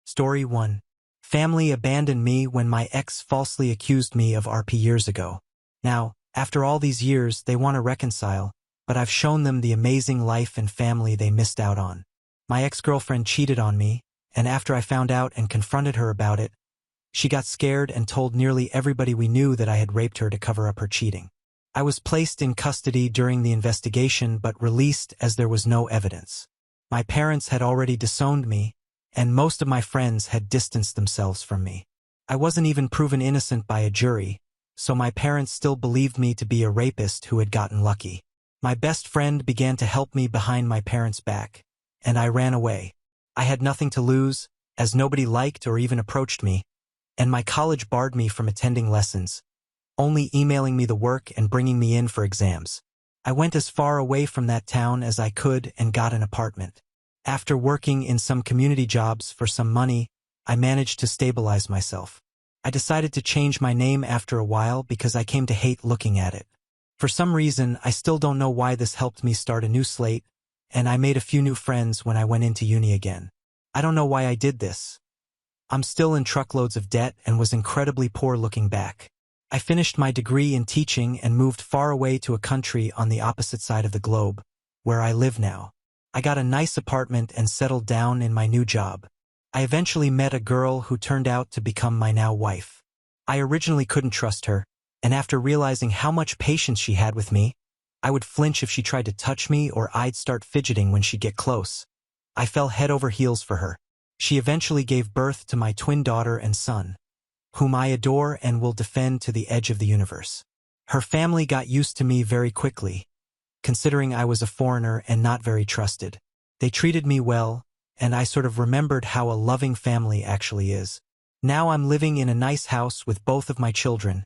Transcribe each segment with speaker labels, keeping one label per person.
Speaker 1: Story 1. Family abandoned me when my ex falsely accused me of RP years ago. Now, after all these years, they want to reconcile, but I've shown them the amazing life and family they missed out on. My ex-girlfriend cheated on me, and after I found out and confronted her about it, she got scared and told nearly everybody we knew that I had raped her to cover up her cheating. I was placed in custody during the investigation but released as there was no evidence. My parents had already disowned me, and most of my friends had distanced themselves from me. I wasn't even proven innocent by a jury, so my parents still believed me to be a rapist who had gotten lucky. My best friend began to help me behind my parents' back, and I ran away. I had nothing to lose, as nobody liked or even approached me, and my college barred me from attending lessons, only emailing me the work and bringing me in for exams. I went as far away from that town as I could and got an apartment. After working in some community jobs for some money, I managed to stabilize myself. I decided to change my name after a while because I came to hate looking at it. For some reason, I still don't know why this helped me start a new slate, and I made a few new friends when I went into uni again. I don't know why I did this. I'm still in truckloads of debt and was incredibly poor looking back. I finished my degree in teaching and moved far away to a country on the opposite side of the globe, where I live now. I got a nice apartment and settled down in my new job. I eventually met a girl who turned out to become my now wife. I originally couldn't trust her, and after realizing how much patience she had with me, I would flinch if she tried to touch me or I'd start fidgeting when she'd get close. I fell head over heels for her. She eventually gave birth to my twin daughter and son, whom I adore and will defend to the edge of the universe. Her family got used to me very quickly, considering I was a foreigner and not very trusted. They treated me well, and I sort of remembered how a loving family actually is. Now I'm living in a nice house with both of my children,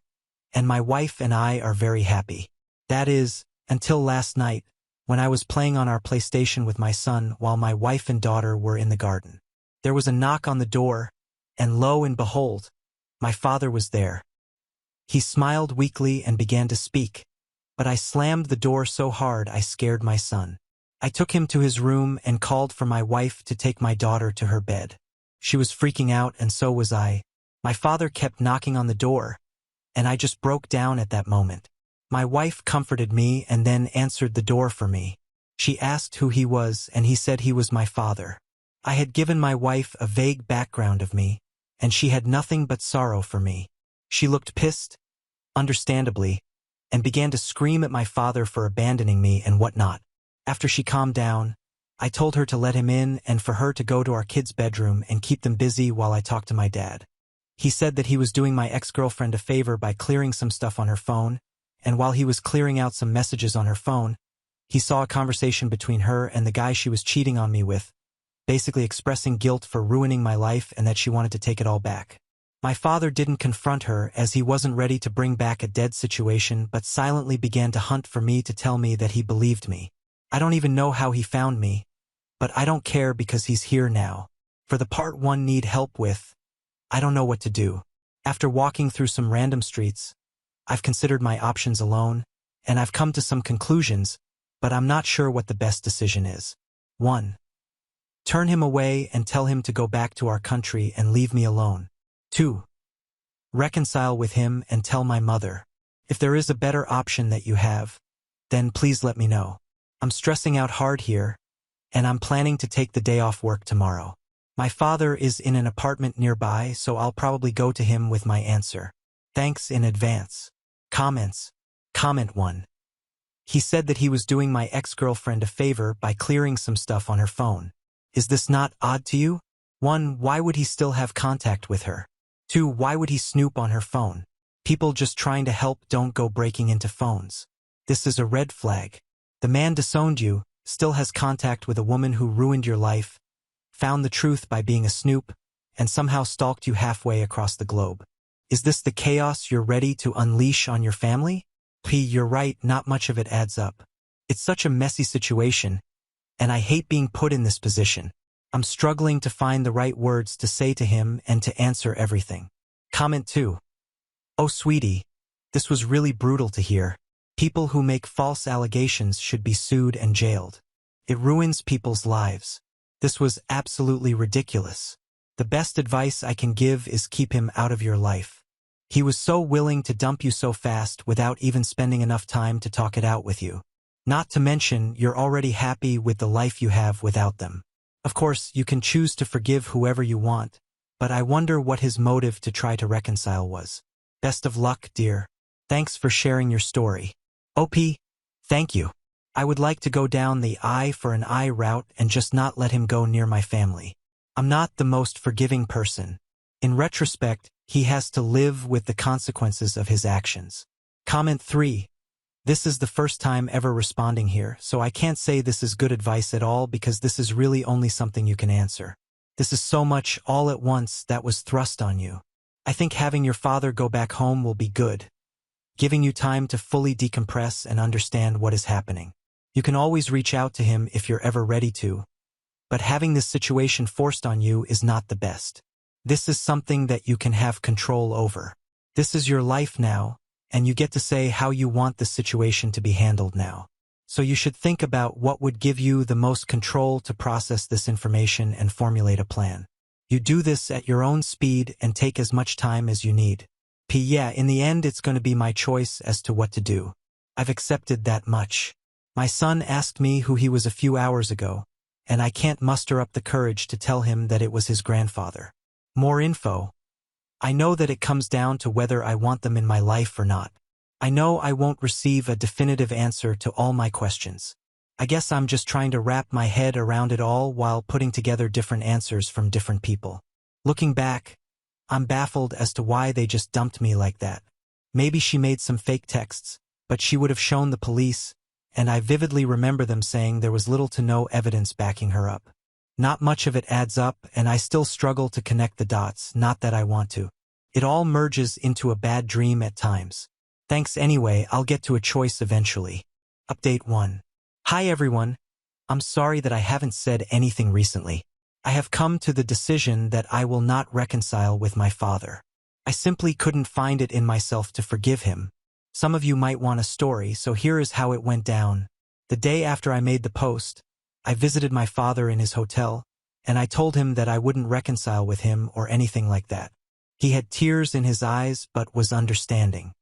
Speaker 1: and my wife and I are very happy. That is, until last night, when I was playing on our PlayStation with my son while my wife and daughter were in the garden. There was a knock on the door, and lo and behold, my father was there. He smiled weakly and began to speak, but I slammed the door so hard I scared my son. I took him to his room and called for my wife to take my daughter to her bed. She was freaking out and so was I. My father kept knocking on the door, and I just broke down at that moment. My wife comforted me and then answered the door for me. She asked who he was and he said he was my father. I had given my wife a vague background of me, and she had nothing but sorrow for me. She looked pissed, understandably, and began to scream at my father for abandoning me and whatnot. After she calmed down, I told her to let him in and for her to go to our kids' bedroom and keep them busy while I talked to my dad. He said that he was doing my ex-girlfriend a favor by clearing some stuff on her phone, and while he was clearing out some messages on her phone, he saw a conversation between her and the guy she was cheating on me with, basically expressing guilt for ruining my life and that she wanted to take it all back. My father didn't confront her as he wasn't ready to bring back a dead situation but silently began to hunt for me to tell me that he believed me. I don't even know how he found me, but I don't care because he's here now. For the part one need help with, I don't know what to do. After walking through some random streets, I've considered my options alone, and I've come to some conclusions, but I'm not sure what the best decision is. 1. Turn him away and tell him to go back to our country and leave me alone. 2. Reconcile with him and tell my mother. If there is a better option that you have, then please let me know. I'm stressing out hard here, and I'm planning to take the day off work tomorrow. My father is in an apartment nearby, so I'll probably go to him with my answer. Thanks in advance. Comments. Comment 1. He said that he was doing my ex-girlfriend a favor by clearing some stuff on her phone. Is this not odd to you? 1. Why would he still have contact with her? 2. Why would he snoop on her phone? People just trying to help don't go breaking into phones. This is a red flag. The man disowned you, still has contact with a woman who ruined your life, found the truth by being a snoop, and somehow stalked you halfway across the globe. Is this the chaos you're ready to unleash on your family? You're right, not much of it adds up. It's such a messy situation, and I hate being put in this position. I'm struggling to find the right words to say to him and to answer everything. Comment 2. Oh sweetie, this was really brutal to hear. People who make false allegations should be sued and jailed. It ruins people's lives. This was absolutely ridiculous. The best advice I can give is keep him out of your life. He was so willing to dump you so fast without even spending enough time to talk it out with you. Not to mention, you're already happy with the life you have without them. Of course, you can choose to forgive whoever you want, but I wonder what his motive to try to reconcile was. Best of luck, dear. Thanks for sharing your story. OP, thank you. I would like to go down the eye for an eye route and just not let him go near my family. I'm not the most forgiving person. In retrospect, he has to live with the consequences of his actions. Comment 3. This is the first time ever responding here, so I can't say this is good advice at all because this is really only something you can answer. This is so much all at once that was thrust on you. I think having your father go back home will be good, giving you time to fully decompress and understand what is happening. You can always reach out to him if you're ever ready to, but having this situation forced on you is not the best. This is something that you can have control over. This is your life now, and you get to say how you want the situation to be handled now. So you should think about what would give you the most control to process this information and formulate a plan. You do this at your own speed and take as much time as you need. Yeah, in the end it's going to be my choice as to what to do. I've accepted that much. My son asked me who he was a few hours ago, and I can't muster up the courage to tell him that it was his grandfather. More info. I know that it comes down to whether I want them in my life or not. I know I won't receive a definitive answer to all my questions. I guess I'm just trying to wrap my head around it all while putting together different answers from different people. Looking back, I'm baffled as to why they just dumped me like that. Maybe she made some fake texts, but she would have shown the police, and I vividly remember them saying there was little to no evidence backing her up. Not much of it adds up, and I still struggle to connect the dots, not that I want to. It all merges into a bad dream at times. Thanks anyway, I'll get to a choice eventually. Update 1. Hi everyone. I'm sorry that I haven't said anything recently. I have come to the decision that I will not reconcile with my father. I simply couldn't find it in myself to forgive him. Some of you might want a story, so here is how it went down. The day after I made the post, I visited my father in his hotel, and I told him that I wouldn't reconcile with him or anything like that. He had tears in his eyes but was understanding.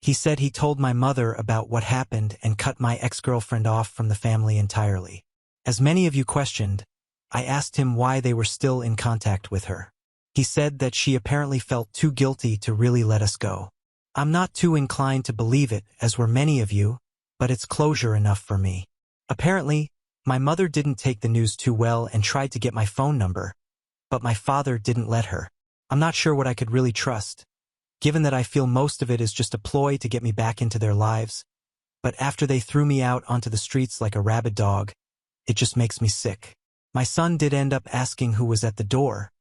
Speaker 1: He said he told my mother about what happened and cut my ex-girlfriend off from the family entirely. As many of you questioned, I asked him why they were still in contact with her. He said that she apparently felt too guilty to really let us go. I'm not too inclined to believe it, as were many of you, but it's closure enough for me. Apparently, my mother didn't take the news too well and tried to get my phone number, but my father didn't let her. I'm not sure what I could really trust, given that I feel most of it is just a ploy to get me back into their lives. But after they threw me out onto the streets like a rabid dog, it just makes me sick. My son did end up asking who was at the door,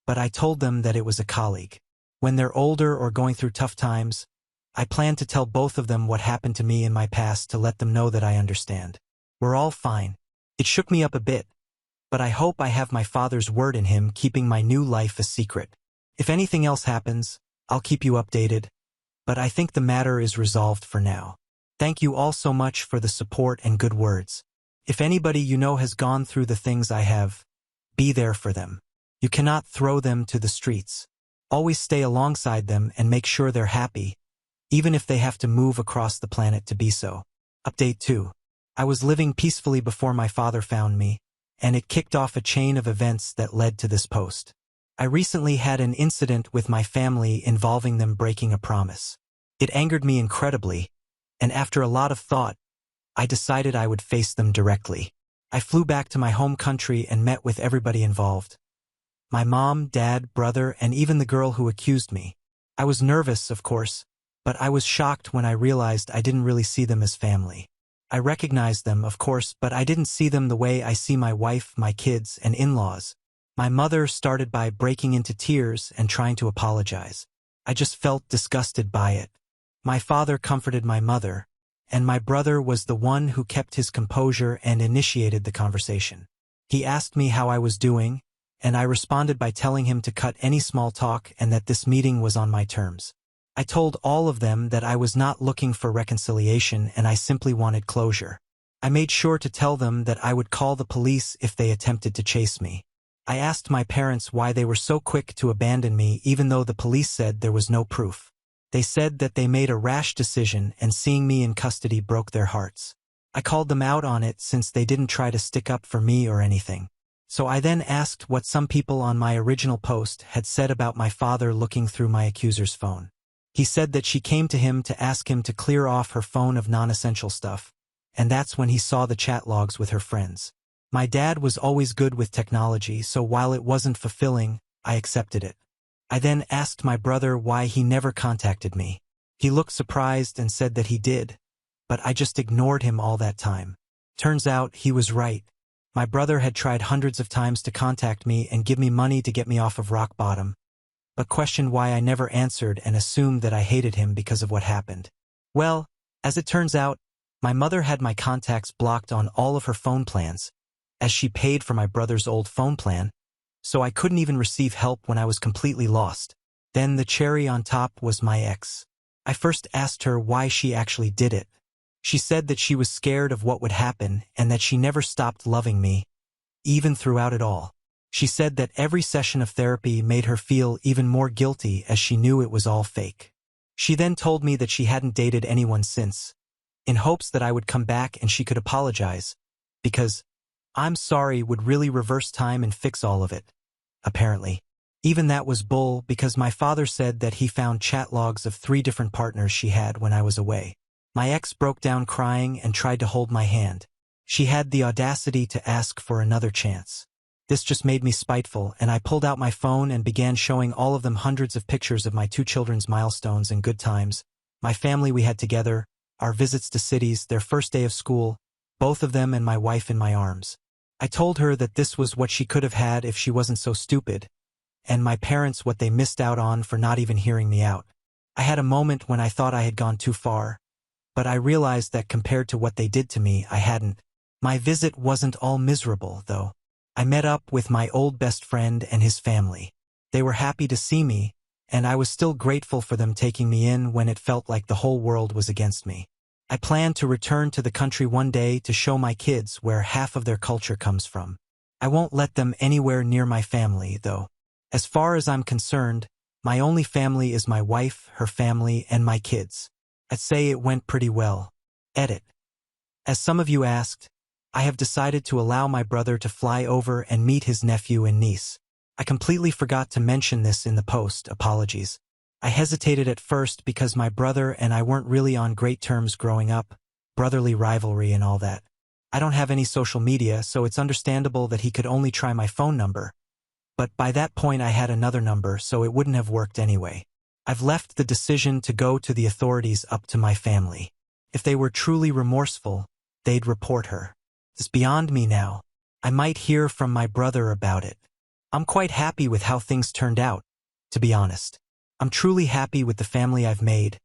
Speaker 1: but I told them that it was a colleague. When they're older or going through tough times, I plan to tell both of them what happened to me in my past to let them know that I understand. We're all fine. It shook me up a bit, but I hope I have my father's word in him keeping my new life a secret. If anything else happens, I'll keep you updated, but I think the matter is resolved for now. Thank you all so much for the support and good words. If anybody you know has gone through the things I have, be there for them. You cannot throw them to the streets. Always stay alongside them and make sure they're happy, even if they have to move across the planet to be so. Update 2. I was living peacefully before my father found me, and it kicked off a chain of events that led to this post. I recently had an incident with my family involving them breaking a promise. It angered me incredibly, and after a lot of thought, I decided I would face them directly. I flew back to my home country and met with everybody involved. My mom, dad, brother, and even the girl who accused me. I was nervous, of course, but I was shocked when I realized I didn't really see them as family. I recognized them, of course, but I didn't see them the way I see my wife, my kids, and in-laws. My mother started by breaking into tears and trying to apologize. I just felt disgusted by it. My father comforted my mother, and my brother was the one who kept his composure and initiated the conversation. He asked me how I was doing, and I responded by telling him to cut any small talk and that this meeting was on my terms. I told all of them that I was not looking for reconciliation and I simply wanted closure. I made sure to tell them that I would call the police if they attempted to chase me. I asked my parents why they were so quick to abandon me even though the police said there was no proof. They said that they made a rash decision and seeing me in custody broke their hearts. I called them out on it since they didn't try to stick up for me or anything. So I then asked what some people on my original post had said about my father looking through my accuser's phone. He said that she came to him to ask him to clear off her phone of non-essential stuff, and that's when he saw the chat logs with her friends. My dad was always good with technology, so while it wasn't fulfilling, I accepted it. I then asked my brother why he never contacted me. He looked surprised and said that he did, but I just ignored him all that time. Turns out he was right. My brother had tried hundreds of times to contact me and give me money to get me off of rock bottom, but questioned why I never answered and assumed that I hated him because of what happened. Well, as it turns out, my mother had my contacts blocked on all of her phone plans, as she paid for my brother's old phone plan, so I couldn't even receive help when I was completely lost. Then the cherry on top was my ex. I first asked her why she actually did it. She said that she was scared of what would happen and that she never stopped loving me, even throughout it all. She said that every session of therapy made her feel even more guilty as she knew it was all fake. She then told me that she hadn't dated anyone since, in hopes that I would come back and she could apologize, because "I'm sorry" would really reverse time and fix all of it, apparently. Even that was bull because my father said that he found chat logs of 3 different partners she had when I was away. My ex broke down crying and tried to hold my hand. She had the audacity to ask for another chance. This just made me spiteful, and I pulled out my phone and began showing all of them hundreds of pictures of my 2 children's milestones and good times, my family we had together, our visits to cities, their first day of school, both of them and my wife in my arms. I told her that this was what she could have had if she wasn't so stupid, and my parents what they missed out on for not even hearing me out. I had a moment when I thought I had gone too far, but I realized that compared to what they did to me, I hadn't. My visit wasn't all miserable, though. I met up with my old best friend and his family. They were happy to see me, and I was still grateful for them taking me in when it felt like the whole world was against me. I plan to return to the country one day to show my kids where half of their culture comes from. I won't let them anywhere near my family, though. As far as I'm concerned, my only family is my wife, her family, and my kids. I'd say it went pretty well. Edit. As some of you asked, I have decided to allow my brother to fly over and meet his nephew and niece. I completely forgot to mention this in the post, apologies. I hesitated at first because my brother and I weren't really on great terms growing up, brotherly rivalry and all that. I don't have any social media, so it's understandable that he could only try my phone number. But by that point I had another number, so it wouldn't have worked anyway. I've left the decision to go to the authorities up to my family. If they were truly remorseful, they'd report her. It's beyond me now. I might hear from my brother about it. I'm quite happy with how things turned out, to be honest. I'm truly happy with the family I've made,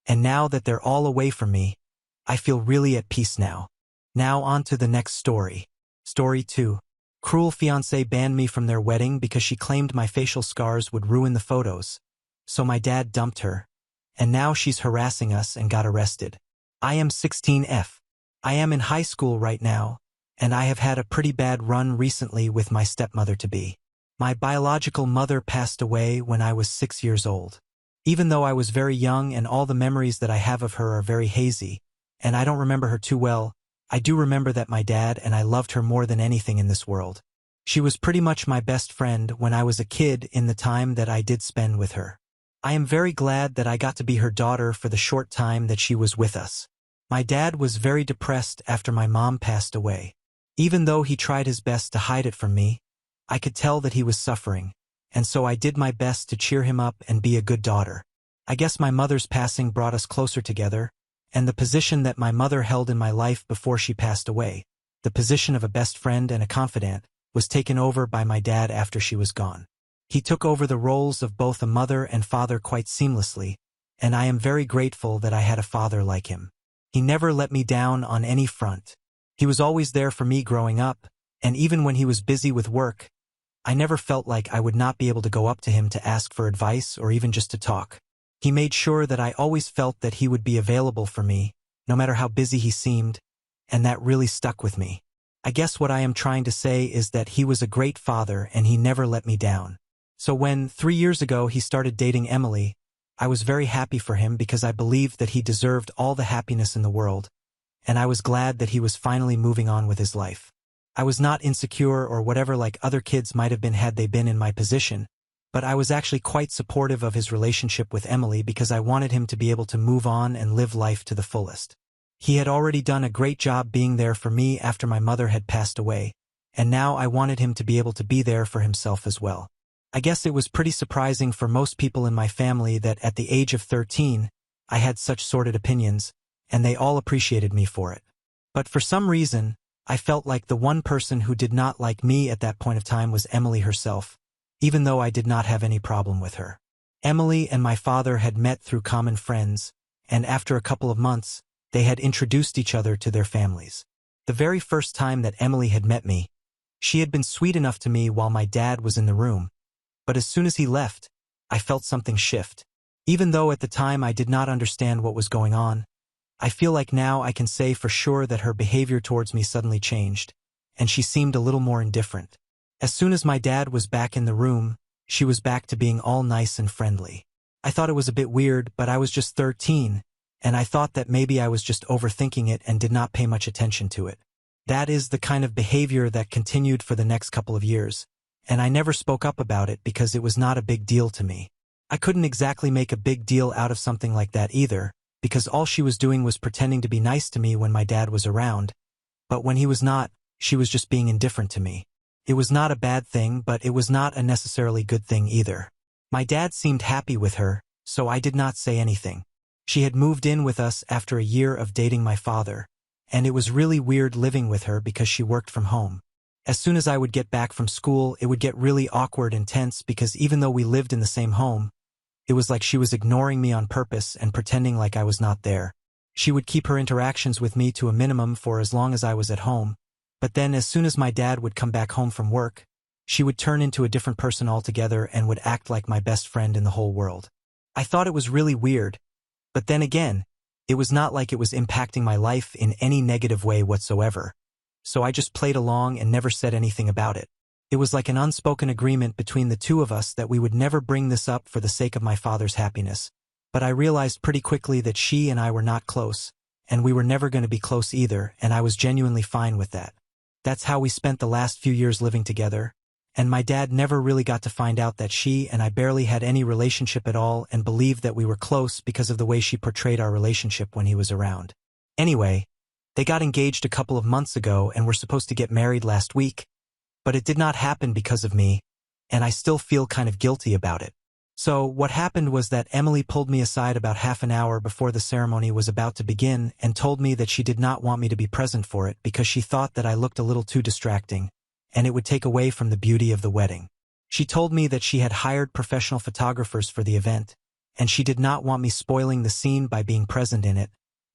Speaker 1: and now that they're all away from me, I feel really at peace now. Now on to the next story. Story 2. Cruel fiancé banned me from their wedding because she claimed my facial scars would ruin the photos. So my dad dumped her, and now she's harassing us and got arrested. I am 16F. I am in high school right now, and I have had a pretty bad run recently with my stepmother-to-be. My biological mother passed away when I was 6 years old. Even though I was very young and all the memories that I have of her are very hazy, and I don't remember her too well, I do remember that my dad and I loved her more than anything in this world. She was pretty much my best friend when I was a kid in the time that I did spend with her. I am very glad that I got to be her daughter for the short time that she was with us. My dad was very depressed after my mom passed away. Even though he tried his best to hide it from me, I could tell that he was suffering, and so I did my best to cheer him up and be a good daughter. I guess my mother's passing brought us closer together, and the position that my mother held in my life before she passed away, the position of a best friend and a confidant, was taken over by my dad after she was gone. He took over the roles of both a mother and father quite seamlessly, and I am very grateful that I had a father like him. He never let me down on any front. He was always there for me growing up, and even when he was busy with work, I never felt like I would not be able to go up to him to ask for advice or even just to talk. He made sure that I always felt that he would be available for me, no matter how busy he seemed, and that really stuck with me. I guess what I am trying to say is that he was a great father and he never let me down. So when, 3 years ago, he started dating Emily, I was very happy for him because I believed that he deserved all the happiness in the world, and I was glad that he was finally moving on with his life. I was not insecure or whatever like other kids might have been had they been in my position, but I was actually quite supportive of his relationship with Emily because I wanted him to be able to move on and live life to the fullest. He had already done a great job being there for me after my mother had passed away, and now I wanted him to be able to be there for himself as well. I guess it was pretty surprising for most people in my family that at the age of 13, I had such sordid opinions, and they all appreciated me for it. But for some reason, I felt like the one person who did not like me at that point of time was Emily herself, even though I did not have any problem with her. Emily and my father had met through common friends, and after a couple of months, they had introduced each other to their families. The very first time that Emily had met me, she had been sweet enough to me while my dad was in the room, but as soon as he left, I felt something shift. Even though at the time I did not understand what was going on, I feel like now I can say for sure that her behavior towards me suddenly changed, and she seemed a little more indifferent. As soon as my dad was back in the room, she was back to being all nice and friendly. I thought it was a bit weird, but I was just 13, and I thought that maybe I was just overthinking it and did not pay much attention to it. That is the kind of behavior that continued for the next couple of years, and I never spoke up about it because it was not a big deal to me. I couldn't exactly make a big deal out of something like that either, because all she was doing was pretending to be nice to me when my dad was around, but when he was not, she was just being indifferent to me. It was not a bad thing, but it was not a necessarily good thing either. My dad seemed happy with her, so I did not say anything. She had moved in with us after a year of dating my father, and it was really weird living with her because she worked from home. As soon as I would get back from school, it would get really awkward and tense because even though we lived in the same home, it was like she was ignoring me on purpose and pretending like I was not there. She would keep her interactions with me to a minimum for as long as I was at home, but then as soon as my dad would come back home from work, she would turn into a different person altogether and would act like my best friend in the whole world. I thought it was really weird, but then again, it was not like it was impacting my life in any negative way whatsoever, so I just played along and never said anything about it. It was like an unspoken agreement between the two of us that we would never bring this up for the sake of my father's happiness, but I realized pretty quickly that she and I were not close, and we were never going to be close either, and I was genuinely fine with that. That's how we spent the last few years living together, and my dad never really got to find out that she and I barely had any relationship at all and believed that we were close because of the way she portrayed our relationship when he was around. Anyway, they got engaged a couple of months ago and were supposed to get married last week, but it did not happen because of me, and I still feel kind of guilty about it. So what happened was that Emily pulled me aside about half an hour before the ceremony was about to begin and told me that she did not want me to be present for it because she thought that I looked a little too distracting, and it would take away from the beauty of the wedding. She told me that she had hired professional photographers for the event, and she did not want me spoiling the scene by being present in it,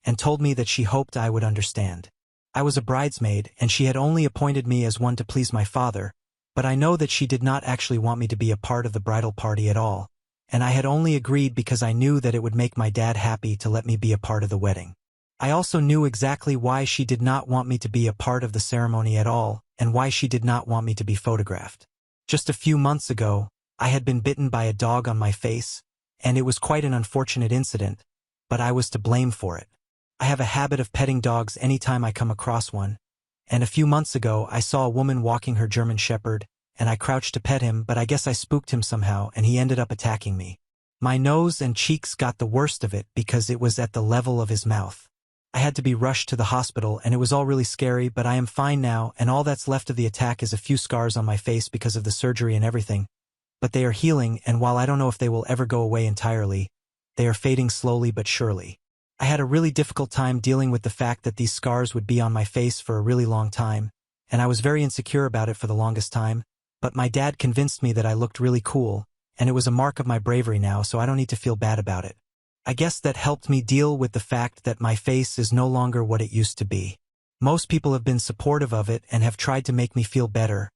Speaker 1: and told me that she hoped I would understand. I was a bridesmaid, and she had only appointed me as one to please my father, but I know that she did not actually want me to be a part of the bridal party at all, and I had only agreed because I knew that it would make my dad happy to let me be a part of the wedding. I also knew exactly why she did not want me to be a part of the ceremony at all, and why she did not want me to be photographed. Just a few months ago, I had been bitten by a dog on my face, and it was quite an unfortunate incident, but I was to blame for it. I have a habit of petting dogs anytime I come across one, and a few months ago I saw a woman walking her German Shepherd, and I crouched to pet him, but I guess I spooked him somehow and he ended up attacking me. My nose and cheeks got the worst of it because it was at the level of his mouth. I had to be rushed to the hospital and it was all really scary, but I am fine now, and all that's left of the attack is a few scars on my face because of the surgery and everything. But they are healing, and while I don't know if they will ever go away entirely, they are fading slowly but surely. I had a really difficult time dealing with the fact that these scars would be on my face for a really long time, and I was very insecure about it for the longest time, but my dad convinced me that I looked really cool, and it was a mark of my bravery now, so I don't need to feel bad about it. I guess that helped me deal with the fact that my face is no longer what it used to be. Most people have been supportive of it and have tried to make me feel better,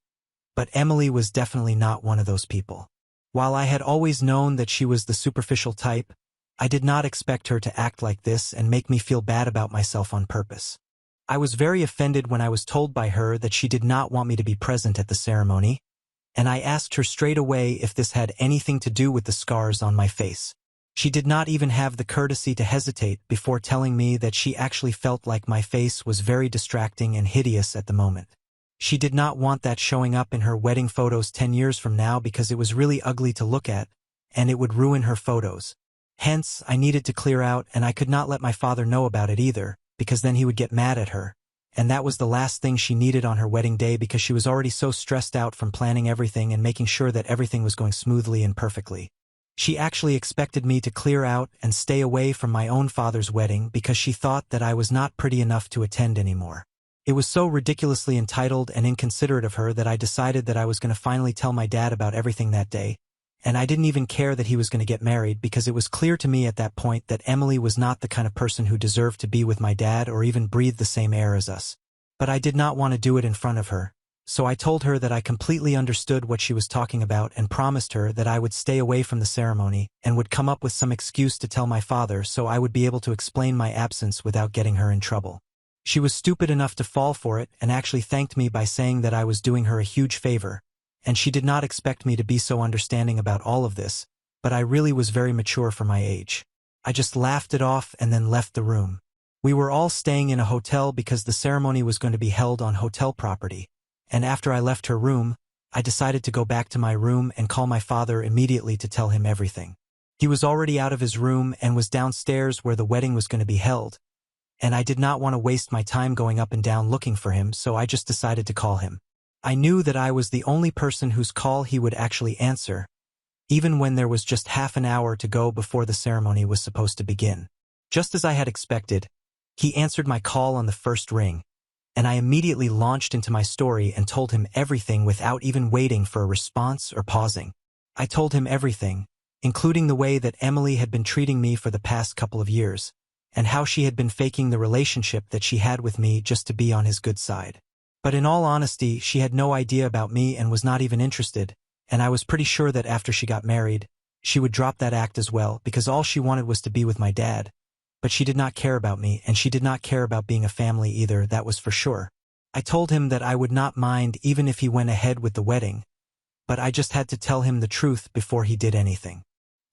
Speaker 1: but Emily was definitely not one of those people. While I had always known that she was the superficial type, I did not expect her to act like this and make me feel bad about myself on purpose. I was very offended when I was told by her that she did not want me to be present at the ceremony, and I asked her straight away if this had anything to do with the scars on my face. She did not even have the courtesy to hesitate before telling me that she actually felt like my face was very distracting and hideous at the moment. She did not want that showing up in her wedding photos 10 years from now because it was really ugly to look at, and it would ruin her photos. Hence, I needed to clear out, and I could not let my father know about it either, because then he would get mad at her. And that was the last thing she needed on her wedding day because she was already so stressed out from planning everything and making sure that everything was going smoothly and perfectly. She actually expected me to clear out and stay away from my own father's wedding because she thought that I was not pretty enough to attend anymore. It was so ridiculously entitled and inconsiderate of her that I decided that I was going to finally tell my dad about everything that day, and I didn't even care that he was going to get married because it was clear to me at that point that Emily was not the kind of person who deserved to be with my dad or even breathe the same air as us. But I did not want to do it in front of her, so I told her that I completely understood what she was talking about and promised her that I would stay away from the ceremony and would come up with some excuse to tell my father so I would be able to explain my absence without getting her in trouble. She was stupid enough to fall for it and actually thanked me by saying that I was doing her a huge favor, and she did not expect me to be so understanding about all of this, but I really was very mature for my age. I just laughed it off and then left the room. We were all staying in a hotel because the ceremony was going to be held on hotel property, and after I left her room, I decided to go back to my room and call my father immediately to tell him everything. He was already out of his room and was downstairs where the wedding was going to be held, and I did not want to waste my time going up and down looking for him, so I just decided to call him. I knew that I was the only person whose call he would actually answer, even when there was just half an hour to go before the ceremony was supposed to begin. Just as I had expected, he answered my call on the first ring, and I immediately launched into my story and told him everything without even waiting for a response or pausing. I told him everything, including the way that Emily had been treating me for the past couple of years, and how she had been faking the relationship that she had with me just to be on his good side. But in all honesty, she had no idea about me and was not even interested, and I was pretty sure that after she got married, she would drop that act as well because all she wanted was to be with my dad. But she did not care about me, and she did not care about being a family either, that was for sure. I told him that I would not mind even if he went ahead with the wedding, but I just had to tell him the truth before he did anything.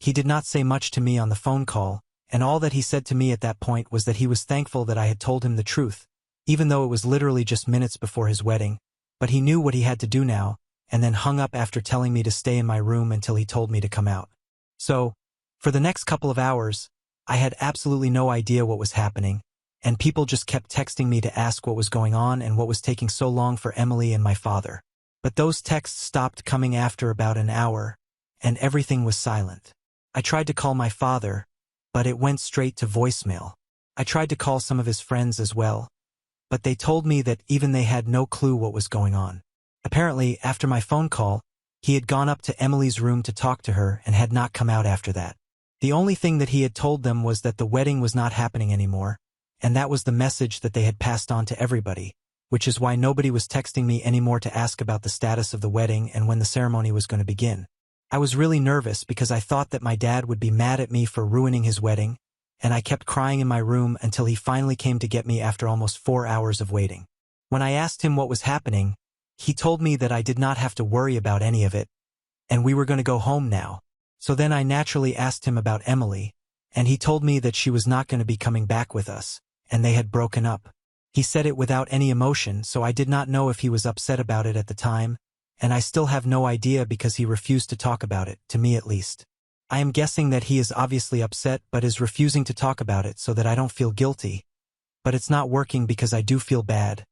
Speaker 1: He did not say much to me on the phone call, and all that he said to me at that point was that he was thankful that I had told him the truth, even though it was literally just minutes before his wedding, but he knew what he had to do now, and then hung up after telling me to stay in my room until he told me to come out. So, for the next couple of hours, I had absolutely no idea what was happening, and people just kept texting me to ask what was going on and what was taking so long for Emily and my father. But those texts stopped coming after about an hour, and everything was silent. I tried to call my father, but it went straight to voicemail. I tried to call some of his friends as well, but they told me that even they had no clue what was going on. Apparently, after my phone call, he had gone up to Emily's room to talk to her and had not come out after that. The only thing that he had told them was that the wedding was not happening anymore, and that was the message that they had passed on to everybody, which is why nobody was texting me anymore to ask about the status of the wedding and when the ceremony was going to begin. I was really nervous because I thought that my dad would be mad at me for ruining his wedding, and I kept crying in my room until he finally came to get me after almost 4 hours of waiting. When I asked him what was happening, he told me that I did not have to worry about any of it, and we were going to go home now. So then I naturally asked him about Emily, and he told me that she was not going to be coming back with us, and they had broken up. He said it without any emotion, so I did not know if he was upset about it at the time, and I still have no idea because he refused to talk about it, to me at least. I am guessing that he is obviously upset but is refusing to talk about it so that I don't feel guilty. But it's not working because I do feel bad,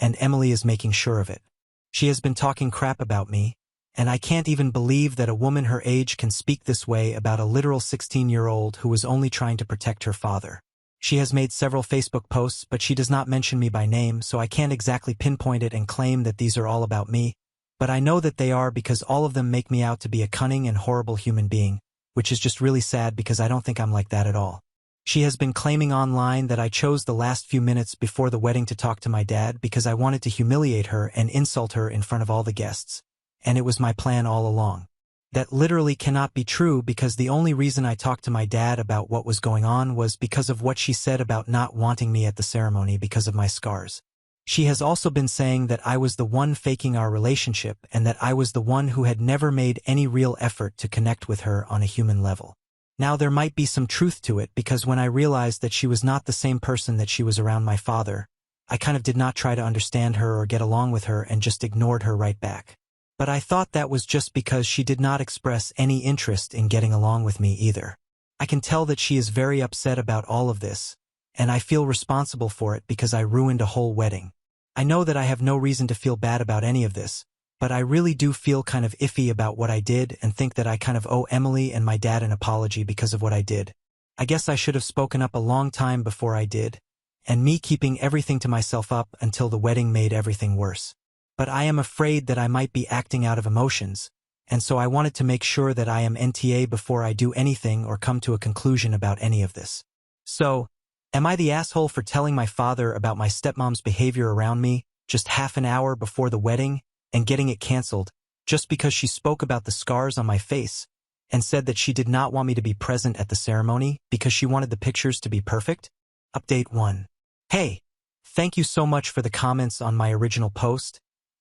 Speaker 1: and Emily is making sure of it. She has been talking crap about me, and I can't even believe that a woman her age can speak this way about a literal 16-year-old who was only trying to protect her father. She has made several Facebook posts, but she does not mention me by name, so I can't exactly pinpoint it and claim that these are all about me, but I know that they are because all of them make me out to be a cunning and horrible human being, which is just really sad because I don't think I'm like that at all. She has been claiming online that I chose the last few minutes before the wedding to talk to my dad because I wanted to humiliate her and insult her in front of all the guests, and it was my plan all along. That literally cannot be true because the only reason I talked to my dad about what was going on was because of what she said about not wanting me at the ceremony because of my scars. She has also been saying that I was the one faking our relationship and that I was the one who had never made any real effort to connect with her on a human level. Now there might be some truth to it because when I realized that she was not the same person that she was around my father, I kind of did not try to understand her or get along with her and just ignored her right back. But I thought that was just because she did not express any interest in getting along with me either. I can tell that she is very upset about all of this, and I feel responsible for it because I ruined a whole wedding. I know that I have no reason to feel bad about any of this, but I really do feel kind of iffy about what I did and think that I kind of owe Emily and my dad an apology because of what I did. I guess I should have spoken up a long time before I did, and me keeping everything to myself up until the wedding made everything worse. But I am afraid that I might be acting out of emotions, and so I wanted to make sure that I am NTA before I do anything or come to a conclusion about any of this. So, am I the asshole for telling my father about my stepmom's behavior around me just half an hour before the wedding and getting it canceled just because she spoke about the scars on my face and said that she did not want me to be present at the ceremony because she wanted the pictures to be perfect? Update 1. Hey, thank you so much for the comments on my original post,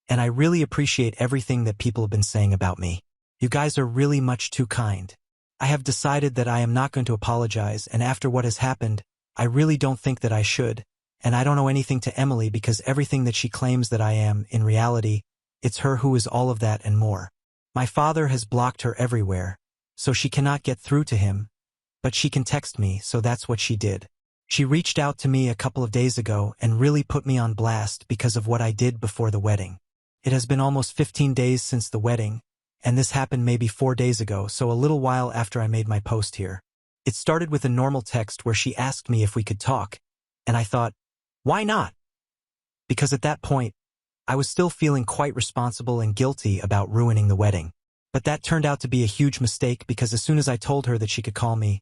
Speaker 1: and I really appreciate everything that people have been saying about me. You guys are really much too kind. I have decided that I am not going to apologize, and after what has happened, I really don't think that I should, and I don't owe anything to Emily because everything that she claims that I am, in reality, it's her who is all of that and more. My father has blocked her everywhere, so she cannot get through to him, but she can text me, so that's what she did. She reached out to me a couple of days ago and really put me on blast because of what I did before the wedding. It has been almost 15 days since the wedding, and this happened maybe 4 days ago, so a little while after I made my post here. It started with a normal text where she asked me if we could talk, and I thought, why not? Because at that point, I was still feeling quite responsible and guilty about ruining the wedding. But that turned out to be a huge mistake because as soon as I told her that she could call me,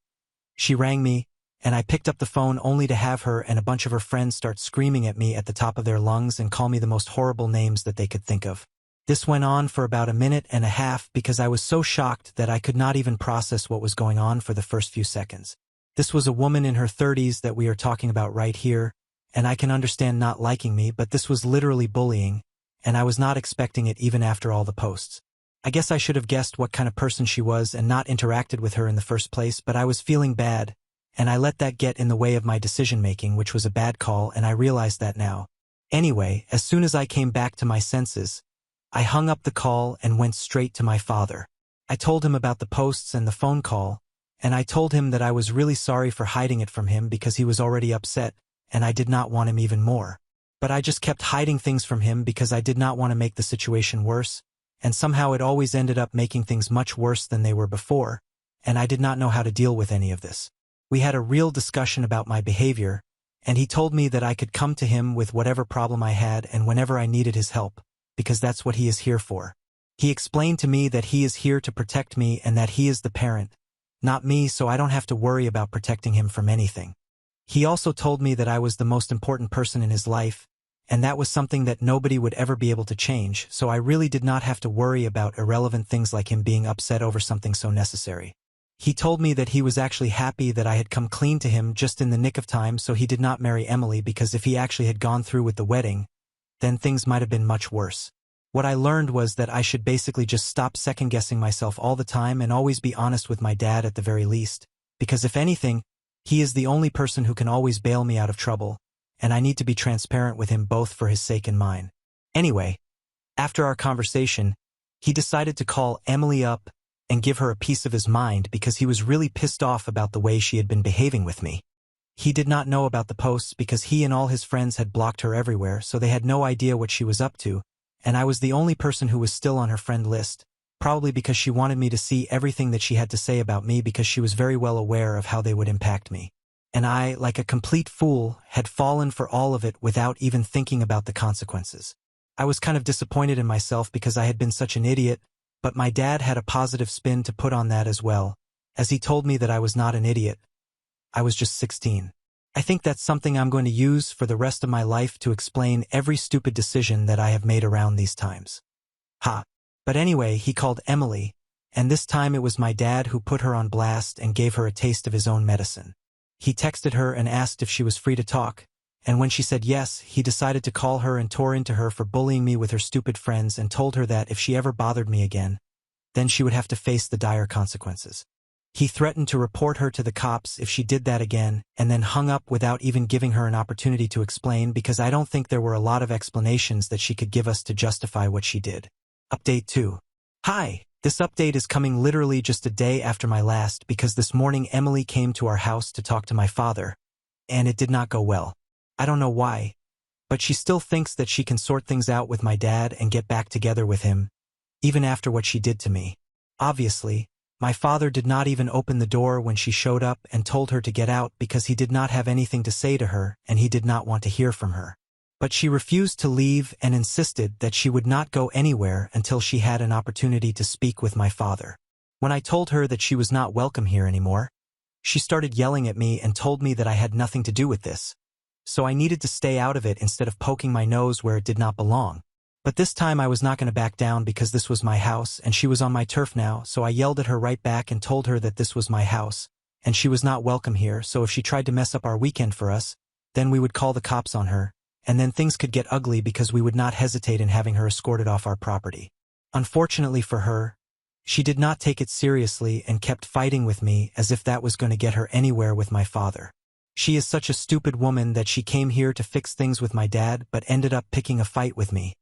Speaker 1: she rang me, and I picked up the phone only to have her and a bunch of her friends start screaming at me at the top of their lungs and call me the most horrible names that they could think of. This went on for about a minute and a half because I was so shocked that I could not even process what was going on for the first few seconds. This was a woman in her 30s that we are talking about right here, and I can understand not liking me, but this was literally bullying, and I was not expecting it even after all the posts. I guess I should have guessed what kind of person she was and not interacted with her in the first place, but I was feeling bad, and I let that get in the way of my decision-making, which was a bad call, and I realized that now. Anyway, as soon as I came back to my senses, I hung up the call and went straight to my father. I told him about the posts and the phone call, and I told him that I was really sorry for hiding it from him because he was already upset, and I did not want him even more. But I just kept hiding things from him because I did not want to make the situation worse, and somehow it always ended up making things much worse than they were before, and I did not know how to deal with any of this. We had a real discussion about my behavior, and he told me that I could come to him with whatever problem I had and whenever I needed his help, because that's what he is here for. He explained to me that he is here to protect me and that he is the parent, not me, so I don't have to worry about protecting him from anything. He also told me that I was the most important person in his life, and that was something that nobody would ever be able to change, so I really did not have to worry about irrelevant things like him being upset over something so necessary. He told me that he was actually happy that I had come clean to him just in the nick of time, so he did not marry Emily, because if he actually had gone through with the wedding, then things might have been much worse. What I learned was that I should basically just stop second-guessing myself all the time and always be honest with my dad at the very least, because if anything, he is the only person who can always bail me out of trouble, and I need to be transparent with him both for his sake and mine. Anyway, after our conversation, he decided to call Emily up and give her a piece of his mind because he was really pissed off about the way she had been behaving with me. He did not know about the posts because he and all his friends had blocked her everywhere, so they had no idea what she was up to, and I was the only person who was still on her friend list, probably because she wanted me to see everything that she had to say about me because she was very well aware of how they would impact me. And I, like a complete fool, had fallen for all of it without even thinking about the consequences. I was kind of disappointed in myself because I had been such an idiot, but my dad had a positive spin to put on that as well, as he told me that I was not an idiot. I was just 16. I think that's something I'm going to use for the rest of my life to explain every stupid decision that I have made around these times. Ha. But anyway, he called Emily, And this time it was my dad who put her on blast and gave her a taste of his own medicine. He texted her and asked if she was free to talk, and when she said yes, he decided to call her and tore into her for bullying me with her stupid friends and told her that if she ever bothered me again, then she would have to face the dire consequences. He threatened to report her to the cops if she did that again, and then hung up without even giving her an opportunity to explain, because I don't think there were a lot of explanations that she could give us to justify what she did. Update 2. Hi, this update is coming literally just a day after my last, because this morning Emily came to our house to talk to my father, and it did not go well. I don't know why, but she still thinks that she can sort things out with my dad and get back together with him, even after what she did to me. Obviously, my father did not even open the door when she showed up and told her to get out because he did not have anything to say to her and he did not want to hear from her. But she refused to leave and insisted that she would not go anywhere until she had an opportunity to speak with my father. When I told her that she was not welcome here anymore, she started yelling at me and told me that I had nothing to do with this. So I needed to stay out of it instead of poking my nose where it did not belong. But this time I was not going to back down because this was my house and she was on my turf now, so I yelled at her right back and told her that this was my house, and she was not welcome here, so if she tried to mess up our weekend for us, then we would call the cops on her, and then things could get ugly because we would not hesitate in having her escorted off our property. Unfortunately for her, she did not take it seriously and kept fighting with me as if that was going to get her anywhere with my father. She is such a stupid woman that she came here to fix things with my dad but ended up picking a fight with me.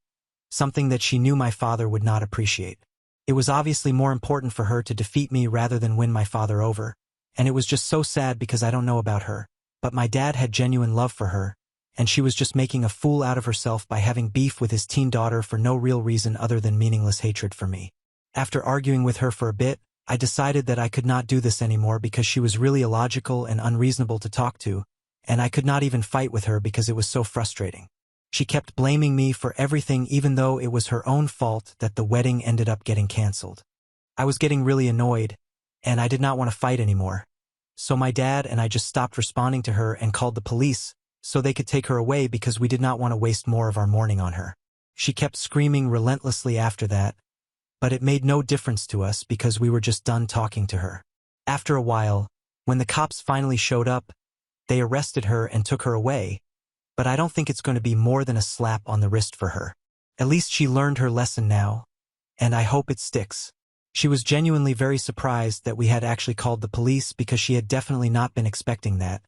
Speaker 1: Something that she knew my father would not appreciate. It was obviously more important for her to defeat me rather than win my father over, and it was just so sad because I don't know about her, but my dad had genuine love for her, and she was just making a fool out of herself by having beef with his teen daughter for no real reason other than meaningless hatred for me. After arguing with her for a bit, I decided that I could not do this anymore because she was really illogical and unreasonable to talk to, and I could not even fight with her because it was so frustrating. She kept blaming me for everything even though it was her own fault that the wedding ended up getting canceled. I was getting really annoyed, and I did not want to fight anymore. So my dad and I just stopped responding to her and called the police so they could take her away because we did not want to waste more of our morning on her. She kept screaming relentlessly after that, but it made no difference to us because we were just done talking to her. After a while, when the cops finally showed up, they arrested her and took her away, but I don't think it's going to be more than a slap on the wrist for her. At least she learned her lesson now, and I hope it sticks. She was genuinely very surprised that we had actually called the police because she had definitely not been expecting that,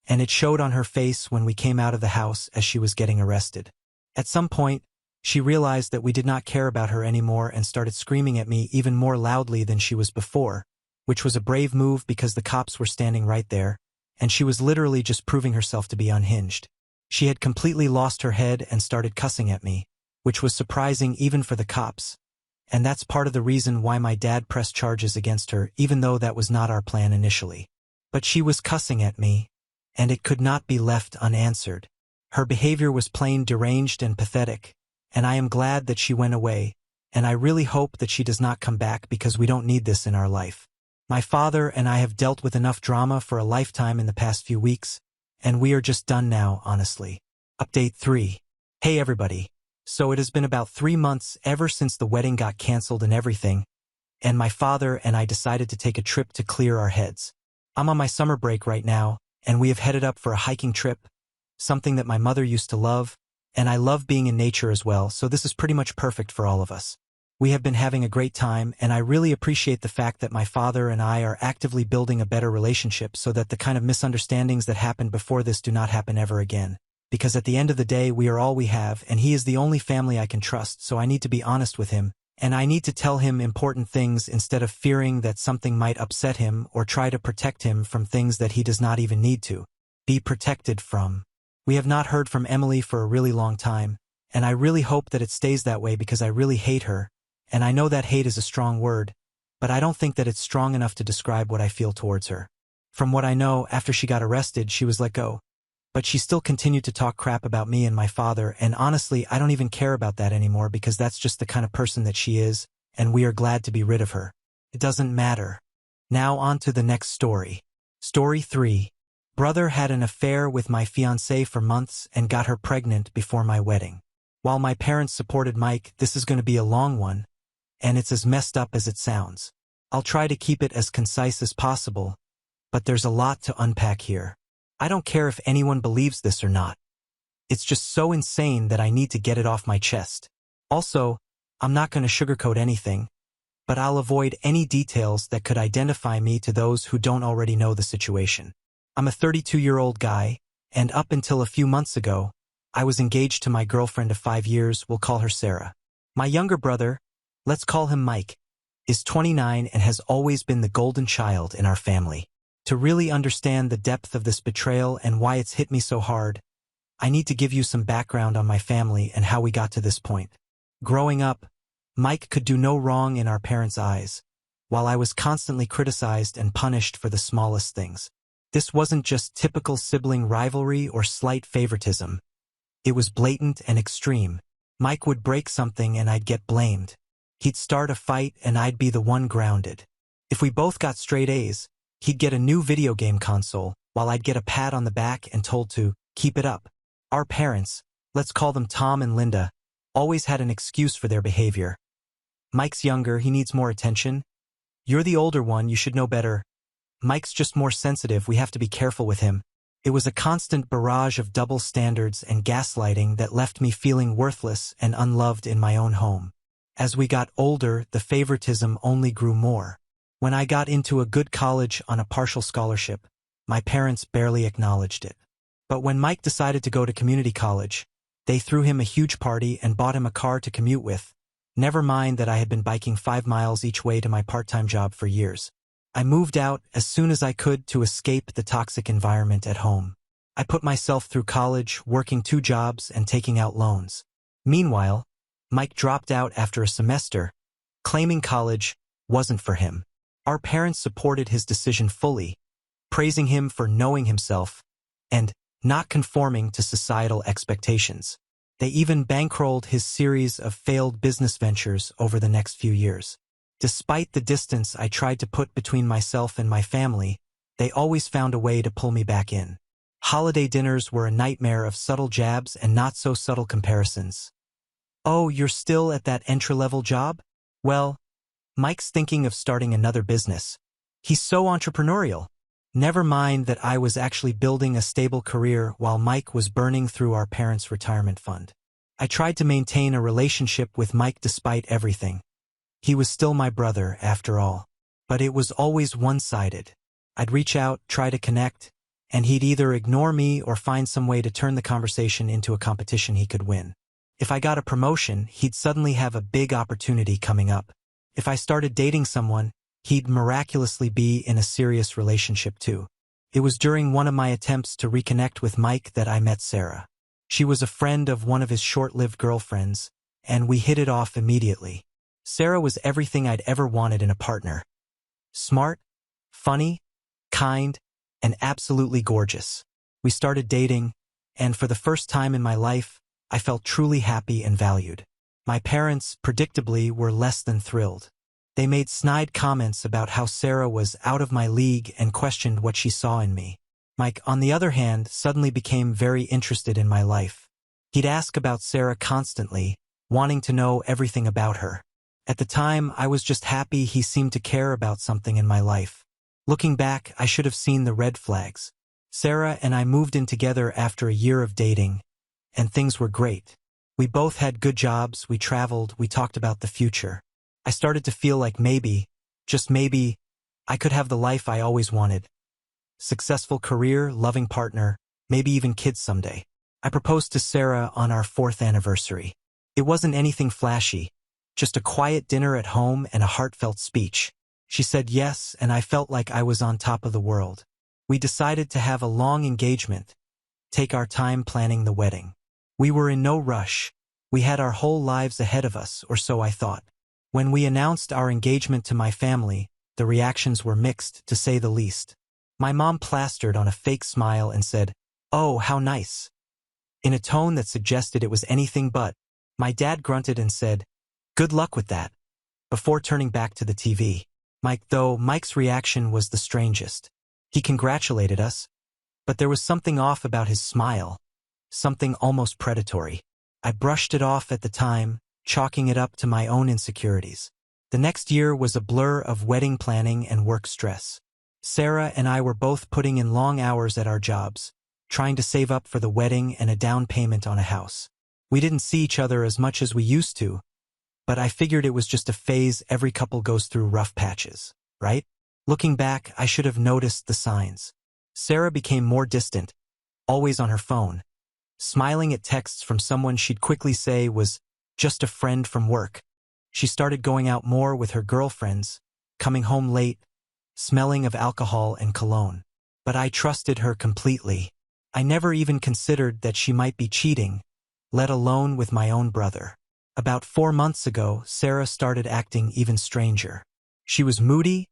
Speaker 1: and it showed on her face when we came out of the house as she was getting arrested. At some point, she realized that we did not care about her anymore and started screaming at me even more loudly than she was before, which was a brave move because the cops were standing right there, and she was literally just proving herself to be unhinged. She had completely lost her head and started cussing at me, which was surprising even for the cops, and that's part of the reason why my dad pressed charges against her even though that was not our plan initially. But she was cussing at me, and it could not be left unanswered. Her behavior was plain deranged and pathetic, and I am glad that she went away, and I really hope that she does not come back because we don't need this in our life. My father and I have dealt with enough drama for a lifetime in the past few weeks, and we are just done now, honestly. Update 3. Hey everybody. So it has been about 3 months ever since the wedding got canceled and everything, and my father and I decided to take a trip to clear our heads. I'm on my summer break right now, and we have headed up for a hiking trip, something that my mother used to love, and I love being in nature as well, so this is pretty much perfect for all of us. We have been having a great time, and I really appreciate the fact that my father and I are actively building a better relationship so that the kind of misunderstandings that happened before this do not happen ever again. Because at the end of the day, we are all we have, and he is the only family I can trust, so I need to be honest with him, and I need to tell him important things instead of fearing that something might upset him or try to protect him from things that he does not even need to be protected from. We have not heard from Emily for a really long time, and I really hope that it stays that way because I really hate her. And I know that hate is a strong word, but I don't think that it's strong enough to describe what I feel towards her. From what I know, after she got arrested, she was let go. But she still continued to talk crap about me and my father, and honestly, I don't even care about that anymore because that's just the kind of person that she is, and we are glad to be rid of her. It doesn't matter. Now on to the next story. Story 3. Brother had an affair with my fiancée for months and got her pregnant before my wedding. While my parents supported Mike, this is going to be a long one, and it's as messed up as it sounds. I'll try to keep it as concise as possible, but there's a lot to unpack here. I don't care if anyone believes this or not. It's just so insane that I need to get it off my chest. Also, I'm not going to sugarcoat anything, but I'll avoid any details that could identify me to those who don't already know the situation. I'm a 32-year-old guy, and up until a few months ago, I was engaged to my girlfriend of 5 years. We'll call her Sarah. My younger brother, let's call him Mike, is 29 and has always been the golden child in our family. To really understand the depth of this betrayal and why it's hit me so hard, I need to give you some background on my family and how we got to this point. Growing up, Mike could do no wrong in our parents' eyes, while I was constantly criticized and punished for the smallest things. This wasn't just typical sibling rivalry or slight favoritism. It was blatant and extreme. Mike would break something and I'd get blamed. He'd start a fight and I'd be the one grounded. If we both got straight A's, he'd get a new video game console, while I'd get a pat on the back and told to keep it up. Our parents, let's call them Tom and Linda, always had an excuse for their behavior. Mike's younger, he needs more attention. You're the older one, you should know better. Mike's just more sensitive, we have to be careful with him. It was a constant barrage of double standards and gaslighting that left me feeling worthless and unloved in my own home. As we got older, the favoritism only grew more. When I got into a good college on a partial scholarship, my parents barely acknowledged it. But when Mike decided to go to community college, they threw him a huge party and bought him a car to commute with. Never mind that I had been biking 5 miles each way to my part-time job for years. I moved out as soon as I could to escape the toxic environment at home. I put myself through college, working 2 jobs and taking out loans. Meanwhile, Mike dropped out after a semester, claiming college wasn't for him. Our parents supported his decision fully, praising him for knowing himself and not conforming to societal expectations. They even bankrolled his series of failed business ventures over the next few years. Despite the distance I tried to put between myself and my family, they always found a way to pull me back in. Holiday dinners were a nightmare of subtle jabs and not-so-subtle comparisons. Oh, you're still at that entry-level job? Well, Mike's thinking of starting another business. He's so entrepreneurial. Never mind that I was actually building a stable career while Mike was burning through our parents' retirement fund. I tried to maintain a relationship with Mike despite everything. He was still my brother, after all. But it was always one-sided. I'd reach out, try to connect, and he'd either ignore me or find some way to turn the conversation into a competition he could win. If I got a promotion, he'd suddenly have a big opportunity coming up. If I started dating someone, he'd miraculously be in a serious relationship too. It was during one of my attempts to reconnect with Mike that I met Sarah. She was a friend of one of his short-lived girlfriends, and we hit it off immediately. Sarah was everything I'd ever wanted in a partner. Smart, funny, kind, and absolutely gorgeous. We started dating, and for the first time in my life, I felt truly happy and valued. My parents, predictably, were less than thrilled. They made snide comments about how Sarah was out of my league and questioned what she saw in me. Mike, on the other hand, suddenly became very interested in my life. He'd ask about Sarah constantly, wanting to know everything about her. At the time, I was just happy he seemed to care about something in my life. Looking back, I should have seen the red flags. Sarah and I moved in together after a year of dating, and things were great. We both had good jobs, we traveled, we talked about the future. I started to feel like maybe, just maybe, I could have the life I always wanted. Successful career, loving partner, maybe even kids someday. I proposed to Sarah on our 4th anniversary. It wasn't anything flashy, just a quiet dinner at home and a heartfelt speech. She said yes, and I felt like I was on top of the world. We decided to have a long engagement, take our time planning the wedding. We were in no rush. We had our whole lives ahead of us, or so I thought. When we announced our engagement to my family, the reactions were mixed, to say the least. My mom plastered on a fake smile and said, "Oh, how nice," in a tone that suggested it was anything but. My dad grunted and said, "Good luck with that," before turning back to the TV. Mike's reaction was the strangest. He congratulated us, but there was something off about his smile, something almost predatory. I brushed it off at the time, chalking it up to my own insecurities. The next year was a blur of wedding planning and work stress. Sarah and I were both putting in long hours at our jobs, trying to save up for the wedding and a down payment on a house. We didn't see each other as much as we used to, but I figured it was just a phase every couple goes through rough patches, right? Looking back, I should have noticed the signs. Sarah became more distant, always on her phone, smiling at texts from someone she'd quickly say was just a friend from work. She started going out more with her girlfriends, coming home late, smelling of alcohol and cologne. But I trusted her completely. I never even considered that she might be cheating, let alone with my own brother. About 4 months ago, Sarah started acting even stranger. She was moody,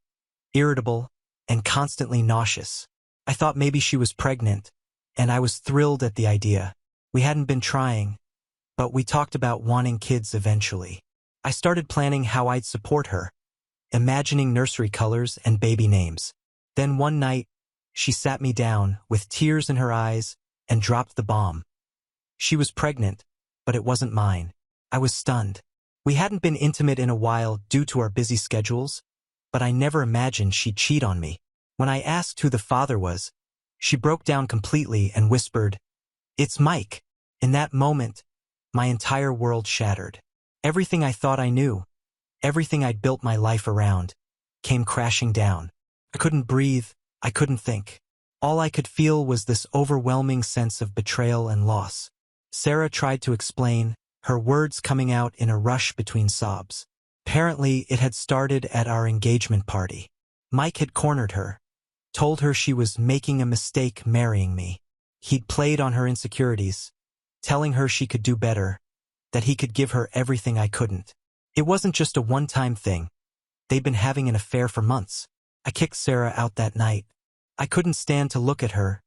Speaker 1: irritable, and constantly nauseous. I thought maybe she was pregnant, and I was thrilled at the idea. We hadn't been trying, but we talked about wanting kids eventually. I started planning how I'd support her, imagining nursery colors and baby names. Then one night, she sat me down with tears in her eyes and dropped the bomb. She was pregnant, but it wasn't mine. I was stunned. We hadn't been intimate in a while due to our busy schedules, but I never imagined she'd cheat on me. When I asked who the father was, she broke down completely and whispered, "It's Mike." In that moment, my entire world shattered. Everything I thought I knew, everything I'd built my life around, came crashing down. I couldn't breathe, I couldn't think. All I could feel was this overwhelming sense of betrayal and loss. Sarah tried to explain, her words coming out in a rush between sobs. Apparently, it had started at our engagement party. Mike had cornered her, told her she was making a mistake marrying me. He'd played on her insecurities, telling her she could do better, that he could give her everything I couldn't. It wasn't just a one-time thing. They'd been having an affair for months. I kicked Sarah out that night. I couldn't stand to look at her,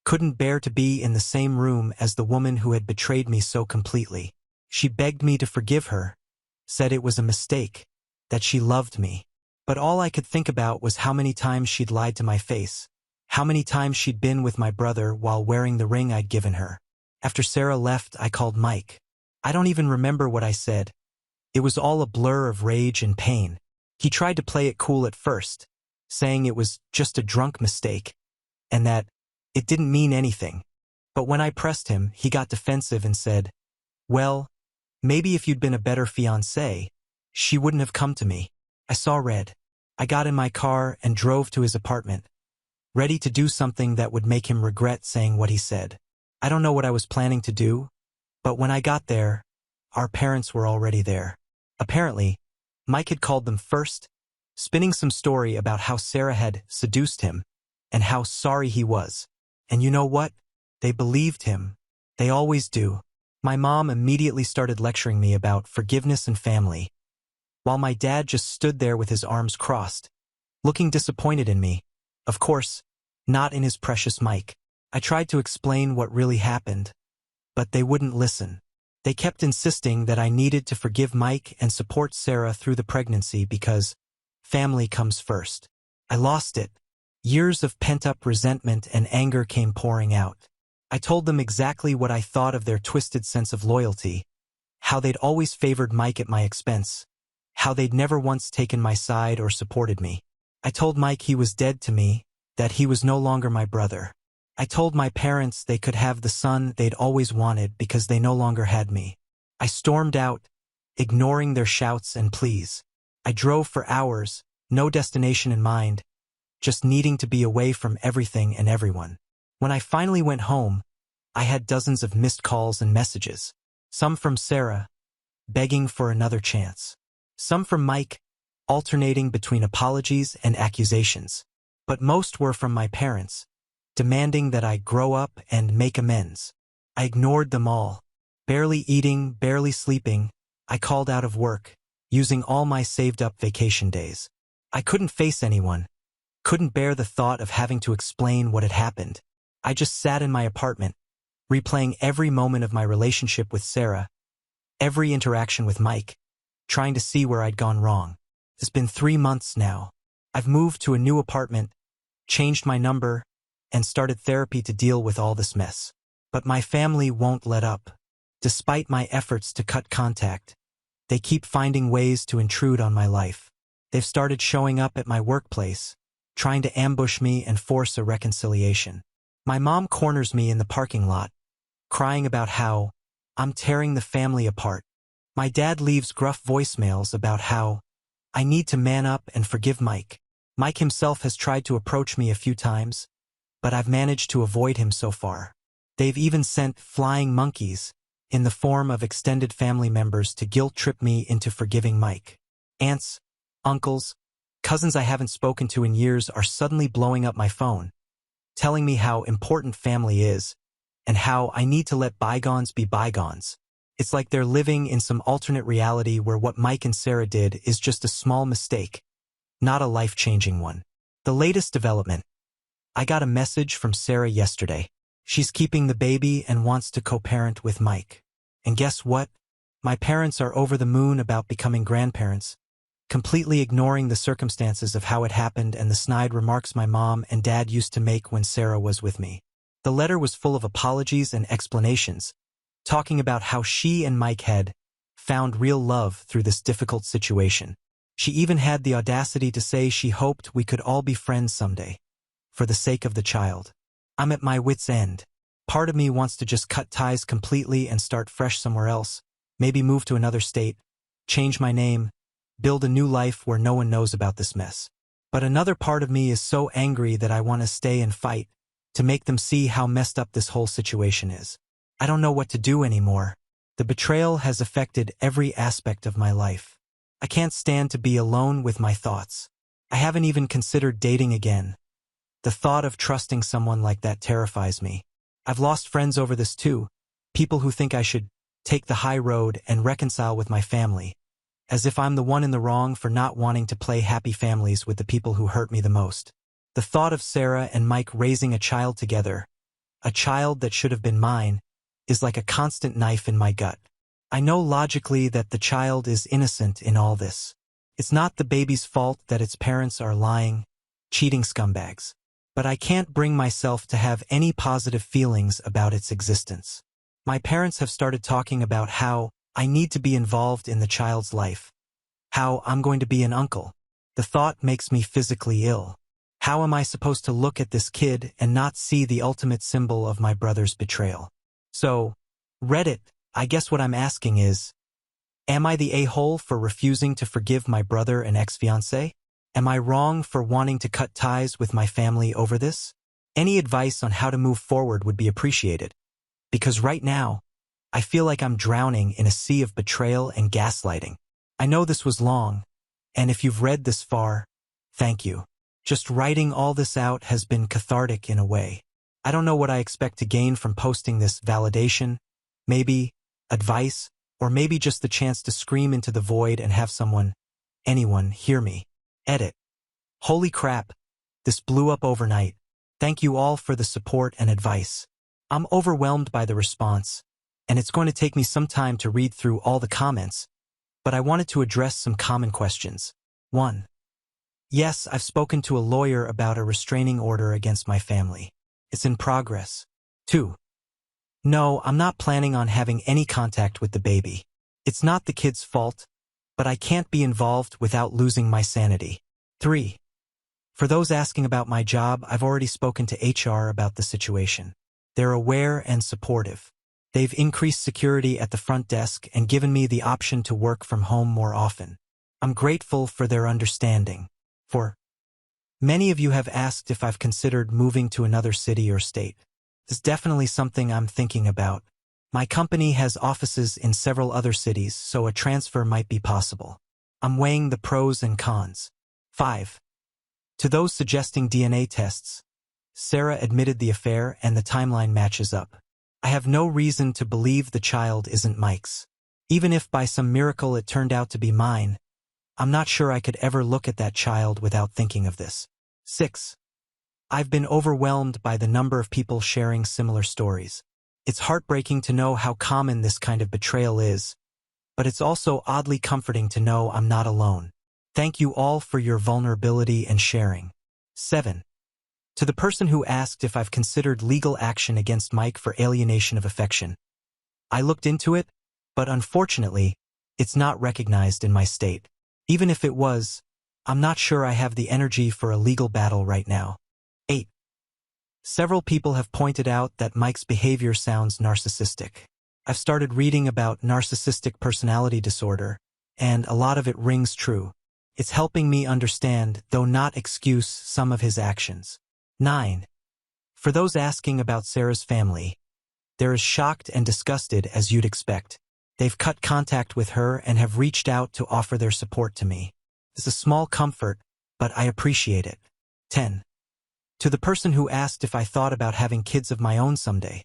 Speaker 1: couldn't bear to be in the same room as the woman who had betrayed me so completely. She begged me to forgive her, said it was a mistake, that she loved me. But all I could think about was how many times she'd lied to my face, how many times she'd been with my brother while wearing the ring I'd given her. After Sarah left, I called Mike. I don't even remember what I said. It was all a blur of rage and pain. He tried to play it cool at first, saying it was just a drunk mistake, and that it didn't mean anything. But when I pressed him, he got defensive and said, "Well, maybe if you'd been a better fiancé, she wouldn't have come to me." I saw red. I got in my car and drove to his apartment, ready to do something that would make him regret saying what he said. I don't know what I was planning to do, but when I got there, our parents were already there. Apparently, Mike had called them first, spinning some story about how Sarah had seduced him and how sorry he was. And you know what? They believed him. They always do. My mom immediately started lecturing me about forgiveness and family, while my dad just stood there with his arms crossed, looking disappointed in me. Of course, not in his precious Mike. I tried to explain what really happened, but they wouldn't listen. They kept insisting that I needed to forgive Mike and support Sarah through the pregnancy because family comes first. I lost it. Years of pent-up resentment and anger came pouring out. I told them exactly what I thought of their twisted sense of loyalty, how they'd always favored Mike at my expense, how they'd never once taken my side or supported me. I told Mike he was dead to me, that he was no longer my brother. I told my parents they could have the son they'd always wanted because they no longer had me. I stormed out, ignoring their shouts and pleas. I drove for hours, no destination in mind, just needing to be away from everything and everyone. When I finally went home, I had dozens of missed calls and messages. Some from Sarah, begging for another chance. Some from Mike, alternating between apologies and accusations. But most were from my parents, demanding that I grow up and make amends. I ignored them all. Barely eating, barely sleeping, I called out of work, using all my saved-up vacation days. I couldn't face anyone, couldn't bear the thought of having to explain what had happened. I just sat in my apartment, replaying every moment of my relationship with Sarah, every interaction with Mike, trying to see where I'd gone wrong. It's been 3 months now. I've moved to a new apartment, changed my number, and started therapy to deal with all this mess. But my family won't let up. Despite my efforts to cut contact, They keep finding ways to intrude on my life. They've started showing up at my workplace, trying to ambush me and force a reconciliation. My mom corners me in the parking lot, crying about how I'm tearing the family apart. My dad leaves gruff voicemails about how I need to man up and forgive Mike. Mike himself has tried to approach me a few times, but I've managed to avoid him so far. They've even sent flying monkeys in the form of extended family members to guilt-trip me into forgiving Mike. Aunts, uncles, cousins I haven't spoken to in years are suddenly blowing up my phone, telling me how important family is and how I need to let bygones be bygones. It's like they're living in some alternate reality where what Mike and Sarah did is just a small mistake, not a life-changing one. The latest development. I got a message from Sarah yesterday. She's keeping the baby and wants to co-parent with Mike. And guess what? My parents are over the moon about becoming grandparents, completely ignoring the circumstances of how it happened and the snide remarks my mom and dad used to make when Sarah was with me. The letter was full of apologies and explanations, talking about how she and Mike had found real love through this difficult situation. She even had the audacity to say she hoped we could all be friends someday, for the sake of the child. I'm at my wit's end. Part of me wants to just cut ties completely and start fresh somewhere else, maybe move to another state, change my name, build a new life where no one knows about this mess. But another part of me is so angry that I want to stay and fight, to make them see how messed up this whole situation is. I don't know what to do anymore. The betrayal has affected every aspect of my life. I can't stand to be alone with my thoughts. I haven't even considered dating again. The thought of trusting someone like that terrifies me. I've lost friends over this too, people who think I should take the high road and reconcile with my family, as if I'm the one in the wrong for not wanting to play happy families with the people who hurt me the most. The thought of Sarah and Mike raising a child together, a child that should have been mine, is like a constant knife in my gut. I know logically that the child is innocent in all this. It's not the baby's fault that its parents are lying, cheating scumbags. But I can't bring myself to have any positive feelings about its existence. My parents have started talking about how I need to be involved in the child's life, how I'm going to be an uncle. The thought makes me physically ill. How am I supposed to look at this kid and not see the ultimate symbol of my brother's betrayal? So, Reddit, I guess what I'm asking is, am I the a-hole for refusing to forgive my brother and ex-fiancé? Am I wrong for wanting to cut ties with my family over this? Any advice on how to move forward would be appreciated. Because right now, I feel like I'm drowning in a sea of betrayal and gaslighting. I know this was long, and if you've read this far, thank you. Just writing all this out has been cathartic in a way. I don't know what I expect to gain from posting this validation, maybe advice, or maybe just the chance to scream into the void and have anyone, hear me. Edit. Holy crap, this blew up overnight. Thank you all for the support and advice. I'm overwhelmed by the response, and it's going to take me some time to read through all the comments, but I wanted to address some common questions. 1. Yes, I've spoken to a lawyer about a restraining order against my family. It's in progress. 2. No, I'm not planning on having any contact with the baby. It's not the kid's fault, but I can't be involved without losing my sanity. 3. For those asking about my job, I've already spoken to HR about the situation. They're aware and supportive. They've increased security at the front desk and given me the option to work from home more often. I'm grateful for their understanding. 4. Many of you have asked if I've considered moving to another city or state. It's definitely something I'm thinking about. My company has offices in several other cities, so a transfer might be possible. I'm weighing the pros and cons. 5. To those suggesting DNA tests, Sarah admitted the affair and the timeline matches up. I have no reason to believe the child isn't Mike's. Even if by some miracle it turned out to be mine, I'm not sure I could ever look at that child without thinking of this. 6. I've been overwhelmed by the number of people sharing similar stories. It's heartbreaking to know how common this kind of betrayal is, but it's also oddly comforting to know I'm not alone. Thank you all for your vulnerability and sharing. 7. To the person who asked if I've considered legal action against Mike for alienation of affection. I looked into it, but unfortunately, it's not recognized in my state. Even if it was, I'm not sure I have the energy for a legal battle right now. 8. Several people have pointed out that Mike's behavior sounds narcissistic. I've started reading about narcissistic personality disorder, and a lot of it rings true. It's helping me understand, though not excuse, some of his actions. 9. For those asking about Sarah's family, they're as shocked and disgusted as you'd expect. They've cut contact with her and have reached out to offer their support to me. It's a small comfort, but I appreciate it. 10. To the person who asked if I thought about having kids of my own someday.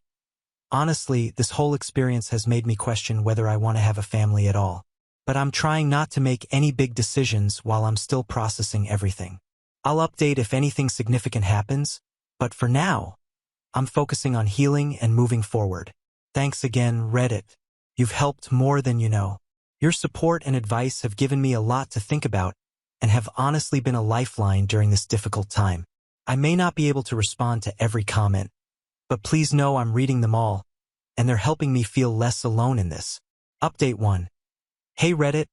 Speaker 1: Honestly, this whole experience has made me question whether I want to have a family at all. But I'm trying not to make any big decisions while I'm still processing everything. I'll update if anything significant happens, but for now, I'm focusing on healing and moving forward. Thanks again, Reddit. You've helped more than you know. Your support and advice have given me a lot to think about and have honestly been a lifeline during this difficult time. I may not be able to respond to every comment, but please know I'm reading them all, and they're helping me feel less alone in this. Update 1. Hey Reddit,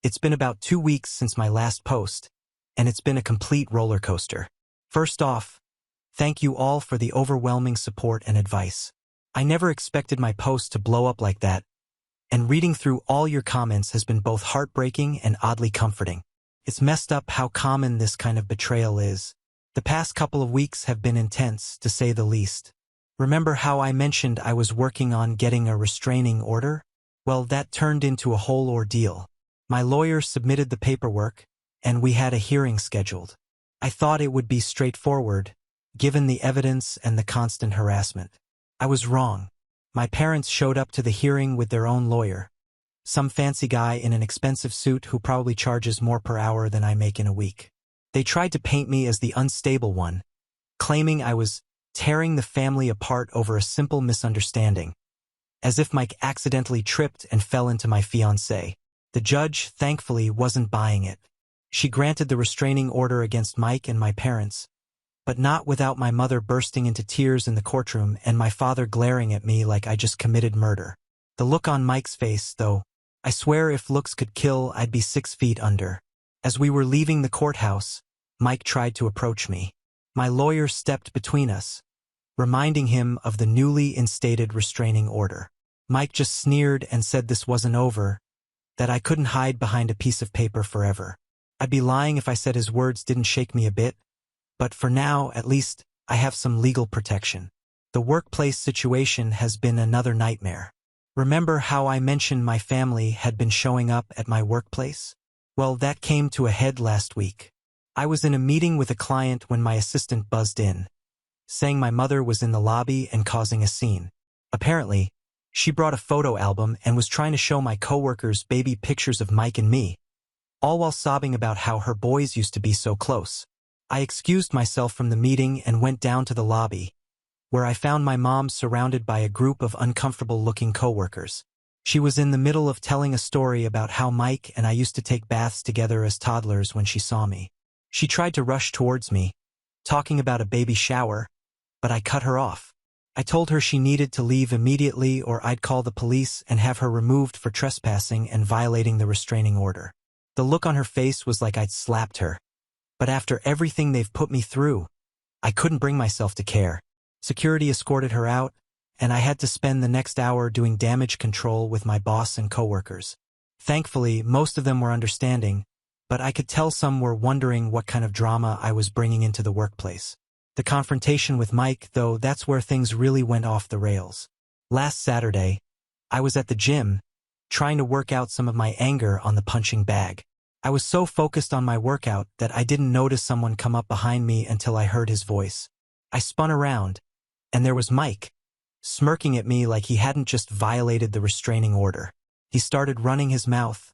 Speaker 1: it's been about 2 weeks since my last post, and it's been a complete roller coaster. First off, thank you all for the overwhelming support and advice. I never expected my post to blow up like that, and reading through all your comments has been both heartbreaking and oddly comforting. It's messed up how common this kind of betrayal is. The past couple of weeks have been intense, to say the least. Remember how I mentioned I was working on getting a restraining order? Well, that turned into a whole ordeal. My lawyer submitted the paperwork, and we had a hearing scheduled. I thought it would be straightforward, given the evidence and the constant harassment. I was wrong. My parents showed up to the hearing with their own lawyer. Some fancy guy in an expensive suit who probably charges more per hour than I make in a week. They tried to paint me as the unstable one, claiming I was tearing the family apart over a simple misunderstanding, as if Mike accidentally tripped and fell into my fiancé. The judge, thankfully, wasn't buying it. She granted the restraining order against Mike and my parents, but not without my mother bursting into tears in the courtroom and my father glaring at me like I just committed murder. The look on Mike's face, though, I swear if looks could kill, I'd be 6 feet under. As we were leaving the courthouse, Mike tried to approach me. My lawyer stepped between us, reminding him of the newly instated restraining order. Mike just sneered and said this wasn't over, that I couldn't hide behind a piece of paper forever. I'd be lying if I said his words didn't shake me a bit, but for now, at least, I have some legal protection. The workplace situation has been another nightmare. Remember how I mentioned my family had been showing up at my workplace? Well, that came to a head last week. I was in a meeting with a client when my assistant buzzed in, saying my mother was in the lobby and causing a scene. Apparently, she brought a photo album and was trying to show my coworkers baby pictures of Mike and me, all while sobbing about how her boys used to be so close. I excused myself from the meeting and went down to the lobby, where I found my mom surrounded by a group of uncomfortable-looking coworkers. She was in the middle of telling a story about how Mike and I used to take baths together as toddlers when she saw me. She tried to rush towards me, talking about a baby shower, but I cut her off. I told her she needed to leave immediately or I'd call the police and have her removed for trespassing and violating the restraining order. The look on her face was like I'd slapped her. But after everything they've put me through, I couldn't bring myself to care. Security escorted her out, and I had to spend the next hour doing damage control with my boss and coworkers. Thankfully, most of them were understanding, but I could tell some were wondering what kind of drama I was bringing into the workplace. The confrontation with Mike, though, that's where things really went off the rails. Last Saturday, I was at the gym, trying to work out some of my anger on the punching bag. I was so focused on my workout that I didn't notice someone come up behind me until I heard his voice. I spun around, and there was Mike, smirking at me like he hadn't just violated the restraining order. He started running his mouth,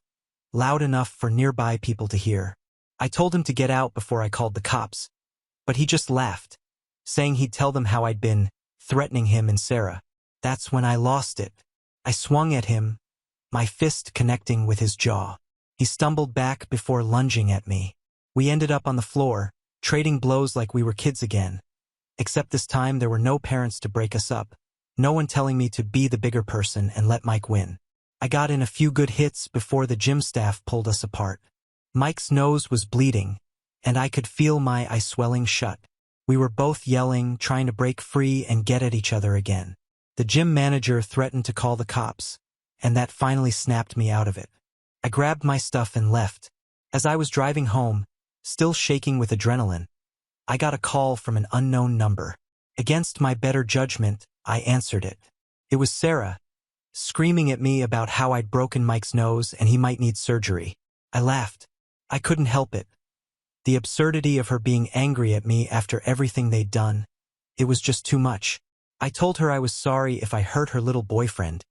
Speaker 1: loud enough for nearby people to hear. I told him to get out before I called the cops, but he just laughed, saying he'd tell them how I'd been threatening him and Sarah. That's when I lost it. I swung at him, my fist connecting with his jaw. He stumbled back before lunging at me. We ended up on the floor, trading blows like we were kids again. Except this time there were no parents to break us up, no one telling me to be the bigger person and let Mike win. I got in a few good hits before the gym staff pulled us apart. Mike's nose was bleeding, and I could feel my eye swelling shut. We were both yelling, trying to break free and get at each other again. The gym manager threatened to call the cops, and that finally snapped me out of it. I grabbed my stuff and left. As I was driving home, still shaking with adrenaline, I got a call from an unknown number. Against my better judgment, I answered it. It was Sarah, screaming at me about how I'd broken Mike's nose and he might need surgery. I laughed. I couldn't help it. The absurdity of her being angry at me after everything they'd done. It was just too much. I told her I was sorry if I hurt her little boyfriend,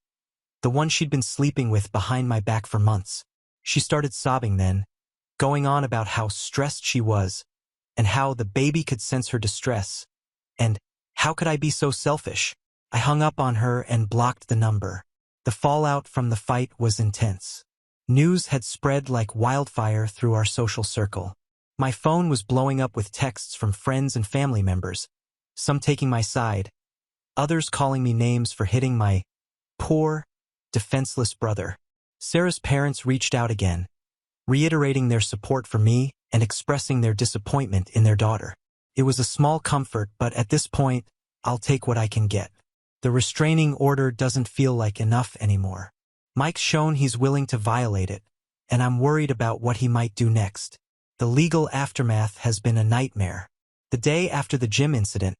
Speaker 1: the one she'd been sleeping with behind my back for months. She started sobbing then, going on about how stressed she was, and how the baby could sense her distress, and how could I be so selfish? I hung up on her and blocked the number. The fallout from the fight was intense. News had spread like wildfire through our social circle. My phone was blowing up with texts from friends and family members, some taking my side, others calling me names for hitting my poor, defenseless brother. Sarah's parents reached out again, reiterating their support for me and expressing their disappointment in their daughter. It was a small comfort, but at this point, I'll take what I can get. The restraining order doesn't feel like enough anymore. Mike's shown he's willing to violate it, and I'm worried about what he might do next. The legal aftermath has been a nightmare. The day after the gym incident,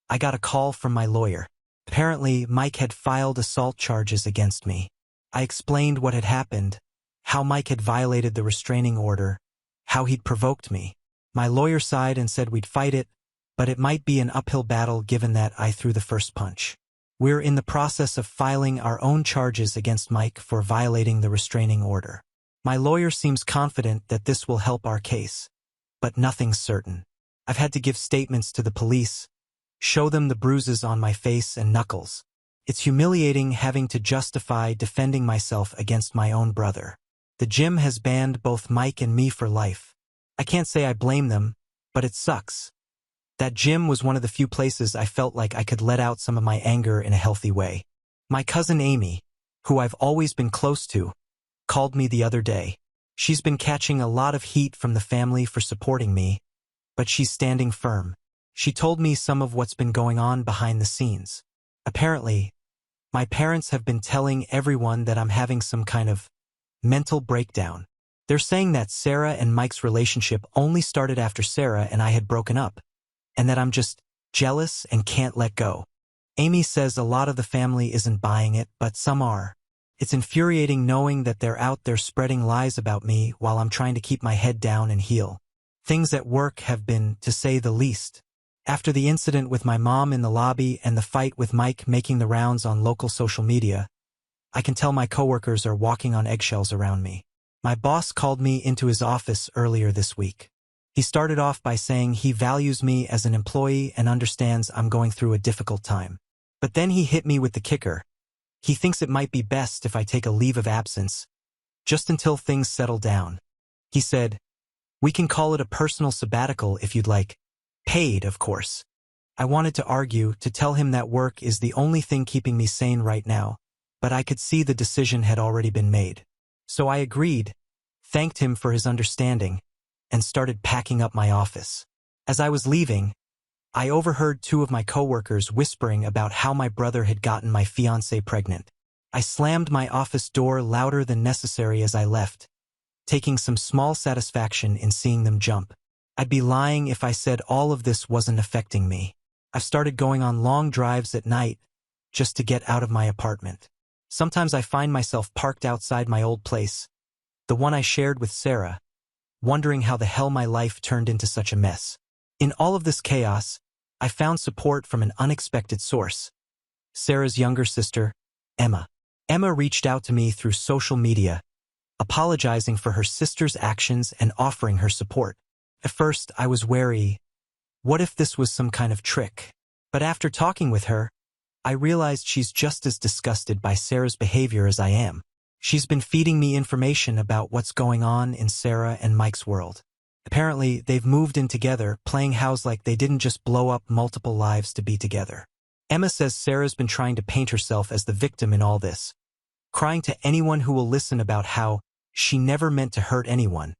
Speaker 1: I got a call from my lawyer. Apparently, Mike had filed assault charges against me. I explained what had happened, how Mike had violated the restraining order, how he'd provoked me. My lawyer sighed and said we'd fight it, but it might be an uphill battle given that I threw the first punch. We're in the process of filing our own charges against Mike for violating the restraining order. My lawyer seems confident that this will help our case, but nothing's certain. I've had to give statements to the police, show them the bruises on my face and knuckles. It's humiliating having to justify defending myself against my own brother. The gym has banned both Mike and me for life. I can't say I blame them, but it sucks. That gym was one of the few places I felt like I could let out some of my anger in a healthy way. My cousin Amy, who I've always been close to, called me the other day. She's been catching a lot of heat from the family for supporting me, but she's standing firm. She told me some of what's been going on behind the scenes. Apparently, my parents have been telling everyone that I'm having some kind of mental breakdown. They're saying that Sarah and Mike's relationship only started after Sarah and I had broken up, and that I'm just jealous and can't let go. Amy says a lot of the family isn't buying it, but some are. It's infuriating knowing that they're out there spreading lies about me while I'm trying to keep my head down and heal. Things at work have been, to say the least. After the incident with my mom in the lobby and the fight with Mike making the rounds on local social media, I can tell my coworkers are walking on eggshells around me. My boss called me into his office earlier this week. He started off by saying he values me as an employee and understands I'm going through a difficult time. But then he hit me with the kicker. He thinks it might be best if I take a leave of absence, just until things settle down. He said, "We can call it a personal sabbatical if you'd like. Paid, of course." I wanted to argue, to tell him that work is the only thing keeping me sane right now, but I could see the decision had already been made. So I agreed, thanked him for his understanding, and started packing up my office. As I was leaving, I overheard two of my coworkers whispering about how my brother had gotten my fiancée pregnant. I slammed my office door louder than necessary as I left, taking some small satisfaction in seeing them jump. I'd be lying if I said all of this wasn't affecting me. I've started going on long drives at night just to get out of my apartment. Sometimes I find myself parked outside my old place, the one I shared with Sarah, wondering how the hell my life turned into such a mess. In all of this chaos, I found support from an unexpected source. Sarah's younger sister, Emma. Emma reached out to me through social media, apologizing for her sister's actions and offering her support. At first, I was wary. What if this was some kind of trick? But after talking with her, I realized she's just as disgusted by Sarah's behavior as I am. She's been feeding me information about what's going on in Sarah and Mike's world. Apparently, they've moved in together, playing house like they didn't just blow up multiple lives to be together. Emma says Sarah's been trying to paint herself as the victim in all this, crying to anyone who will listen about how she never meant to hurt anyone,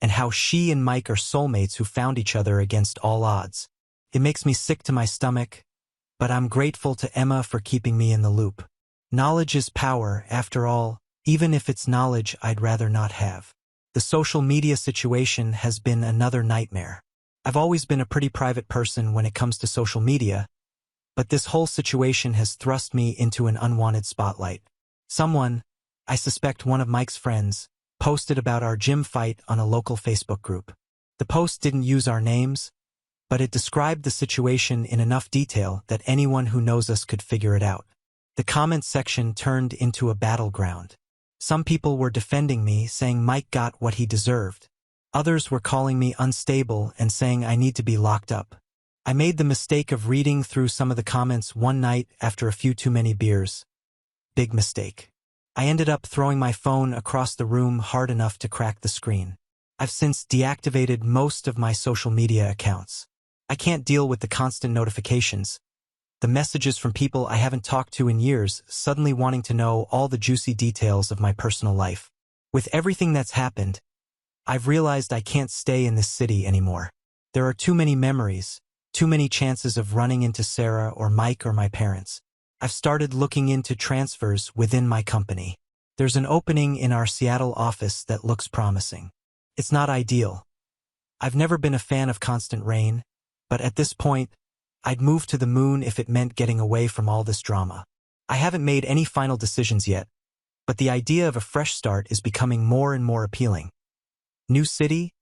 Speaker 1: and how she and Mike are soulmates who found each other against all odds. It makes me sick to my stomach, but I'm grateful to Emma for keeping me in the loop. Knowledge is power, after all, even if it's knowledge I'd rather not have. The social media situation has been another nightmare. I've always been a pretty private person when it comes to social media, but this whole situation has thrust me into an unwanted spotlight. Someone, I suspect one of Mike's friends, posted about our gym fight on a local Facebook group. The post didn't use our names, but it described the situation in enough detail that anyone who knows us could figure it out. The comment section turned into a battleground. Some people were defending me, saying Mike got what he deserved. Others were calling me unstable and saying I need to be locked up. I made the mistake of reading through some of the comments one night after a few too many beers. Big mistake. I ended up throwing my phone across the room hard enough to crack the screen. I've since deactivated most of my social media accounts. I can't deal with the constant notifications, the messages from people I haven't talked to in years suddenly wanting to know all the juicy details of my personal life. With everything that's happened, I've realized I can't stay in this city anymore. There are too many memories, too many chances of running into Sarah or Mike or my parents. I've started looking into transfers within my company. There's an opening in our Seattle office that looks promising. It's not ideal. I've never been a fan of constant rain, but at this point, I'd move to the moon if it meant getting away from all this drama. I haven't made any final decisions yet, but the idea of a fresh start is becoming more and more appealing. New city,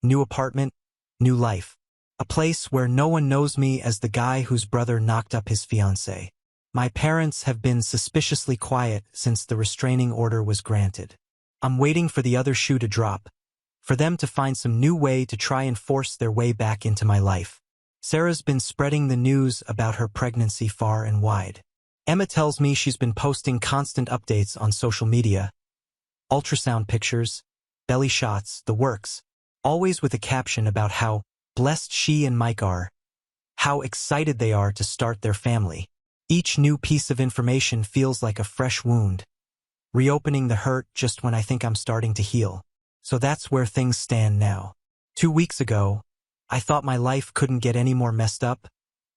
Speaker 1: new apartment, new life. A place where no one knows me as the guy whose brother knocked up his fiancée. My parents have been suspiciously quiet since the restraining order was granted. I'm waiting for the other shoe to drop, for them to find some new way to try and force their way back into my life. Sarah's been spreading the news about her pregnancy far and wide. Emma tells me she's been posting constant updates on social media. Ultrasound pictures, belly shots, the works, always with a caption about how blessed she and Mike are, how excited they are to start their family. Each new piece of information feels like a fresh wound, reopening the hurt just when I think I'm starting to heal. So that's where things stand now. 2 weeks ago, I thought my life couldn't get any more messed up,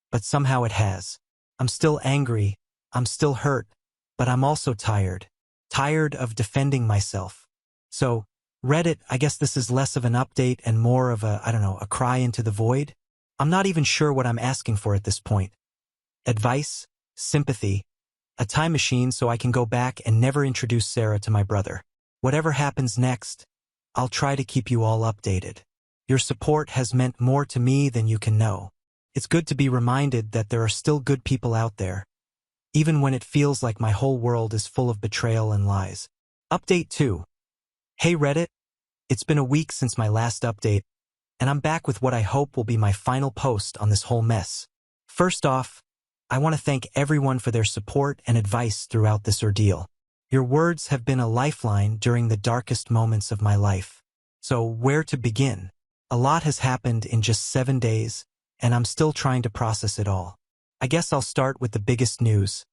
Speaker 1: but somehow it has. I'm still angry, I'm still hurt, but I'm also tired. Tired of defending myself. So, Reddit, I guess this is less of an update and more of a cry into the void? I'm not even sure what I'm asking for at this point. Advice, sympathy, a time machine so I can go back and never introduce Sarah to my brother. Whatever happens next, I'll try to keep you all updated. Your support has meant more to me than you can know. It's good to be reminded that there are still good people out there, even when it feels like my whole world is full of betrayal and lies. Update 2. Hey Reddit, it's been a week since my last update, and I'm back with what I hope will be my final post on this whole mess. First off, I want to thank everyone for their support and advice throughout this ordeal. Your words have been a lifeline during the darkest moments of my life. So where to begin? A lot has happened in just 7 days, and I'm still trying to process it all. I guess I'll start with the biggest news.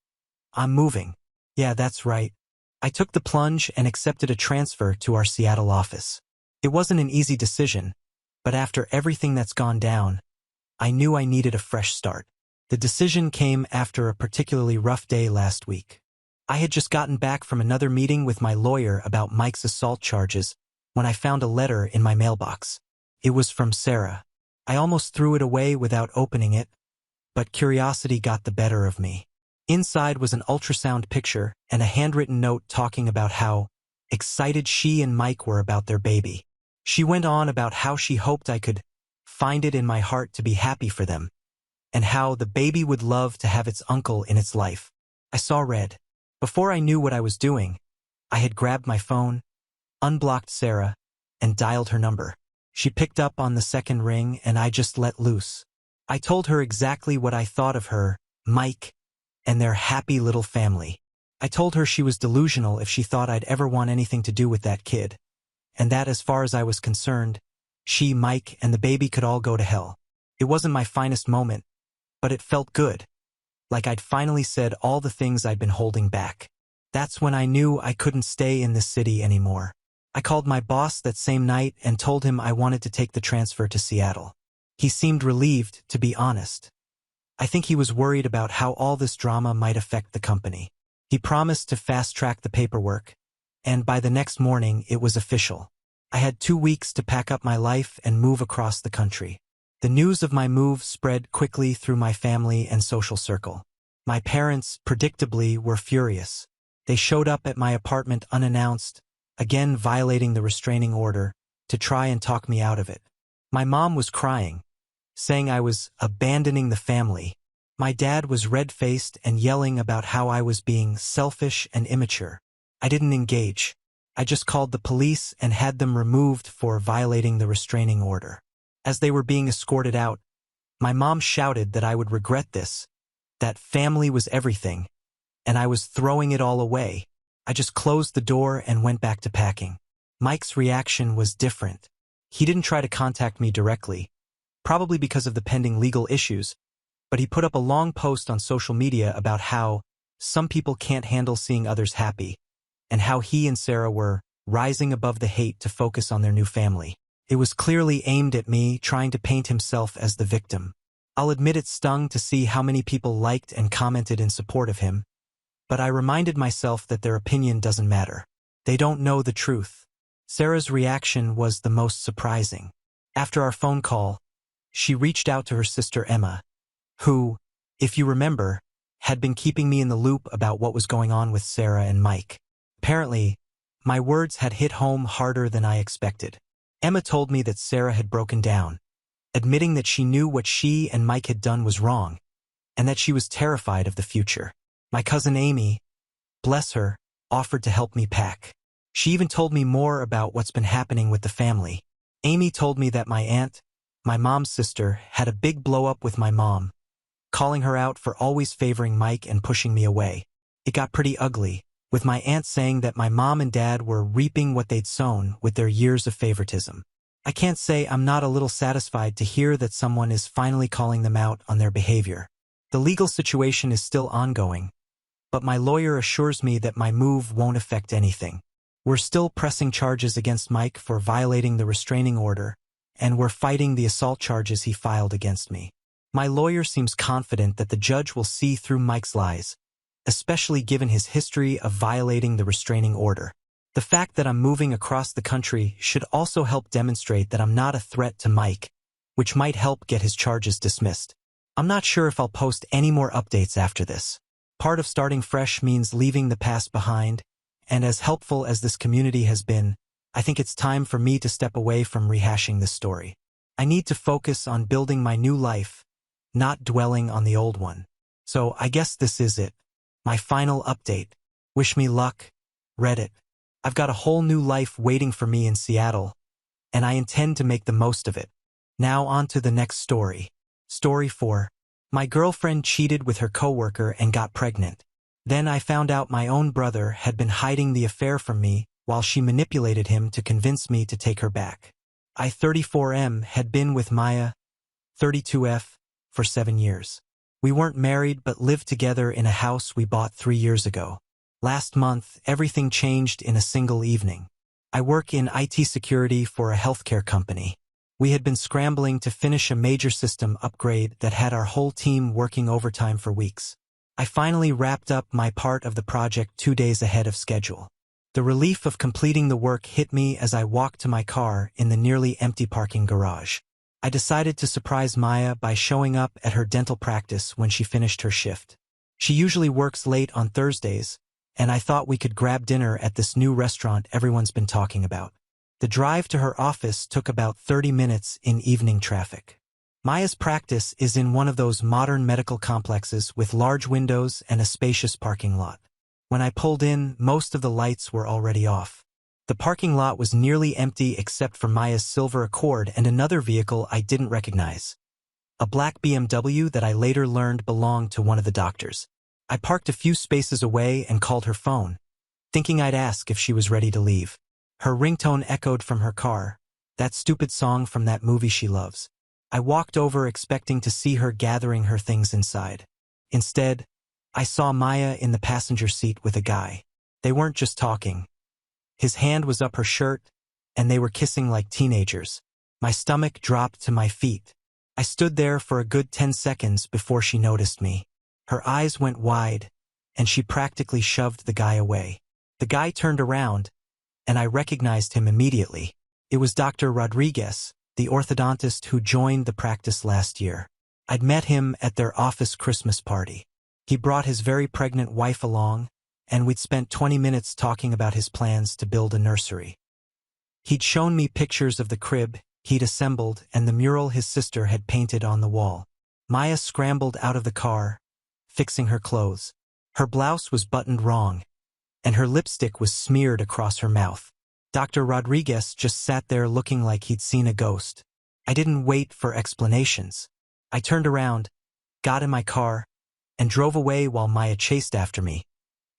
Speaker 1: I'm moving. Yeah, that's right. I took the plunge and accepted a transfer to our Seattle office. It wasn't an easy decision, but after everything that's gone down, I knew I needed a fresh start. The decision came after a particularly rough day last week. I had just gotten back from another meeting with my lawyer about Mike's assault charges when I found a letter in my mailbox. It was from Sarah. I almost threw it away without opening it, but curiosity got the better of me. Inside was an ultrasound picture and a handwritten note talking about how excited she and Mike were about their baby. She went on about how she hoped I could find it in my heart to be happy for them, and how the baby would love to have its uncle in its life. I saw red. Before I knew what I was doing, I had grabbed my phone, unblocked Sarah, and dialed her number. She picked up on the second ring and I just let loose. I told her exactly what I thought of her, Mike, and their happy little family. I told her she was delusional if she thought I'd ever want anything to do with that kid, and that as far as I was concerned, she, Mike, and the baby could all go to hell. It wasn't my finest moment, but it felt good, like I'd finally said all the things I'd been holding back. That's when I knew I couldn't stay in this city anymore. I called my boss that same night and told him I wanted to take the transfer to Seattle. He seemed relieved, to be honest. I think he was worried about how all this drama might affect the company. He promised to fast-track the paperwork, and by the next morning it was official. I had 2 weeks to pack up my life and move across the country. The news of my move spread quickly through my family and social circle. My parents, predictably, were furious. They showed up at my apartment unannounced, again violating the restraining order, to try and talk me out of it. My mom was crying, saying I was abandoning the family. My dad was red-faced and yelling about how I was being selfish and immature. I didn't engage. I just called the police and had them removed for violating the restraining order. As they were being escorted out, my mom shouted that I would regret this, that family was everything, and I was throwing it all away. I just closed the door and went back to packing. Mike's reaction was different. He didn't try to contact me directly, probably because of the pending legal issues, but he put up a long post on social media about how some people can't handle seeing others happy, and how he and Sarah were rising above the hate to focus on their new family. It was clearly aimed at me, trying to paint himself as the victim. I'll admit it stung to see how many people liked and commented in support of him, but I reminded myself that their opinion doesn't matter. They don't know the truth. Sarah's reaction was the most surprising. After our phone call, she reached out to her sister Emma, who, if you remember, had been keeping me in the loop about what was going on with Sarah and Mike. Apparently, my words had hit home harder than I expected. Emma told me that Sarah had broken down, admitting that she knew what she and Mike had done was wrong, and that she was terrified of the future. My cousin Amy, bless her, offered to help me pack. She even told me more about what's been happening with the family. Amy told me that my aunt, my mom's sister, had a big blow-up with my mom, calling her out for always favoring Mike and pushing me away. It got pretty ugly, with my aunt saying that my mom and dad were reaping what they'd sown with their years of favoritism. I can't say I'm not a little satisfied to hear that someone is finally calling them out on their behavior. The legal situation is still ongoing, but my lawyer assures me that my move won't affect anything. We're still pressing charges against Mike for violating the restraining order, and we're fighting the assault charges he filed against me. My lawyer seems confident that the judge will see through Mike's lies, especially given his history of violating the restraining order. The fact that I'm moving across the country should also help demonstrate that I'm not a threat to Mike, which might help get his charges dismissed. I'm not sure if I'll post any more updates after this. Part of starting fresh means leaving the past behind, and as helpful as this community has been, I think it's time for me to step away from rehashing this story. I need to focus on building my new life, not dwelling on the old one. So I guess this is it. My final update. Wish me luck, Reddit. I've got a whole new life waiting for me in Seattle, and I intend to make the most of it. Now on to the next story. Story 4. My girlfriend cheated with her coworker and got pregnant. Then I found out my own brother had been hiding the affair from me while she manipulated him to convince me to take her back. I, 34M, had been with Maya, 32F, for 7 years. We weren't married but lived together in a house we bought 3 years ago. Last month, everything changed in a single evening. I work in IT security for a healthcare company. We had been scrambling to finish a major system upgrade that had our whole team working overtime for weeks. I finally wrapped up my part of the project 2 days ahead of schedule. The relief of completing the work hit me as I walked to my car in the nearly empty parking garage. I decided to surprise Maya by showing up at her dental practice when she finished her shift. She usually works late on Thursdays, and I thought we could grab dinner at this new restaurant everyone's been talking about. The drive to her office took about 30 minutes in evening traffic. Maya's practice is in one of those modern medical complexes with large windows and a spacious parking lot. When I pulled in, most of the lights were already off. The parking lot was nearly empty except for Maya's silver Accord and another vehicle I didn't recognize. A black BMW that I later learned belonged to one of the doctors. I parked a few spaces away and called her phone, thinking I'd ask if she was ready to leave. Her ringtone echoed from her car, that stupid song from that movie she loves. I walked over expecting to see her gathering her things inside. Instead, I saw Maya in the passenger seat with a guy. They weren't just talking. His hand was up her shirt, and they were kissing like teenagers. My stomach dropped to my feet. I stood there for a good 10 seconds before she noticed me. Her eyes went wide, and she practically shoved the guy away. The guy turned around, and I recognized him immediately. It was Dr. Rodriguez, the orthodontist who joined the practice last year. I'd met him at their office Christmas party. He brought his very pregnant wife along, and we'd spent 20 minutes talking about his plans to build a nursery. He'd shown me pictures of the crib he'd assembled and the mural his sister had painted on the wall. Maya scrambled out of the car, fixing her clothes. Her blouse was buttoned wrong, and her lipstick was smeared across her mouth. Dr. Rodriguez just sat there looking like he'd seen a ghost. I didn't wait for explanations. I turned around, got in my car, and drove away while Maya chased after me,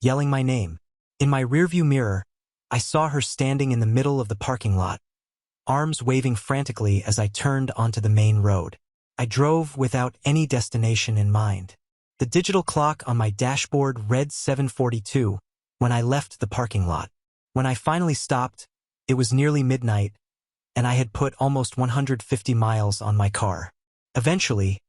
Speaker 1: yelling my name. In my rearview mirror, I saw her standing in the middle of the parking lot, arms waving frantically as I turned onto the main road. I drove without any destination in mind. The digital clock on my dashboard read 7:42 when I left the parking lot. When I finally stopped, it was nearly midnight, and I had put almost 150 miles on my car. Eventually,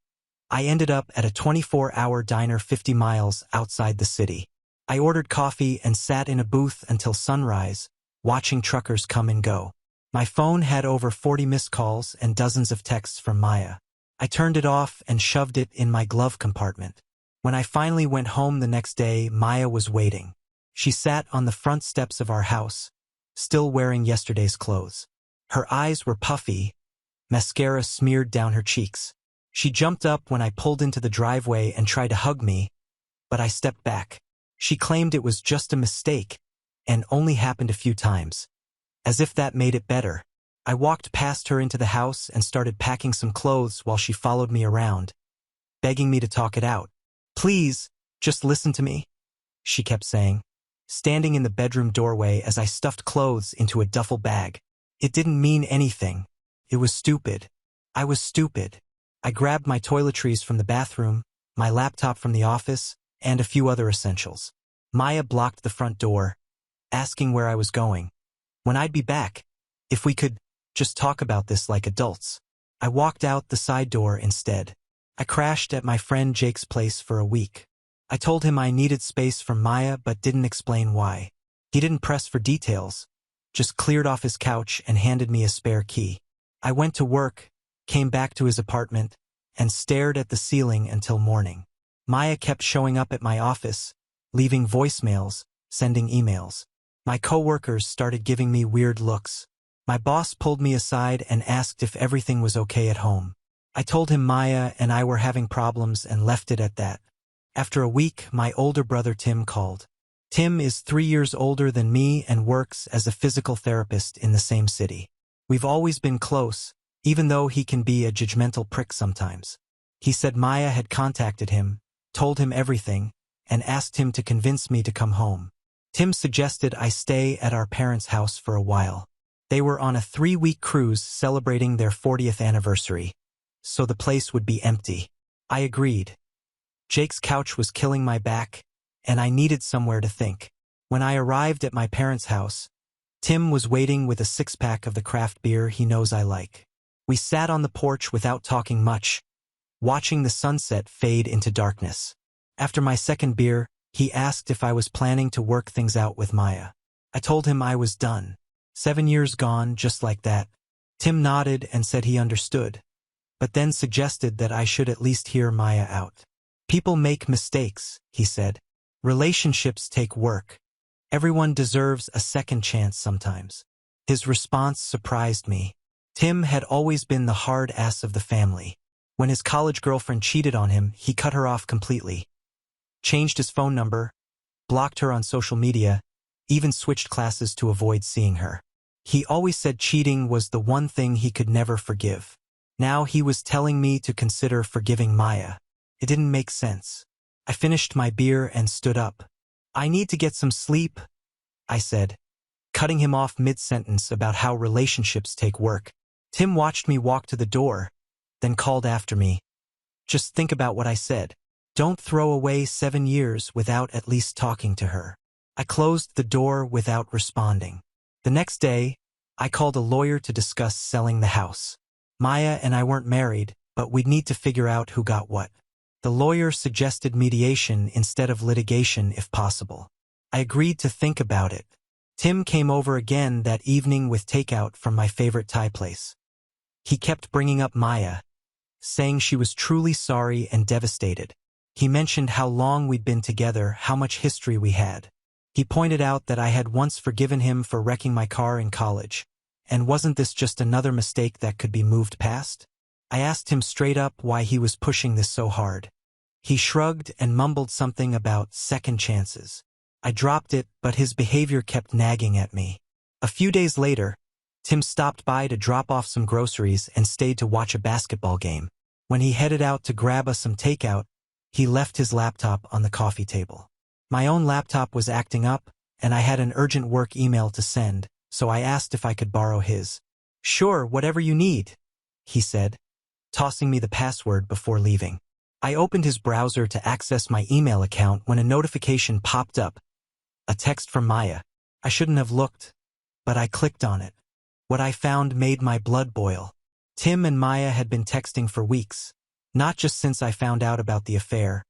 Speaker 1: I ended up at a 24-hour diner 50 miles outside the city. I ordered coffee and sat in a booth until sunrise, watching truckers come and go. My phone had over 40 missed calls and dozens of texts from Maya. I turned it off and shoved it in my glove compartment. When I finally went home the next day, Maya was waiting. She sat on the front steps of our house, still wearing yesterday's clothes. Her eyes were puffy, mascara smeared down her cheeks. She jumped up when I pulled into the driveway and tried to hug me, but I stepped back. She claimed it was just a mistake and only happened a few times. As if that made it better. I walked past her into the house and started packing some clothes while she followed me around, begging me to talk it out. "Please, just listen to me," she kept saying, standing in the bedroom doorway as I stuffed clothes into a duffel bag. It didn't mean anything. It was stupid. I was stupid. I grabbed my toiletries from the bathroom, my laptop from the office, and a few other essentials. Maya blocked the front door, asking where I was going, when I'd be back, if we could just talk about this like adults. I walked out the side door instead. I crashed at my friend Jake's place for a week. I told him I needed space from Maya but didn't explain why. He didn't press for details, just cleared off his couch and handed me a spare key. I went to work, came back to his apartment, and stared at the ceiling until morning. Maya kept showing up at my office, leaving voicemails, sending emails. My coworkers started giving me weird looks. My boss pulled me aside and asked if everything was okay at home. I told him Maya and I were having problems and left it at that. After a week, my older brother Tim called. Tim is 3 years older than me and works as a physical therapist in the same city. We've always been close, even though he can be a judgmental prick sometimes. He said Maya had contacted him, told him everything, and asked him to convince me to come home. Tim suggested I stay at our parents' house for a while. They were on a 3-week cruise celebrating their 40th anniversary, so the place would be empty. I agreed. Jake's couch was killing my back, and I needed somewhere to think. When I arrived at my parents' house, Tim was waiting with a 6-pack of the craft beer he knows I like. We sat on the porch without talking much, watching the sunset fade into darkness. After my second beer, he asked if I was planning to work things out with Maya. I told him I was done. 7 years gone, just like that. Tim nodded and said he understood, but then suggested that I should at least hear Maya out. People make mistakes, he said. Relationships take work. Everyone deserves a second chance sometimes. His response surprised me. Tim had always been the hard ass of the family. When his college girlfriend cheated on him, he cut her off completely. Changed his phone number, blocked her on social media, even switched classes to avoid seeing her. He always said cheating was the one thing he could never forgive. Now he was telling me to consider forgiving Maya. It didn't make sense. I finished my beer and stood up. "I need to get some sleep," I said, cutting him off mid-sentence about how relationships take work. Tim watched me walk to the door, then called after me. "Just think about what I said. Don't throw away 7 years without at least talking to her." I closed the door without responding. The next day, I called a lawyer to discuss selling the house. Maya and I weren't married, but we'd need to figure out who got what. The lawyer suggested mediation instead of litigation if possible. I agreed to think about it. Tim came over again that evening with takeout from my favorite Thai place. He kept bringing up Maya, saying she was truly sorry and devastated. He mentioned how long we'd been together, how much history we had. He pointed out that I had once forgiven him for wrecking my car in college. And wasn't this just another mistake that could be moved past? I asked him straight up why he was pushing this so hard. He shrugged and mumbled something about second chances. I dropped it, but his behavior kept nagging at me. A few days later, Tim stopped by to drop off some groceries and stayed to watch a basketball game. When he headed out to grab us some takeout, he left his laptop on the coffee table. My own laptop was acting up, and I had an urgent work email to send, so I asked if I could borrow his. "Sure, whatever you need," he said, tossing me the password before leaving. I opened his browser to access my email account when a notification popped up. A text from Maya. I shouldn't have looked, but I clicked on it. What I found made my blood boil. Tim and Maya had been texting for weeks, not just since I found out about the affair,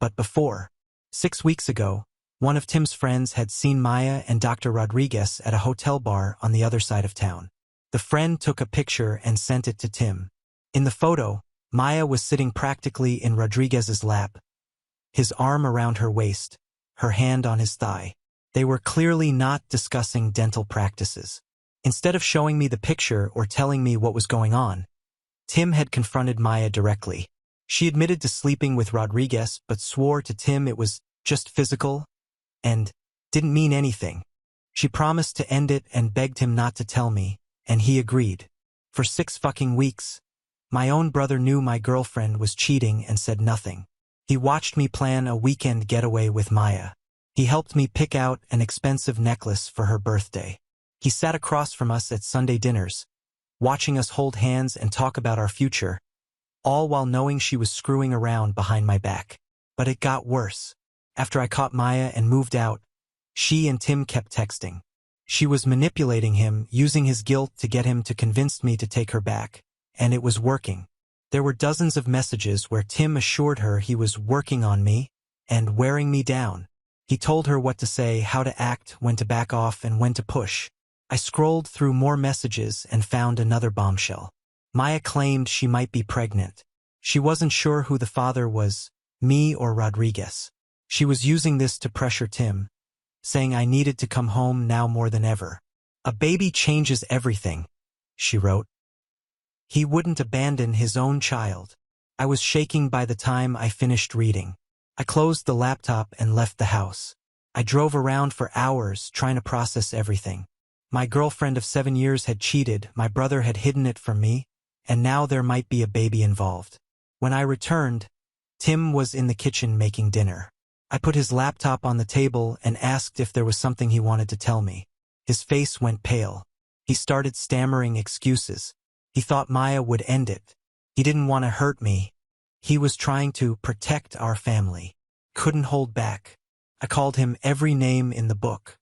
Speaker 1: but before. 6 weeks ago, one of Tim's friends had seen Maya and Dr. Rodriguez at a hotel bar on the other side of town. The friend took a picture and sent it to Tim. In the photo, Maya was sitting practically in Rodriguez's lap, his arm around her waist, her hand on his thigh. They were clearly not discussing dental practices. Instead of showing me the picture or telling me what was going on, Tim had confronted Maya directly. She admitted to sleeping with Rodriguez but swore to Tim it was just physical and didn't mean anything. She promised to end it and begged him not to tell me, and he agreed. For 6 fucking weeks, my own brother knew my girlfriend was cheating and said nothing. He watched me plan a weekend getaway with Maya. He helped me pick out an expensive necklace for her birthday. He sat across from us at Sunday dinners, watching us hold hands and talk about our future, all while knowing she was screwing around behind my back. But it got worse. After I caught Maya and moved out, she and Tim kept texting. She was manipulating him, using his guilt to get him to convince me to take her back. And it was working. There were dozens of messages where Tim assured her he was working on me and wearing me down. He told her what to say, how to act, when to back off, and when to push. I scrolled through more messages and found another bombshell. Maya claimed she might be pregnant. She wasn't sure who the father was, me or Rodriguez. She was using this to pressure Tim, saying I needed to come home now more than ever. "A baby changes everything," she wrote. He wouldn't abandon his own child. I was shaking by the time I finished reading. I closed the laptop and left the house. I drove around for hours trying to process everything. My girlfriend of 7 years had cheated, my brother had hidden it from me, and now there might be a baby involved. When I returned, Tim was in the kitchen making dinner. I put his laptop on the table and asked if there was something he wanted to tell me. His face went pale. He started stammering excuses. He thought Maya would end it. He didn't want to hurt me. He was trying to protect our family. Couldn't hold back. I called him every name in the book.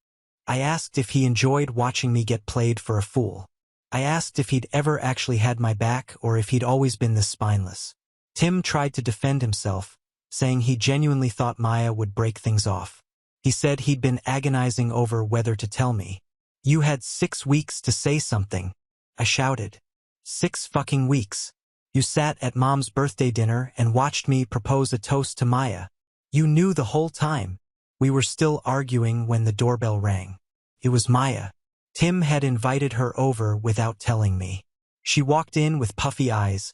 Speaker 1: I asked if he enjoyed watching me get played for a fool. I asked if he'd ever actually had my back or if he'd always been this spineless. Tim tried to defend himself, saying he genuinely thought Maya would break things off. He said he'd been agonizing over whether to tell me. "You had 6 weeks to say something," I shouted. 6 fucking weeks. You sat at Mom's birthday dinner and watched me propose a toast to Maya. You knew the whole time. We were still arguing when the doorbell rang. It was Maya. Tim had invited her over without telling me. She walked in with puffy eyes,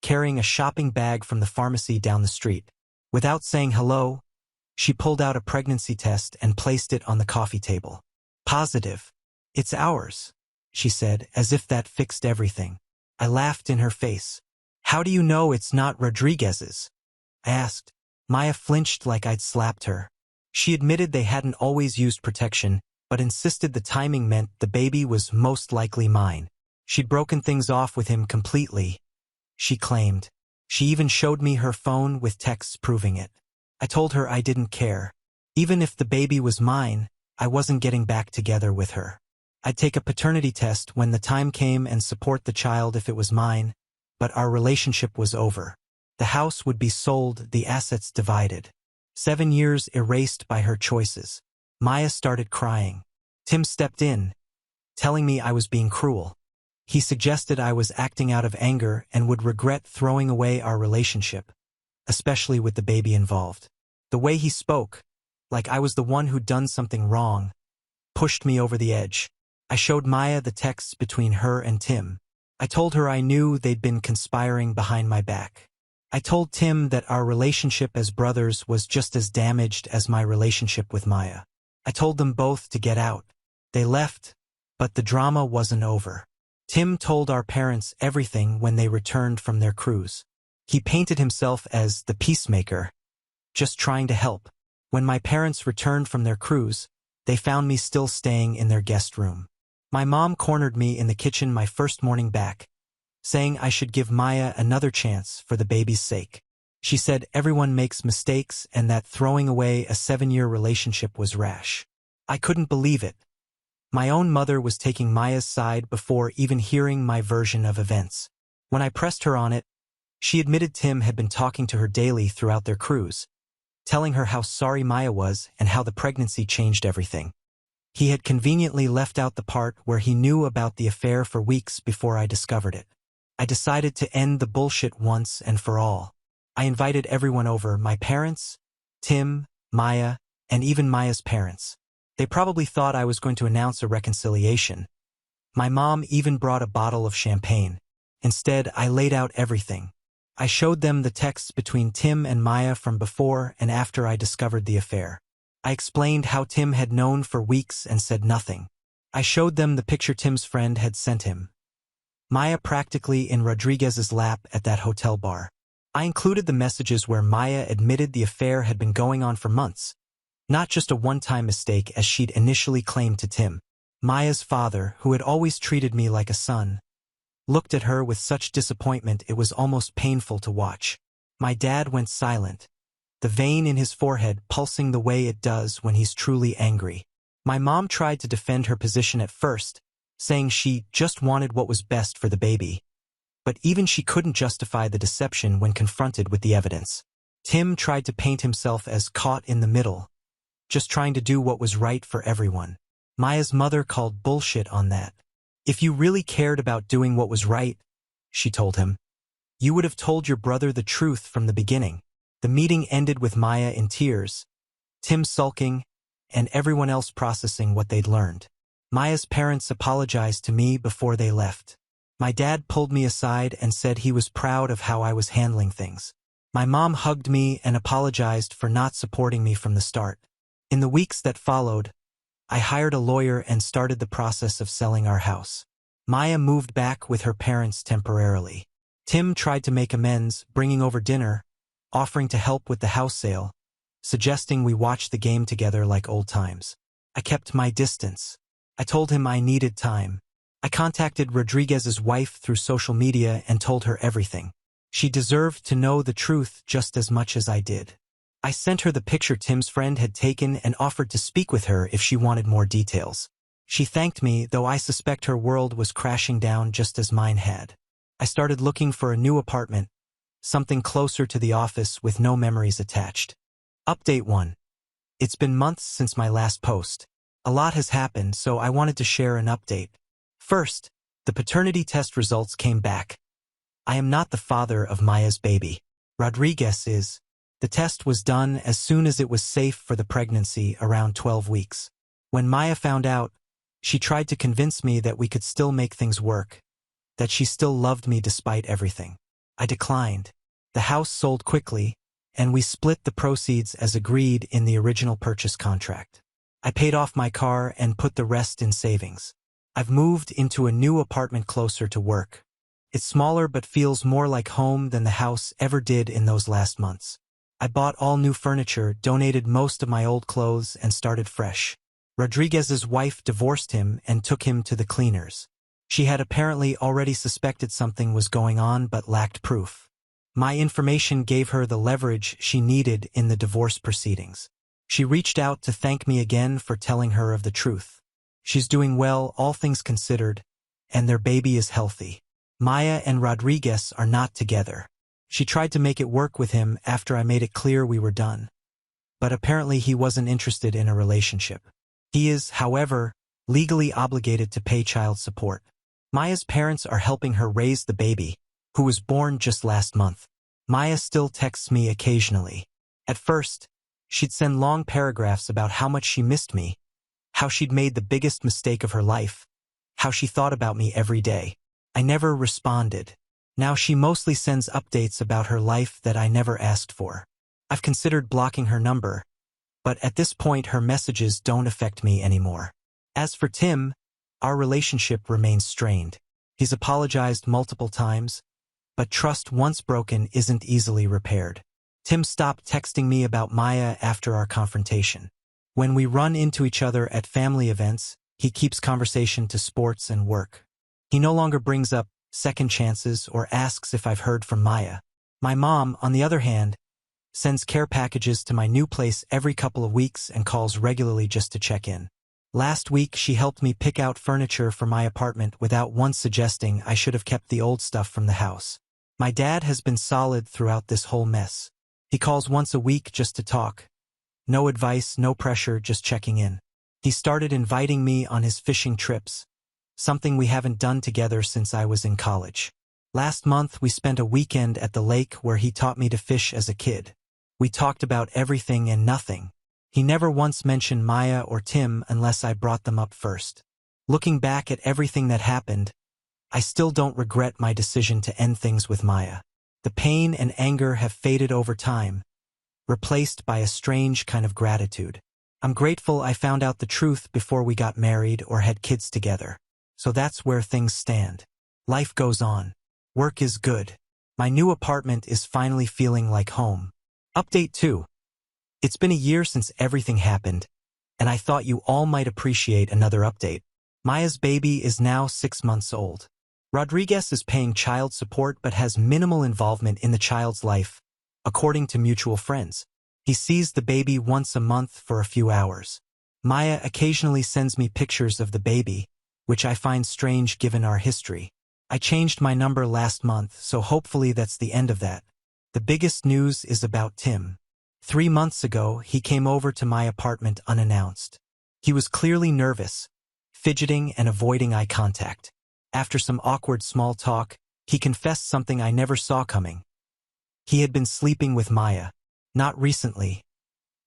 Speaker 1: carrying a shopping bag from the pharmacy down the street. Without saying hello, she pulled out a pregnancy test and placed it on the coffee table. "Positive. It's ours," she said, as if that fixed everything. I laughed in her face. "How do you know it's not Rodriguez's?" I asked. Maya flinched like I'd slapped her. She admitted they hadn't always used protection, but insisted the timing meant the baby was most likely mine. She'd broken things off with him completely, she claimed. She even showed me her phone with texts proving it. I told her I didn't care. Even if the baby was mine, I wasn't getting back together with her. I'd take a paternity test when the time came and support the child if it was mine, but our relationship was over. The house would be sold, the assets divided. 7 years erased by her choices. Maya started crying. Tim stepped in, telling me I was being cruel. He suggested I was acting out of anger and would regret throwing away our relationship, especially with the baby involved. The way he spoke, like I was the one who'd done something wrong, pushed me over the edge. I showed Maya the texts between her and Tim. I told her I knew they'd been conspiring behind my back. I told Tim that our relationship as brothers was just as damaged as my relationship with Maya. I told them both to get out. They left, but the drama wasn't over. Tim told our parents everything when they returned from their cruise. He painted himself as the peacemaker, just trying to help. When my parents returned from their cruise, they found me still staying in their guest room. My mom cornered me in the kitchen my first morning back, saying I should give Maya another chance for the baby's sake. She said everyone makes mistakes and that throwing away a 7-year relationship was rash. I couldn't believe it. My own mother was taking Maya's side before even hearing my version of events. When I pressed her on it, she admitted Tim had been talking to her daily throughout their cruise, telling her how sorry Maya was and how the pregnancy changed everything. He had conveniently left out the part where he knew about the affair for weeks before I discovered it. I decided to end the bullshit once and for all. I invited everyone over, my parents, Tim, Maya, and even Maya's parents. They probably thought I was going to announce a reconciliation. My mom even brought a bottle of champagne. Instead, I laid out everything. I showed them the texts between Tim and Maya from before and after I discovered the affair. I explained how Tim had known for weeks and said nothing. I showed them the picture Tim's friend had sent him. Maya practically in Rodriguez's lap at that hotel bar. I included the messages where Maya admitted the affair had been going on for months, not just a one-time mistake as she'd initially claimed to Tim. Maya's father, who had always treated me like a son, looked at her with such disappointment it was almost painful to watch. My dad went silent, the vein in his forehead pulsing the way it does when he's truly angry. My mom tried to defend her position at first, saying she just wanted what was best for the baby. But even she couldn't justify the deception when confronted with the evidence. Tim tried to paint himself as caught in the middle, just trying to do what was right for everyone. Maya's mother called bullshit on that. If you really cared about doing what was right, she told him, you would have told your brother the truth from the beginning. The meeting ended with Maya in tears, Tim sulking, and everyone else processing what they'd learned. Maya's parents apologized to me before they left. My dad pulled me aside and said he was proud of how I was handling things. My mom hugged me and apologized for not supporting me from the start. In the weeks that followed, I hired a lawyer and started the process of selling our house. Maya moved back with her parents temporarily. Tim tried to make amends, bringing over dinner, offering to help with the house sale, suggesting we watch the game together like old times. I kept my distance. I told him I needed time. I contacted Rodriguez's wife through social media and told her everything. She deserved to know the truth just as much as I did. I sent her the picture Tim's friend had taken and offered to speak with her if she wanted more details. She thanked me, though I suspect her world was crashing down just as mine had. I started looking for a new apartment, something closer to the office with no memories attached. Update 1. It's been months since my last post. A lot has happened, so I wanted to share an update. First, the paternity test results came back. I am not the father of Maya's baby. Rodriguez is. The test was done as soon as it was safe for the pregnancy, around 12 weeks. When Maya found out, she tried to convince me that we could still make things work, that she still loved me despite everything. I declined. The house sold quickly, and we split the proceeds as agreed in the original purchase contract. I paid off my car and put the rest in savings. I've moved into a new apartment closer to work. It's smaller but feels more like home than the house ever did in those last months. I bought all new furniture, donated most of my old clothes, and started fresh. Rodriguez's wife divorced him and took him to the cleaners. She had apparently already suspected something was going on but lacked proof. My information gave her the leverage she needed in the divorce proceedings. She reached out to thank me again for telling her of the truth. She's doing well, all things considered, and their baby is healthy. Maya and Rodriguez are not together. She tried to make it work with him after I made it clear we were done. But apparently he wasn't interested in a relationship. He is, however, legally obligated to pay child support. Maya's parents are helping her raise the baby, who was born just last month. Maya still texts me occasionally. At first, she'd send long paragraphs about how much she missed me, how she'd made the biggest mistake of her life, how she thought about me every day. I never responded. Now she mostly sends updates about her life that I never asked for. I've considered blocking her number, but at this point her messages don't affect me anymore. As for Tim, our relationship remains strained. He's apologized multiple times, but trust once broken isn't easily repaired. Tim stopped texting me about Maya after our confrontation. When we run into each other at family events, he keeps conversation to sports and work. He no longer brings up second chances or asks if I've heard from Maya. My mom, on the other hand, sends care packages to my new place every couple of weeks and calls regularly just to check in. Last week, she helped me pick out furniture for my apartment without once suggesting I should have kept the old stuff from the house. My dad has been solid throughout this whole mess. He calls once a week just to talk. No advice, no pressure, just checking in. He started inviting me on his fishing trips, something we haven't done together since I was in college. Last month, we spent a weekend at the lake where he taught me to fish as a kid. We talked about everything and nothing. He never once mentioned Maya or Tim unless I brought them up first. Looking back at everything that happened, I still don't regret my decision to end things with Maya. The pain and anger have faded over time, replaced by a strange kind of gratitude. I'm grateful I found out the truth before we got married or had kids together. So that's where things stand. Life goes on. Work is good. My new apartment is finally feeling like home. Update 2. It's been a year since everything happened, and I thought you all might appreciate another update. Maya's baby is now 6 months old. Rodriguez is paying child support but has minimal involvement in the child's life, according to mutual friends. He sees the baby once a month for a few hours. Maya occasionally sends me pictures of the baby, which I find strange given our history. I changed my number last month, so hopefully that's the end of that. The biggest news is about Tim. 3 months ago, he came over to my apartment unannounced. He was clearly nervous, fidgeting and avoiding eye contact. After some awkward small talk, he confessed something I never saw coming. He had been sleeping with Maya. Not recently.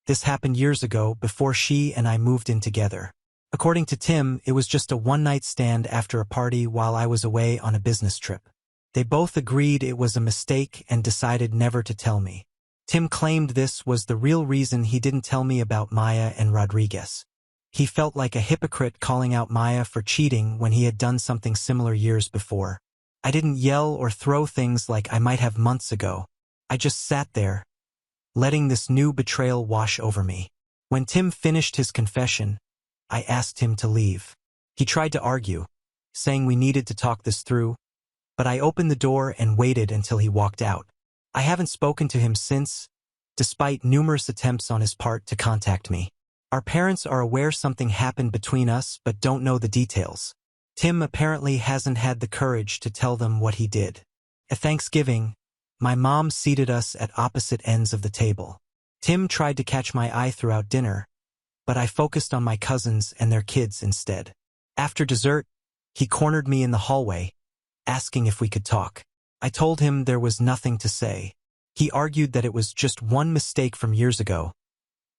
Speaker 1: This happened years ago, before she and I moved in together. According to Tim, it was just a one-night stand after a party while I was away on a business trip. They both agreed it was a mistake and decided never to tell me. Tim claimed this was the real reason he didn't tell me about Maya and Rodriguez. He felt like a hypocrite calling out Maya for cheating when he had done something similar years before. I didn't yell or throw things like I might have months ago. I just sat there, letting this new betrayal wash over me. When Tim finished his confession, I asked him to leave. He tried to argue, saying we needed to talk this through, but I opened the door and waited until he walked out. I haven't spoken to him since, despite numerous attempts on his part to contact me. Our parents are aware something happened between us but don't know the details. Tim apparently hasn't had the courage to tell them what he did. At Thanksgiving, my mom seated us at opposite ends of the table. Tim tried to catch my eye throughout dinner, but I focused on my cousins and their kids instead. After dessert, he cornered me in the hallway, asking if we could talk. I told him there was nothing to say. He argued that it was just one mistake from years ago,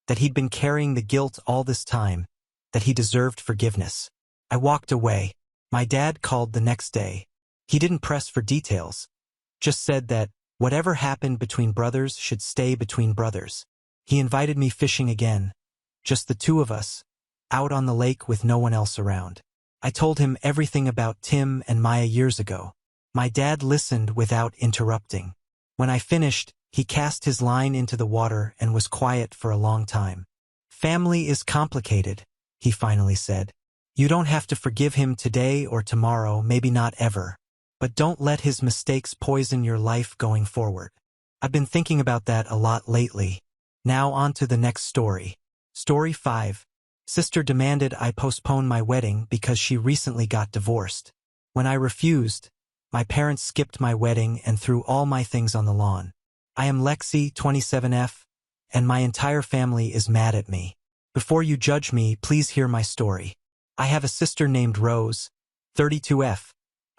Speaker 1: that he'd been carrying the guilt all this time, that he deserved forgiveness. I walked away. My dad called the next day. He didn't press for details, just said that whatever happened between brothers should stay between brothers. He invited me fishing again, just the two of us, out on the lake with no one else around. I told him everything about Tim and Maya years ago. My dad listened without interrupting. When I finished, he cast his line into the water and was quiet for a long time. Family is complicated, he finally said. You don't have to forgive him today or tomorrow, maybe not ever. But don't let his mistakes poison your life going forward. I've been thinking about that a lot lately. Now on to the next story. Story 5. Sister demanded I postpone my wedding because she recently got divorced. When I refused, my parents skipped my wedding and threw all my things on the lawn. I am Lexi, 27F, and my entire family is mad at me. Before you judge me, please hear my story. I have a sister named Rose, 32F,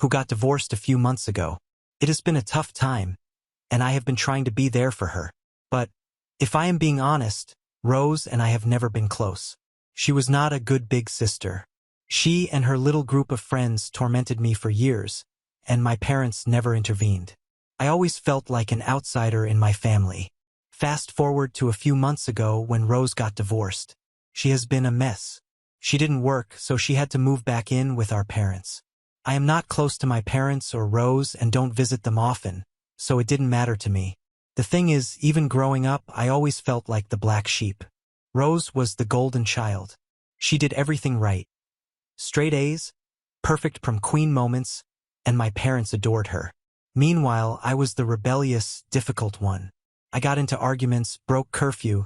Speaker 1: who got divorced a few months ago. It has been a tough time, and I have been trying to be there for her. But, if I am being honest, Rose and I have never been close. She was not a good big sister. She and her little group of friends tormented me for years, and my parents never intervened. I always felt like an outsider in my family. Fast forward to a few months ago when Rose got divorced. She has been a mess. She didn't work, so she had to move back in with our parents. I am not close to my parents or Rose and don't visit them often, so it didn't matter to me. The thing is, even growing up, I always felt like the black sheep. Rose was the golden child. She did everything right. Straight A's, perfect prom queen moments, and my parents adored her. Meanwhile, I was the rebellious, difficult one. I got into arguments, broke curfew,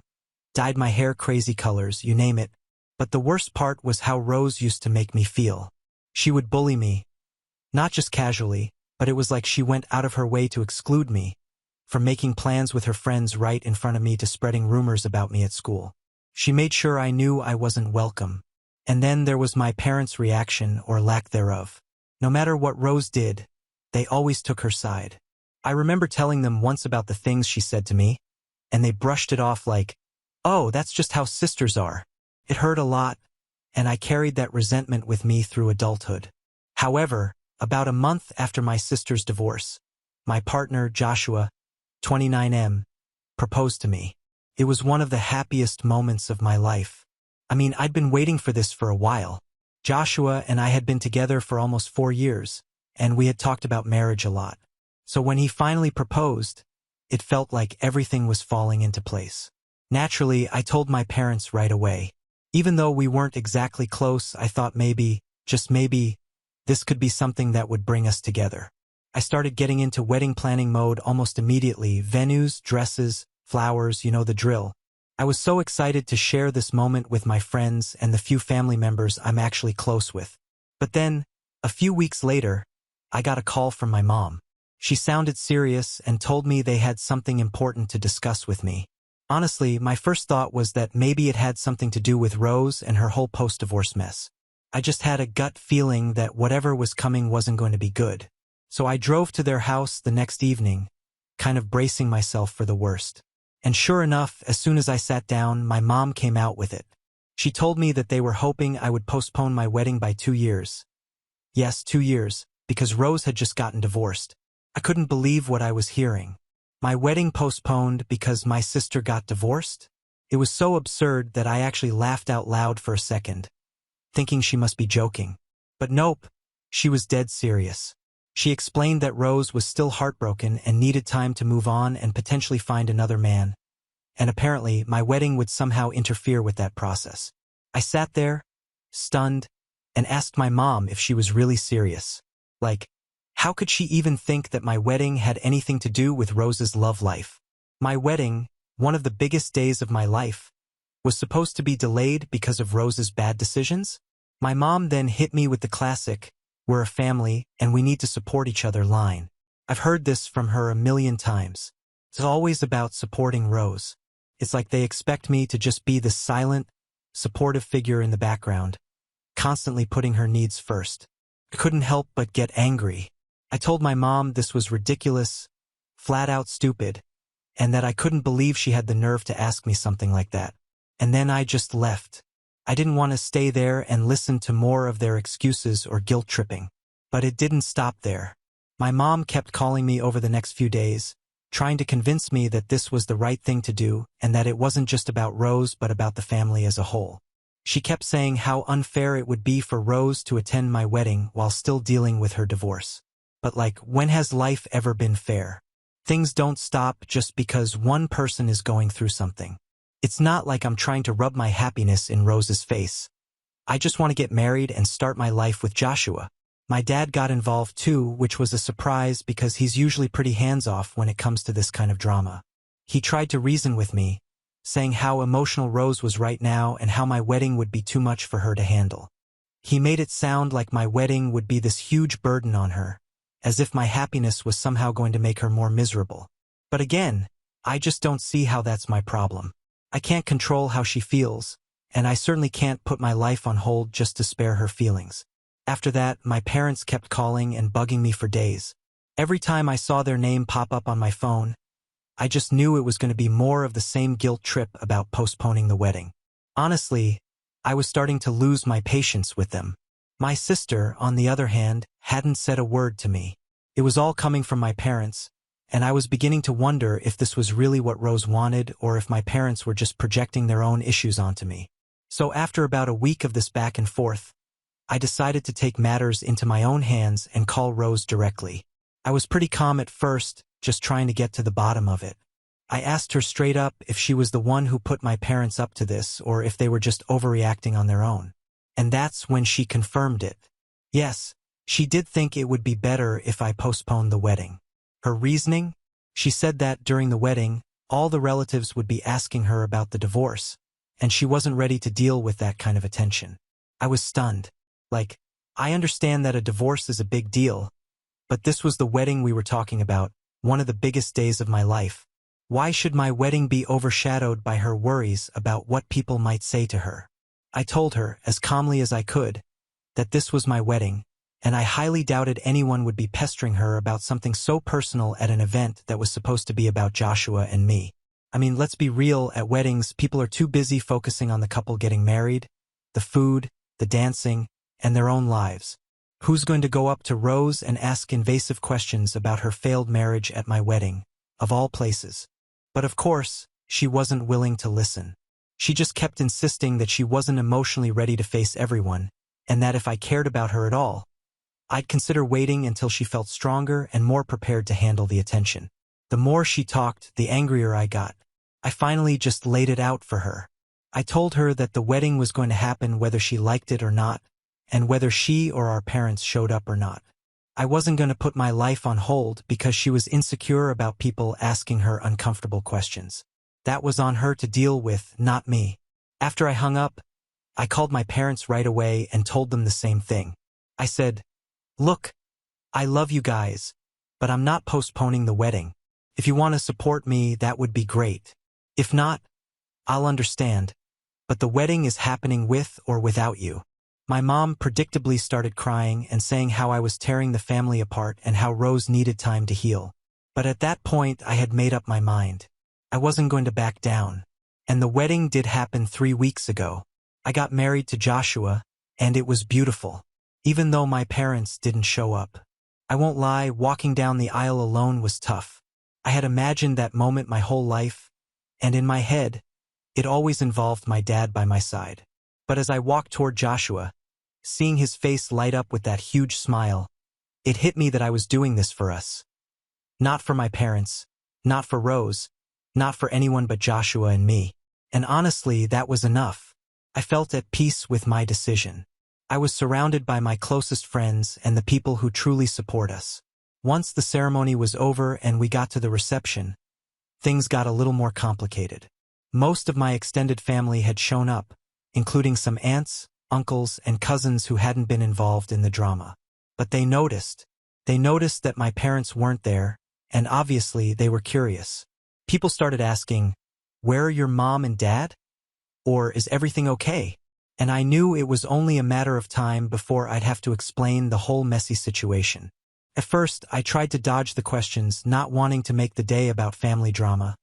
Speaker 1: dyed my hair crazy colors, you name it. But the worst part was how Rose used to make me feel. She would bully me. Not just casually, but it was like she went out of her way to exclude me, from making plans with her friends right in front of me to spreading rumors about me at school. She made sure I knew I wasn't welcome. And then there was my parents' reaction or lack thereof. No matter what Rose did, they always took her side. I remember telling them once about the things she said to me, and they brushed it off like, "Oh, that's just how sisters are." It hurt a lot, and I carried that resentment with me through adulthood. However, about a month after my sister's divorce, my partner, Joshua, 29M, proposed to me. It was one of the happiest moments of my life. I mean, I'd been waiting for this for a while. Joshua and I had been together for almost 4 years, and we had talked about marriage a lot. So when he finally proposed, it felt like everything was falling into place. Naturally, I told my parents right away. Even though we weren't exactly close, I thought maybe, just maybe, this could be something that would bring us together. I started getting into wedding planning mode almost immediately. Venues, dresses, flowers, you know the drill. I was so excited to share this moment with my friends and the few family members I'm actually close with. But then, a few weeks later, I got a call from my mom. She sounded serious and told me they had something important to discuss with me. Honestly, my first thought was that maybe it had something to do with Rose and her whole post-divorce mess. I just had a gut feeling that whatever was coming wasn't going to be good. So I drove to their house the next evening, kind of bracing myself for the worst. And sure enough, as soon as I sat down, my mom came out with it. She told me that they were hoping I would postpone my wedding by 2 years. Yes, 2 years, because Rose had just gotten divorced. I couldn't believe what I was hearing. My wedding postponed because my sister got divorced? It was so absurd that I actually laughed out loud for a second, thinking she must be joking. But nope, she was dead serious. She explained that Rose was still heartbroken and needed time to move on and potentially find another man. And apparently, my wedding would somehow interfere with that process. I sat there, stunned, and asked my mom if she was really serious. Like, how could she even think that my wedding had anything to do with Rose's love life? My wedding, one of the biggest days of my life, was supposed to be delayed because of Rose's bad decisions? My mom then hit me with the classic, "We're a family and we need to support each other" line. I've heard this from her a million times. It's always about supporting Rose. It's like they expect me to just be the silent, supportive figure in the background, constantly putting her needs first. I couldn't help but get angry. I told my mom this was ridiculous, flat out stupid, and that I couldn't believe she had the nerve to ask me something like that. And then I just left. I didn't want to stay there and listen to more of their excuses or guilt tripping. But it didn't stop there. My mom kept calling me over the next few days, trying to convince me that this was the right thing to do and that it wasn't just about Rose but about the family as a whole. She kept saying how unfair it would be for Rose to attend my wedding while still dealing with her divorce. But like, when has life ever been fair? Things don't stop just because one person is going through something. It's not like I'm trying to rub my happiness in Rose's face. I just want to get married and start my life with Joshua. My dad got involved too, which was a surprise because he's usually pretty hands-off when it comes to this kind of drama. He tried to reason with me, saying how emotional Rose was right now and how my wedding would be too much for her to handle. He made it sound like my wedding would be this huge burden on her, as if my happiness was somehow going to make her more miserable. But again, I just don't see how that's my problem. I can't control how she feels, and I certainly can't put my life on hold just to spare her feelings. After that, my parents kept calling and bugging me for days. Every time I saw their name pop up on my phone, I just knew it was going to be more of the same guilt trip about postponing the wedding. Honestly, I was starting to lose my patience with them. My sister, on the other hand, hadn't said a word to me. It was all coming from my parents, and I was beginning to wonder if this was really what Rose wanted or if my parents were just projecting their own issues onto me. So after about a week of this back and forth, I decided to take matters into my own hands and call Rose directly. I was pretty calm at first, just trying to get to the bottom of it. I asked her straight up if she was the one who put my parents up to this or if they were just overreacting on their own. And that's when she confirmed it. Yes, she did think it would be better if I postponed the wedding. Her reasoning? She said that during the wedding, all the relatives would be asking her about the divorce, and she wasn't ready to deal with that kind of attention. I was stunned. I understand that a divorce is a big deal, but this was the wedding we were talking about, one of the biggest days of my life. Why should my wedding be overshadowed by her worries about what people might say to her? I told her, as calmly as I could, that this was my wedding, and I highly doubted anyone would be pestering her about something so personal at an event that was supposed to be about Joshua and me. I mean, let's be real, at weddings, people are too busy focusing on the couple getting married, the food, the dancing, and their own lives. Who's going to go up to Rose and ask invasive questions about her failed marriage at my wedding, of all places? But of course, she wasn't willing to listen. She just kept insisting that she wasn't emotionally ready to face everyone, and that if I cared about her at all, I'd consider waiting until she felt stronger and more prepared to handle the attention. The more she talked, the angrier I got. I finally just laid it out for her. I told her that the wedding was going to happen whether she liked it or not, and whether she or our parents showed up or not. I wasn't going to put my life on hold because she was insecure about people asking her uncomfortable questions. That was on her to deal with, not me. After I hung up, I called my parents right away and told them the same thing. I said, "Look, I love you guys, but I'm not postponing the wedding. If you want to support me, that would be great. If not, I'll understand. But the wedding is happening with or without you." My mom predictably started crying and saying how I was tearing the family apart and how Rose needed time to heal. But at that point, I had made up my mind. I wasn't going to back down. And the wedding did happen 3 weeks ago. I got married to Joshua, and it was beautiful, even though my parents didn't show up. I won't lie, walking down the aisle alone was tough. I had imagined that moment my whole life, and in my head, it always involved my dad by my side. But as I walked toward Joshua, seeing his face light up with that huge smile, it hit me that I was doing this for us. Not for my parents, not for Rose, not for anyone but Joshua and me. And honestly, that was enough. I felt at peace with my decision. I was surrounded by my closest friends and the people who truly support us. Once the ceremony was over and we got to the reception, things got a little more complicated. Most of my extended family had shown up, including some aunts, uncles, and cousins who hadn't been involved in the drama. But they noticed. They noticed that my parents weren't there, and obviously they were curious. People started asking, "Where are your mom and dad?" Or, "Is everything okay?" And I knew it was only a matter of time before I'd have to explain the whole messy situation. At first, I tried to dodge the questions, not wanting to make the day about family drama,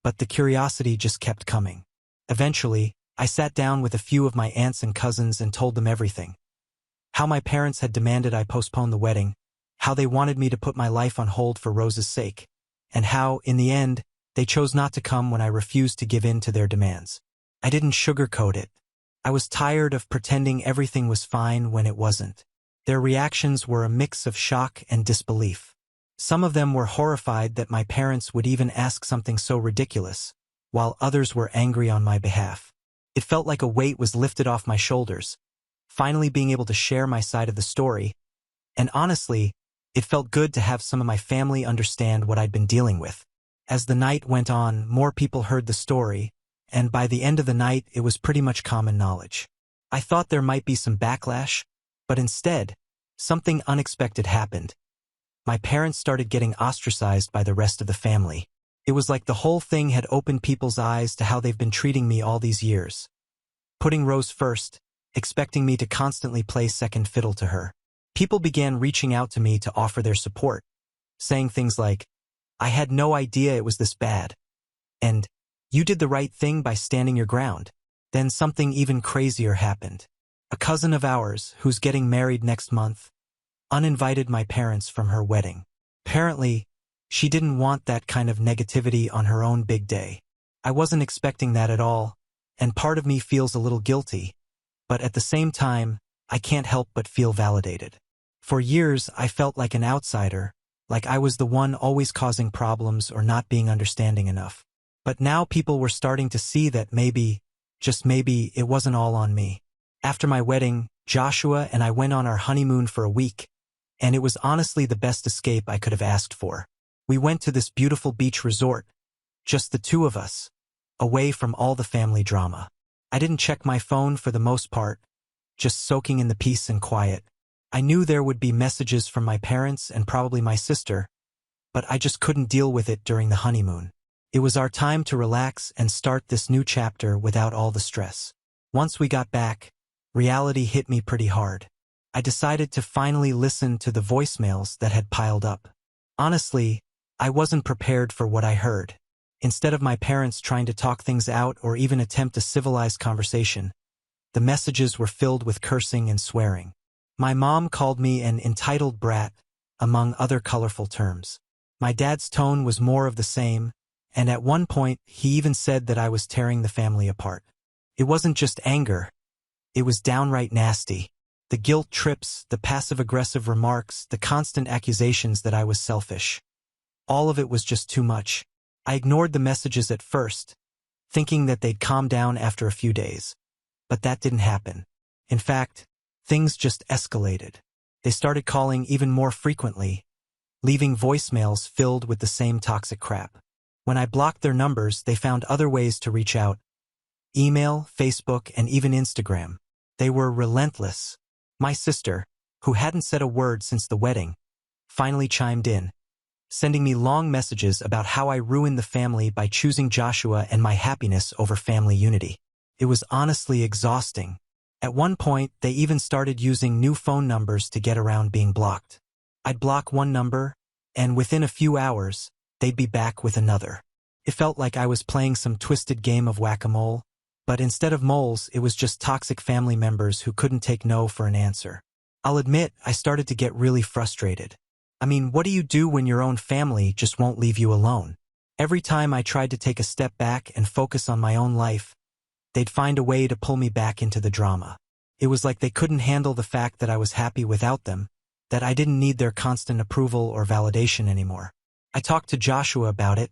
Speaker 1: but the curiosity just kept coming. Eventually, I sat down with a few of my aunts and cousins and told them everything. How my parents had demanded I postpone the wedding, how they wanted me to put my life on hold for Rose's sake, and how, in the end, they chose not to come when I refused to give in to their demands. I didn't sugarcoat it. I was tired of pretending everything was fine when it wasn't. Their reactions were a mix of shock and disbelief. Some of them were horrified that my parents would even ask something so ridiculous, while others were angry on my behalf. It felt like a weight was lifted off my shoulders, finally being able to share my side of the story, and honestly, it felt good to have some of my family understand what I'd been dealing with. As the night went on, more people heard the story, and by the end of the night it was pretty much common knowledge. I thought there might be some backlash, but instead, something unexpected happened. My parents started getting ostracized by the rest of the family. It was like the whole thing had opened people's eyes to how they've been treating me all these years. Putting Rose first, expecting me to constantly play second fiddle to her. People began reaching out to me to offer their support, saying things like, "I had no idea it was this bad," and "You did the right thing by standing your ground." Then something even crazier happened. A cousin of ours, who's getting married next month, uninvited my parents from her wedding. Apparently, she didn't want that kind of negativity on her own big day. I wasn't expecting that at all, and part of me feels a little guilty, but at the same time, I can't help but feel validated. For years, I felt like an outsider, like I was the one always causing problems or not being understanding enough. But now people were starting to see that maybe, just maybe, it wasn't all on me. After my wedding, Joshua and I went on our honeymoon for a week, and it was honestly the best escape I could have asked for. We went to this beautiful beach resort, just the two of us, away from all the family drama. I didn't check my phone for the most part, just soaking in the peace and quiet. I knew there would be messages from my parents and probably my sister, but I just couldn't deal with it during the honeymoon. It was our time to relax and start this new chapter without all the stress. Once we got back, reality hit me pretty hard. I decided to finally listen to the voicemails that had piled up. Honestly, I wasn't prepared for what I heard. Instead of my parents trying to talk things out or even attempt a civilized conversation, the messages were filled with cursing and swearing. My mom called me an entitled brat, among other colorful terms. My dad's tone was more of the same, and at one point he even said that I was tearing the family apart. It wasn't just anger. It was downright nasty. The guilt trips, the passive-aggressive remarks, the constant accusations that I was selfish. All of it was just too much. I ignored the messages at first, thinking that they'd calm down after a few days. But that didn't happen. In fact, things just escalated. They started calling even more frequently, leaving voicemails filled with the same toxic crap. When I blocked their numbers, they found other ways to reach out. Email, Facebook, and even Instagram. They were relentless. My sister, who hadn't said a word since the wedding, finally chimed in, sending me long messages about how I ruined the family by choosing Joshua and my happiness over family unity. It was honestly exhausting. At one point, they even started using new phone numbers to get around being blocked. I'd block one number, and within a few hours, they'd be back with another. It felt like I was playing some twisted game of whack-a-mole, but instead of moles, it was just toxic family members who couldn't take no for an answer. I'll admit, I started to get really frustrated. I mean, what do you do when your own family just won't leave you alone? Every time I tried to take a step back and focus on my own life, they'd find a way to pull me back into the drama. It was like they couldn't handle the fact that I was happy without them, that I didn't need their constant approval or validation anymore. I talked to Joshua about it,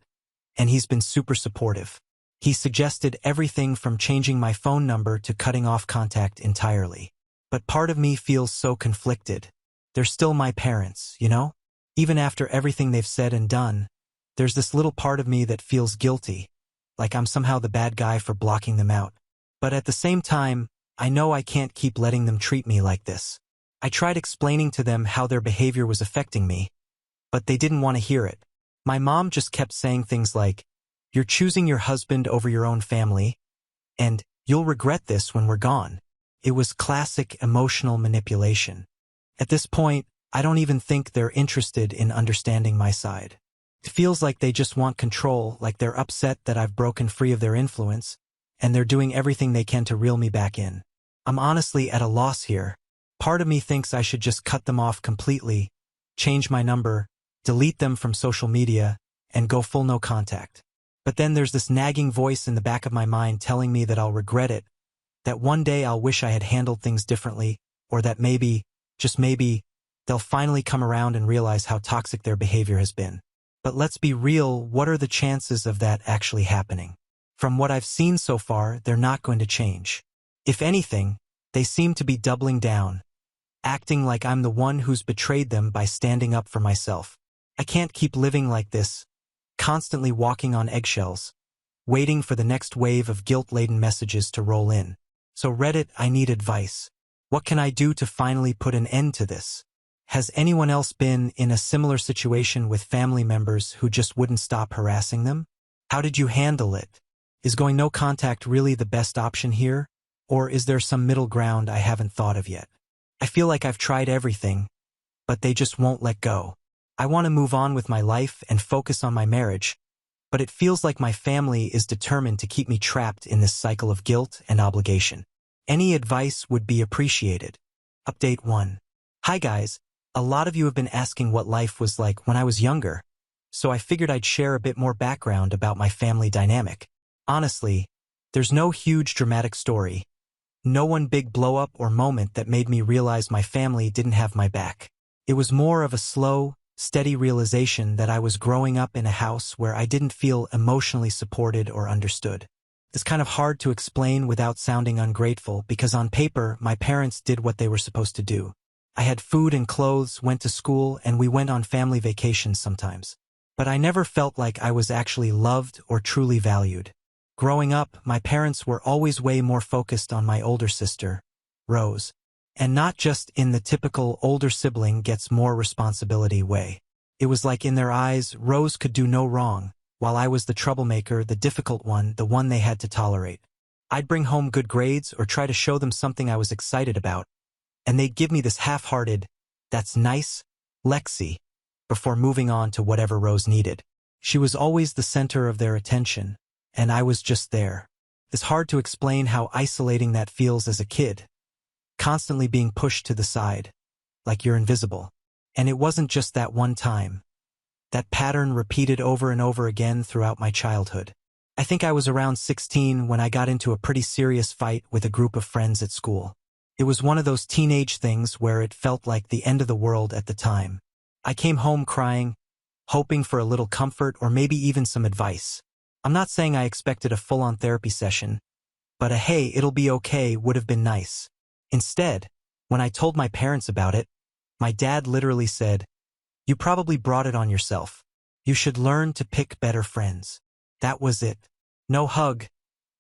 Speaker 1: and he's been super supportive. He suggested everything from changing my phone number to cutting off contact entirely. But part of me feels so conflicted. They're still my parents, you know? Even after everything they've said and done, there's this little part of me that feels guilty, like I'm somehow the bad guy for blocking them out. But at the same time, I know I can't keep letting them treat me like this. I tried explaining to them how their behavior was affecting me, but they didn't want to hear it. My mom just kept saying things like, "You're choosing your husband over your own family, and you'll regret this when we're gone." It was classic emotional manipulation. At this point, I don't even think they're interested in understanding my side. It feels like they just want control, like they're upset that I've broken free of their influence, and they're doing everything they can to reel me back in. I'm honestly at a loss here. Part of me thinks I should just cut them off completely, change my number, delete them from social media, and go full no contact. But then there's this nagging voice in the back of my mind telling me that I'll regret it, that one day I'll wish I had handled things differently, or that maybe, just maybe, they'll finally come around and realize how toxic their behavior has been. But let's be real, what are the chances of that actually happening? From what I've seen so far, they're not going to change. If anything, they seem to be doubling down, acting like I'm the one who's betrayed them by standing up for myself. I can't keep living like this, constantly walking on eggshells, waiting for the next wave of guilt-laden messages to roll in. So Reddit, I need advice. What can I do to finally put an end to this? Has anyone else been in a similar situation with family members who just wouldn't stop harassing them? How did you handle it? Is going no contact really the best option here? Or is there some middle ground I haven't thought of yet? I feel like I've tried everything, but they just won't let go. I want to move on with my life and focus on my marriage, but it feels like my family is determined to keep me trapped in this cycle of guilt and obligation. Any advice would be appreciated. Update 1. Hi guys, a lot of you have been asking what life was like when I was younger, so I figured I'd share a bit more background about my family dynamic. Honestly, there's no huge dramatic story, no one big blow-up or moment that made me realize my family didn't have my back. It was more of a slow, steady realization that I was growing up in a house where I didn't feel emotionally supported or understood. It's kind of hard to explain without sounding ungrateful because on paper, my parents did what they were supposed to do. I had food and clothes, went to school, and we went on family vacations sometimes. But I never felt like I was actually loved or truly valued. Growing up, my parents were always way more focused on my older sister, Rose. And not just in the typical older sibling gets more responsibility way. It was like in their eyes, Rose could do no wrong, while I was the troublemaker, the difficult one, the one they had to tolerate. I'd bring home good grades or try to show them something I was excited about, and they'd give me this half-hearted, "That's nice, Lexi," before moving on to whatever Rose needed. She was always the center of their attention, and I was just there. It's hard to explain how isolating that feels as a kid, constantly being pushed to the side, like you're invisible. And it wasn't just that one time. That pattern repeated over and over again throughout my childhood. I think I was around 16 when I got into a pretty serious fight with a group of friends at school. It was one of those teenage things where it felt like the end of the world at the time. I came home crying, hoping for a little comfort or maybe even some advice. I'm not saying I expected a full-on therapy session, but a "hey, it'll be okay" would have been nice. Instead, when I told my parents about it, my dad literally said, "You probably brought it on yourself. You should learn to pick better friends." That was it. No hug,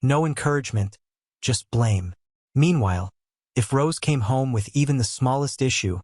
Speaker 1: no encouragement, just blame. Meanwhile, if Rose came home with even the smallest issue,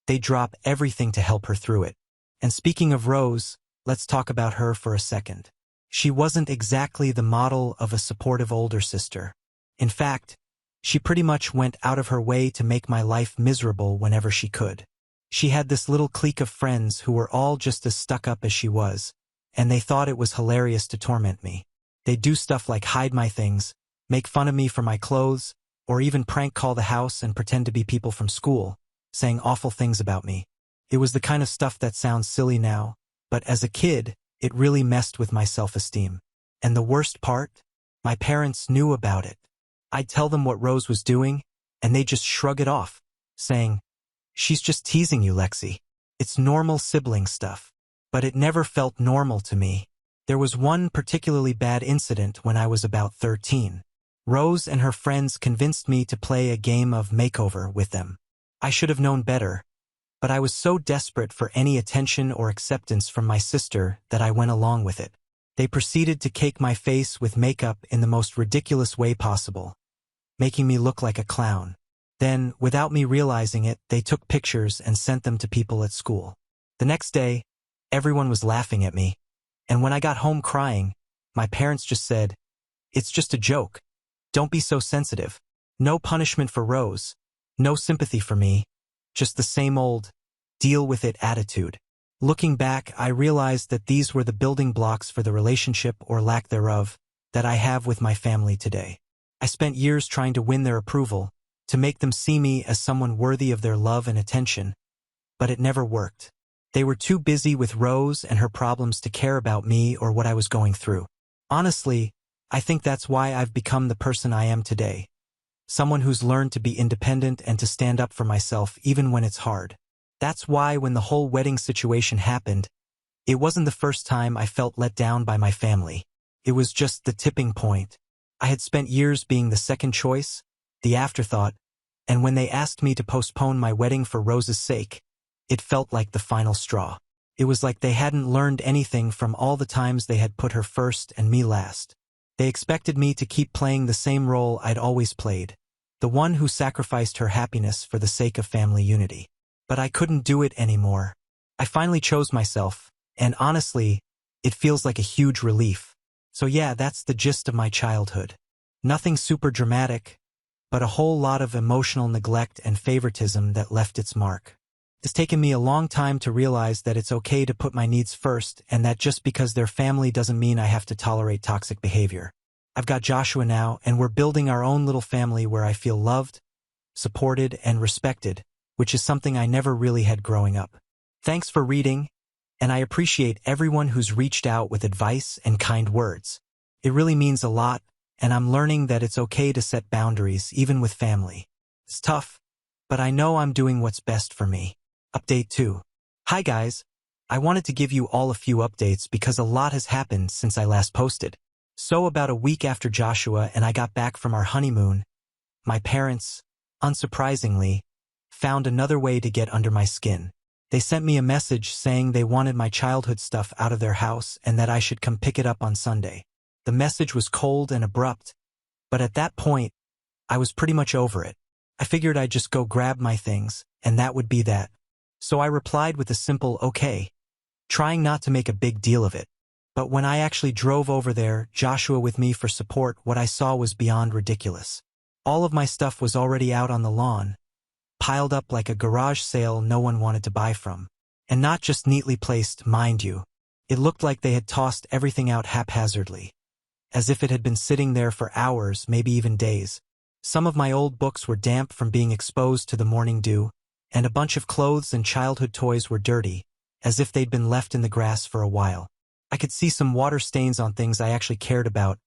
Speaker 1: they'd drop everything to help her through it. And speaking of Rose, let's talk about her for a second. She wasn't exactly the model of a supportive older sister. In fact, she pretty much went out of her way to make my life miserable whenever she could. She had this little clique of friends who were all just as stuck up as she was, and they thought it was hilarious to torment me. They'd do stuff like hide my things, make fun of me for my clothes, or even prank call the house and pretend to be people from school, saying awful things about me. It was the kind of stuff that sounds silly now, but as a kid, it really messed with my self-esteem. And the worst part? My parents knew about it. I'd tell them what Rose was doing, and they'd just shrug it off, saying, "She's just teasing you, Lexi. It's normal sibling stuff." But it never felt normal to me. There was one particularly bad incident when I was about 13. Rose and her friends convinced me to play a game of makeover with them. I should have known better, but I was so desperate for any attention or acceptance from my sister that I went along with it. They proceeded to cake my face with makeup in the most ridiculous way possible, making me look like a clown. Then, without me realizing it, they took pictures and sent them to people at school. The next day, everyone was laughing at me, and when I got home crying, my parents just said, "It's just a joke. Don't be so sensitive." No punishment for Rose, no sympathy for me, just the same old, deal with it attitude. Looking back, I realized that these were the building blocks for the relationship or lack thereof that I have with my family today. I spent years trying to win their approval, to make them see me as someone worthy of their love and attention, but it never worked. They were too busy with Rose and her problems to care about me or what I was going through. Honestly, I think that's why I've become the person I am today. Someone who's learned to be independent and to stand up for myself even when it's hard. That's why when the whole wedding situation happened, it wasn't the first time I felt let down by my family. It was just the tipping point. I had spent years being the second choice, the afterthought, and when they asked me to postpone my wedding for Rose's sake, it felt like the final straw. It was like they hadn't learned anything from all the times they had put her first and me last. They expected me to keep playing the same role I'd always played, the one who sacrificed her happiness for the sake of family unity. But I couldn't do it anymore. I finally chose myself, and honestly, it feels like a huge relief. So yeah, that's the gist of my childhood. Nothing super dramatic, but a whole lot of emotional neglect and favoritism that left its mark. It's taken me a long time to realize that it's okay to put my needs first, and that just because they're family doesn't mean I have to tolerate toxic behavior. I've got Joshua now, and we're building our own little family where I feel loved, supported, and respected, which is something I never really had growing up. Thanks for reading, and I appreciate everyone who's reached out with advice and kind words. It really means a lot, and I'm learning that it's okay to set boundaries, even with family. It's tough, but I know I'm doing what's best for me. Update 2. Hi guys, I wanted to give you all a few updates because a lot has happened since I last posted. So about a week after Joshua and I got back from our honeymoon, my parents, unsurprisingly, found another way to get under my skin. They sent me a message saying they wanted my childhood stuff out of their house and that I should come pick it up on Sunday. The message was cold and abrupt, but at that point, I was pretty much over it. I figured I'd just go grab my things, and that would be that. So I replied with a simple okay, trying not to make a big deal of it. But when I actually drove over there, Joshua with me for support, what I saw was beyond ridiculous. All of my stuff was already out on the lawn, piled up like a garage sale no one wanted to buy from. And not just neatly placed, mind you. It looked like they had tossed everything out haphazardly, as if it had been sitting there for hours, maybe even days. Some of my old books were damp from being exposed to the morning dew, and a bunch of clothes and childhood toys were dirty, as if they'd been left in the grass for a while. I could see some water stains on things I actually cared about,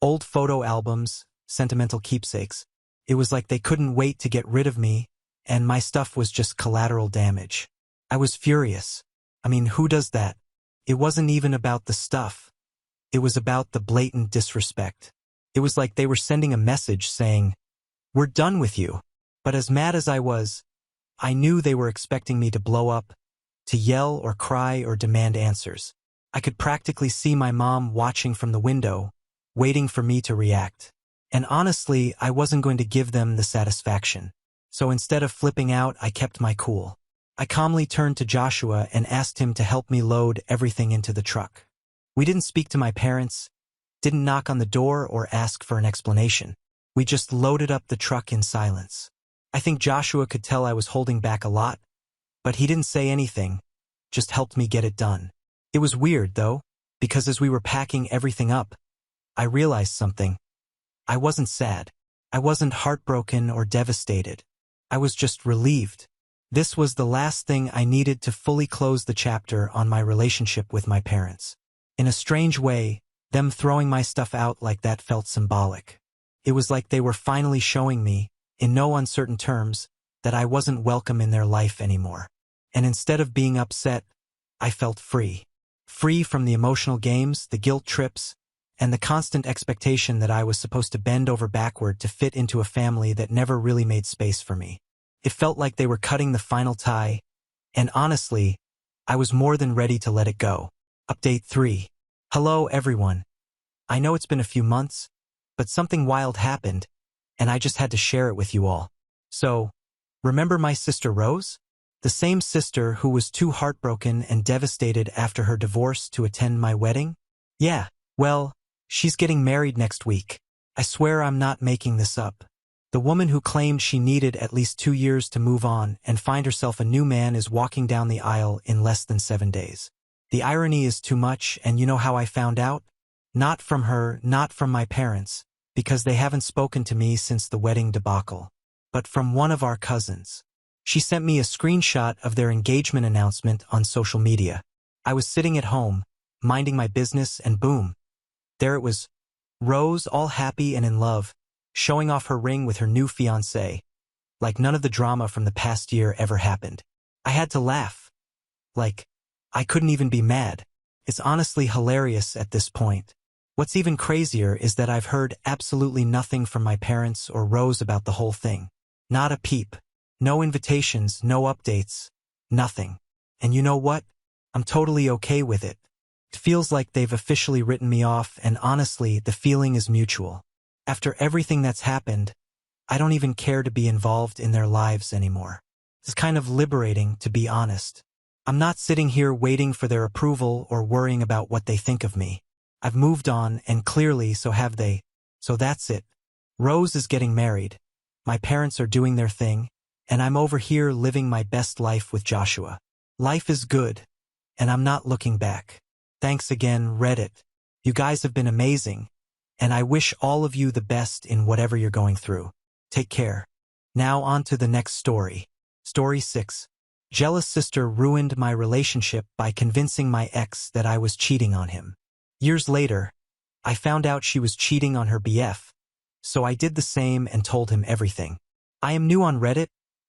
Speaker 1: old photo albums, sentimental keepsakes. It was like they couldn't wait to get rid of me, and my stuff was just collateral damage. I was furious. I mean, who does that? It wasn't even about the stuff. It was about the blatant disrespect. It was like they were sending a message saying, "We're done with you." But as mad as I was, I knew they were expecting me to blow up, to yell or cry or demand answers. I could practically see my mom watching from the window, waiting for me to react. And honestly, I wasn't going to give them the satisfaction. So instead of flipping out, I kept my cool. I calmly turned to Joshua and asked him to help me load everything into the truck. We didn't speak to my parents, didn't knock on the door or ask for an explanation. We just loaded up the truck in silence. I think Joshua could tell I was holding back a lot, but he didn't say anything, just helped me get it done. It was weird, though, because as we were packing everything up, I realized something. I wasn't sad. I wasn't heartbroken or devastated. I was just relieved. This was the last thing I needed to fully close the chapter on my relationship with my parents. In a strange way, them throwing my stuff out like that felt symbolic. It was like they were finally showing me, in no uncertain terms, that I wasn't welcome in their life anymore. And instead of being upset, I felt free. Free from the emotional games, the guilt trips, and the constant expectation that I was supposed to bend over backward to fit into a family that never really made space for me. It felt like they were cutting the final tie, and honestly, I was more than ready to let it go. Update 3. Hello everyone. I know it's been a few months, but something wild happened, and I just had to share it with you all. So, remember my sister Rose? The same sister who was too heartbroken and devastated after her divorce to attend my wedding? Yeah, well, she's getting married next week. I swear I'm not making this up. The woman who claimed she needed at least 2 years to move on and find herself a new man is walking down the aisle in less than 7 days. The irony is too much, and you know how I found out? Not from her, not from my parents, because they haven't spoken to me since the wedding debacle, but from one of our cousins. She sent me a screenshot of their engagement announcement on social media. I was sitting at home, minding my business, and boom, there it was. Rose, all happy and in love, showing off her ring with her new fiancé, like none of the drama from the past year ever happened. I had to laugh. Like, I couldn't even be mad. It's honestly hilarious at this point. What's even crazier is that I've heard absolutely nothing from my parents or Rose about the whole thing. Not a peep. No invitations, no updates, nothing. And you know what? I'm totally okay with it. It feels like they've officially written me off, and honestly, the feeling is mutual. After everything that's happened, I don't even care to be involved in their lives anymore. It's kind of liberating, to be honest. I'm not sitting here waiting for their approval or worrying about what they think of me. I've moved on, and clearly so have they. So that's it. Rose is getting married. My parents are doing their thing, and I'm over here living my best life with Joshua. Life is good, and I'm not looking back. Thanks again, Reddit. You guys have been amazing, and I wish all of you the best in whatever you're going through. Take care. Now on to the next story. Story 6. Jealous sister ruined my relationship by convincing my ex that I was cheating on him. Years later, I found out she was cheating on her BF, so I did the same and told him everything. I am new on Reddit,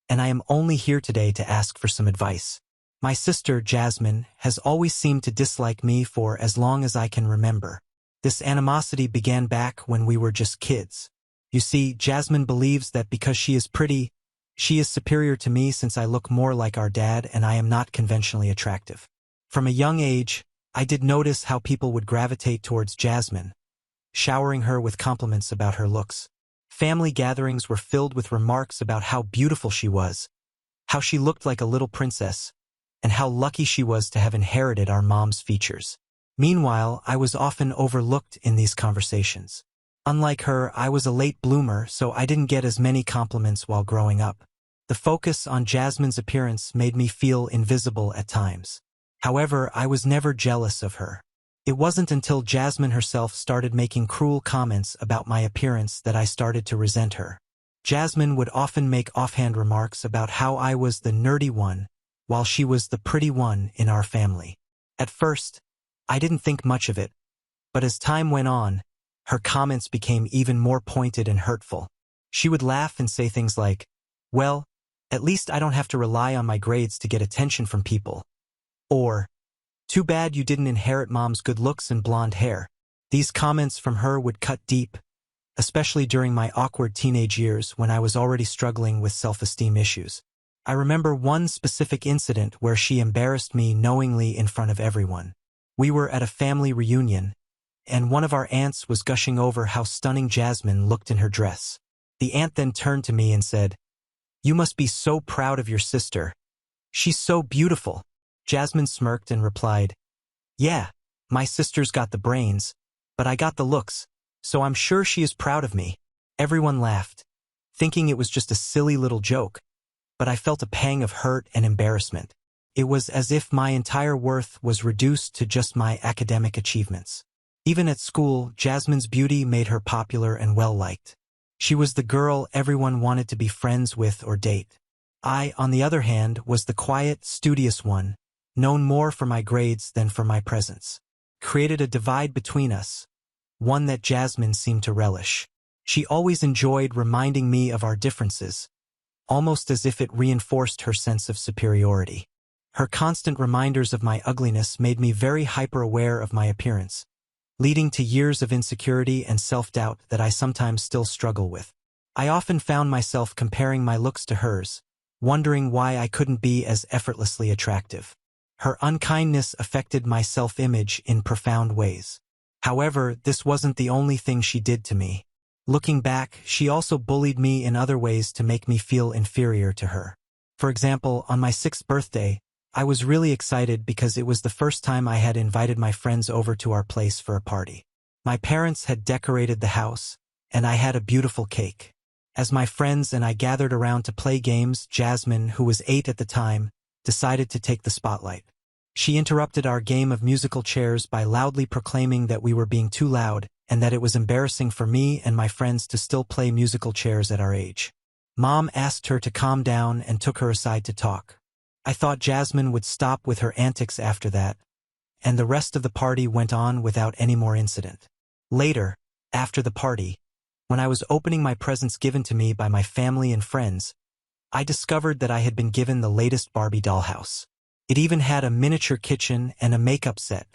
Speaker 1: and I am only here today to ask for some advice. My sister, Jasmine, has always seemed to dislike me for as long as I can remember. This animosity began back when we were just kids. You see, Jasmine believes that because she is pretty, she is superior to me since I look more like our dad and I am not conventionally attractive. From a young age, I did notice how people would gravitate towards Jasmine, showering her with compliments about her looks. Family gatherings were filled with remarks about how beautiful she was, how she looked like a little princess, and how lucky she was to have inherited our mom's features. Meanwhile, I was often overlooked in these conversations. Unlike her, I was a late bloomer, so I didn't get as many compliments while growing up. The focus on Jasmine's appearance made me feel invisible at times. However, I was never jealous of her. It wasn't until Jasmine herself started making cruel comments about my appearance that I started to resent her. Jasmine would often make offhand remarks about how I was the nerdy one, while she was the pretty one in our family. At first, I didn't think much of it, but as time went on, her comments became even more pointed and hurtful. She would laugh and say things like, "Well, at least I don't have to rely on my grades to get attention from people." Or, "Too bad you didn't inherit mom's good looks and blonde hair." These comments from her would cut deep, especially during my awkward teenage years when I was already struggling with self-esteem issues. I remember one specific incident where she embarrassed me knowingly in front of everyone. We were at a family reunion, and one of our aunts was gushing over how stunning Jasmine looked in her dress. The aunt then turned to me and said, "You must be so proud of your sister. She's so beautiful." Jasmine smirked and replied, "Yeah, my sister's got the brains, but I got the looks, so I'm sure she is proud of me." Everyone laughed, thinking it was just a silly little joke, but I felt a pang of hurt and embarrassment. It was as if my entire worth was reduced to just my academic achievements. Even at school, Jasmine's beauty made her popular and well-liked. She was the girl everyone wanted to be friends with or date. I, on the other hand, was the quiet, studious one, known more for my grades than for my presence. Created a divide between us, one that Jasmine seemed to relish. She always enjoyed reminding me of our differences, almost as if it reinforced her sense of superiority. Her constant reminders of my ugliness made me very hyper-aware of my appearance, leading to years of insecurity and self-doubt that I sometimes still struggle with. I often found myself comparing my looks to hers, wondering why I couldn't be as effortlessly attractive. Her unkindness affected my self-image in profound ways. However, this wasn't the only thing she did to me. Looking back, she also bullied me in other ways to make me feel inferior to her. For example, on my 6th birthday, I was really excited because it was the first time I had invited my friends over to our place for a party. My parents had decorated the house, and I had a beautiful cake. As my friends and I gathered around to play games, Jasmine, who was 8 at the time, decided to take the spotlight. She interrupted our game of musical chairs by loudly proclaiming that we were being too loud and that it was embarrassing for me and my friends to still play musical chairs at our age. Mom asked her to calm down and took her aside to talk. I thought Jasmine would stop with her antics after that, and the rest of the party went on without any more incident. Later, after the party, when I was opening my presents given to me by my family and friends, I discovered that I had been given the latest Barbie dollhouse. It even had a miniature kitchen and a makeup set.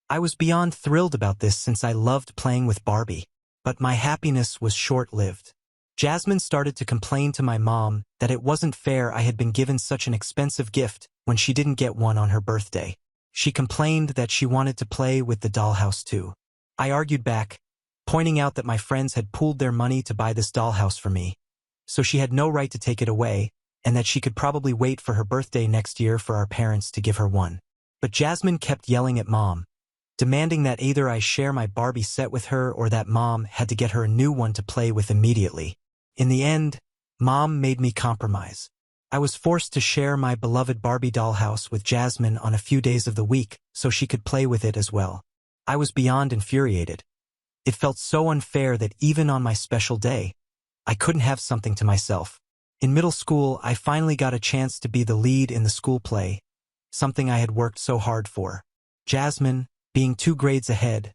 Speaker 1: I was beyond thrilled about this since I loved playing with Barbie, but my happiness was short-lived. Jasmine started to complain to my mom that it wasn't fair I had been given such an expensive gift when she didn't get one on her birthday. She complained that she wanted to play with the dollhouse too. I argued back, pointing out that my friends had pooled their money to buy this dollhouse for me, so she had no right to take it away, and that she could probably wait for her birthday next year for our parents to give her one. But Jasmine kept yelling at Mom, demanding that either I share my Barbie set with her or that Mom had to get her a new one to play with immediately. In the end, Mom made me compromise. I was forced to share my beloved Barbie dollhouse with Jasmine on a few days of the week so she could play with it as well. I was beyond infuriated. It felt so unfair that even on my special day, I couldn't have something to myself. In middle school, I finally got a chance to be the lead in the school play, something I had worked so hard for. Jasmine, being 2 grades ahead,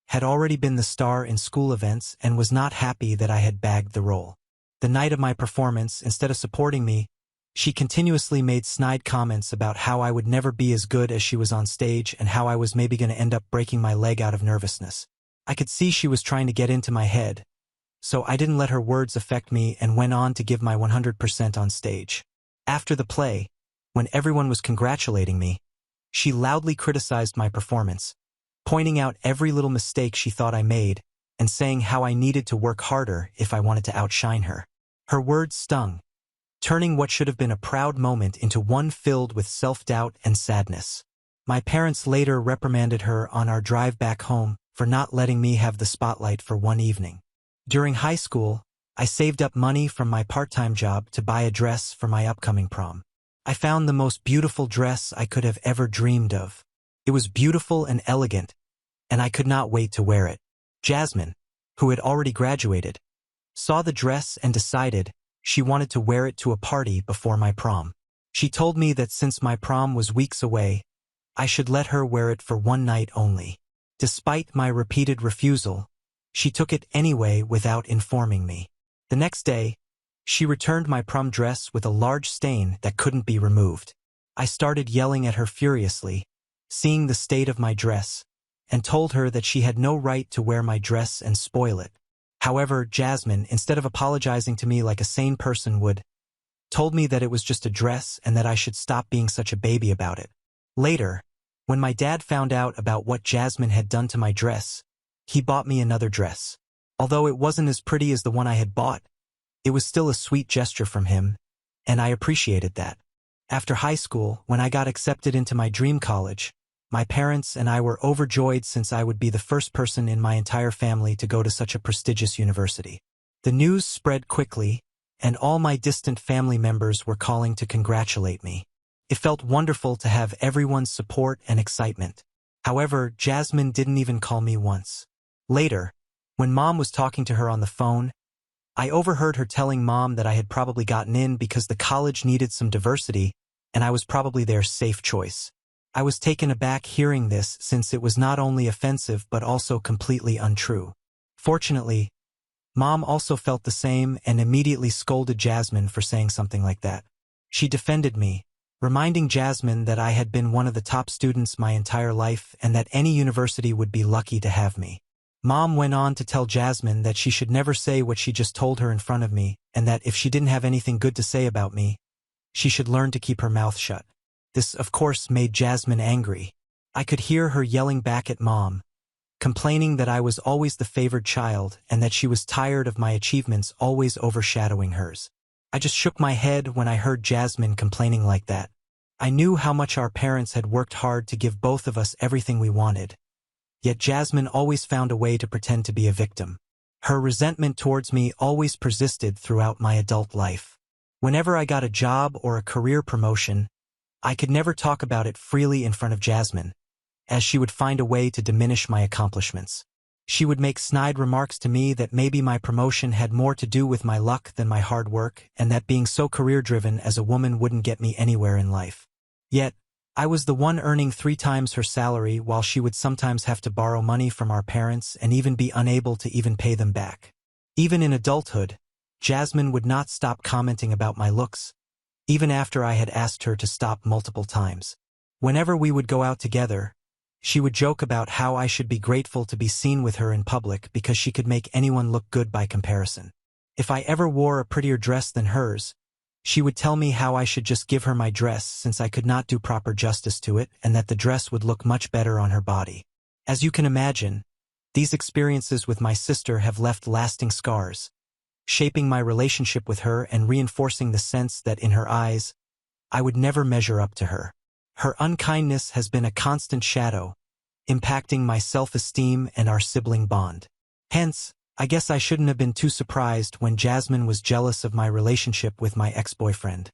Speaker 1: had already been the star in school events and was not happy that I had bagged the role. The night of my performance, instead of supporting me, she continuously made snide comments about how I would never be as good as she was on stage and how I was maybe going to end up breaking my leg out of nervousness. I could see she was trying to get into my head, so I didn't let her words affect me and went on to give my 100% on stage. After the play, when everyone was congratulating me, she loudly criticized my performance, pointing out every little mistake she thought I made and saying how I needed to work harder if I wanted to outshine her. Her words stung, turning what should have been a proud moment into one filled with self-doubt and sadness. My parents later reprimanded her on our drive back home for not letting me have the spotlight for one evening. During high school, I saved up money from my part-time job to buy a dress for my upcoming prom. I found the most beautiful dress I could have ever dreamed of. It was beautiful and elegant, and I could not wait to wear it. Jasmine, who had already graduated, saw the dress and decided she wanted to wear it to a party before my prom. She told me that since my prom was weeks away, I should let her wear it for one night only. Despite my repeated refusal, she took it anyway without informing me. The next day, she returned my prom dress with a large stain that couldn't be removed. I started yelling at her furiously, seeing the state of my dress, and told her that she had no right to wear my dress and spoil it. However, Jasmine, instead of apologizing to me like a sane person would, told me that it was just a dress and that I should stop being such a baby about it. Later, when my dad found out about what Jasmine had done to my dress, he bought me another dress. Although it wasn't as pretty as the one I had bought, it was still a sweet gesture from him, and I appreciated that. After high school, when I got accepted into my dream college, my parents and I were overjoyed since I would be the first person in my entire family to go to such a prestigious university. The news spread quickly, and all my distant family members were calling to congratulate me. It felt wonderful to have everyone's support and excitement. However, Jasmine didn't even call me once. Later, when Mom was talking to her on the phone, I overheard her telling Mom that I had probably gotten in because the college needed some diversity, and I was probably their safe choice. I was taken aback hearing this since it was not only offensive but also completely untrue. Fortunately, Mom also felt the same and immediately scolded Jasmine for saying something like that. She defended me, reminding Jasmine that I had been one of the top students my entire life and that any university would be lucky to have me. Mom went on to tell Jasmine that she should never say what she just told her in front of me, and that if she didn't have anything good to say about me, she should learn to keep her mouth shut. This, of course, made Jasmine angry. I could hear her yelling back at Mom, complaining that I was always the favored child and that she was tired of my achievements always overshadowing hers. I just shook my head when I heard Jasmine complaining like that. I knew how much our parents had worked hard to give both of us everything we wanted. Yet Jasmine always found a way to pretend to be a victim. Her resentment towards me always persisted throughout my adult life. Whenever I got a job or a career promotion, I could never talk about it freely in front of Jasmine, as she would find a way to diminish my accomplishments. She would make snide remarks to me that maybe my promotion had more to do with my luck than my hard work, and that being so career-driven as a woman wouldn't get me anywhere in life. Yet, I was the one earning 3 times her salary, while she would sometimes have to borrow money from our parents and even be unable to even pay them back. Even in adulthood, Jasmine would not stop commenting about my looks, even after I had asked her to stop multiple times. Whenever we would go out together, she would joke about how I should be grateful to be seen with her in public because she could make anyone look good by comparison. If I ever wore a prettier dress than hers, She would tell me how I should just give her my dress since I could not do proper justice to it and that the dress would look much better on her body. As you can imagine, these experiences with my sister have left lasting scars, shaping my relationship with her and reinforcing the sense that in her eyes, I would never measure up to her. Her unkindness has been a constant shadow, impacting my self-esteem and our sibling bond. Hence, I guess I shouldn't have been too surprised when Jasmine was jealous of my relationship with my ex-boyfriend,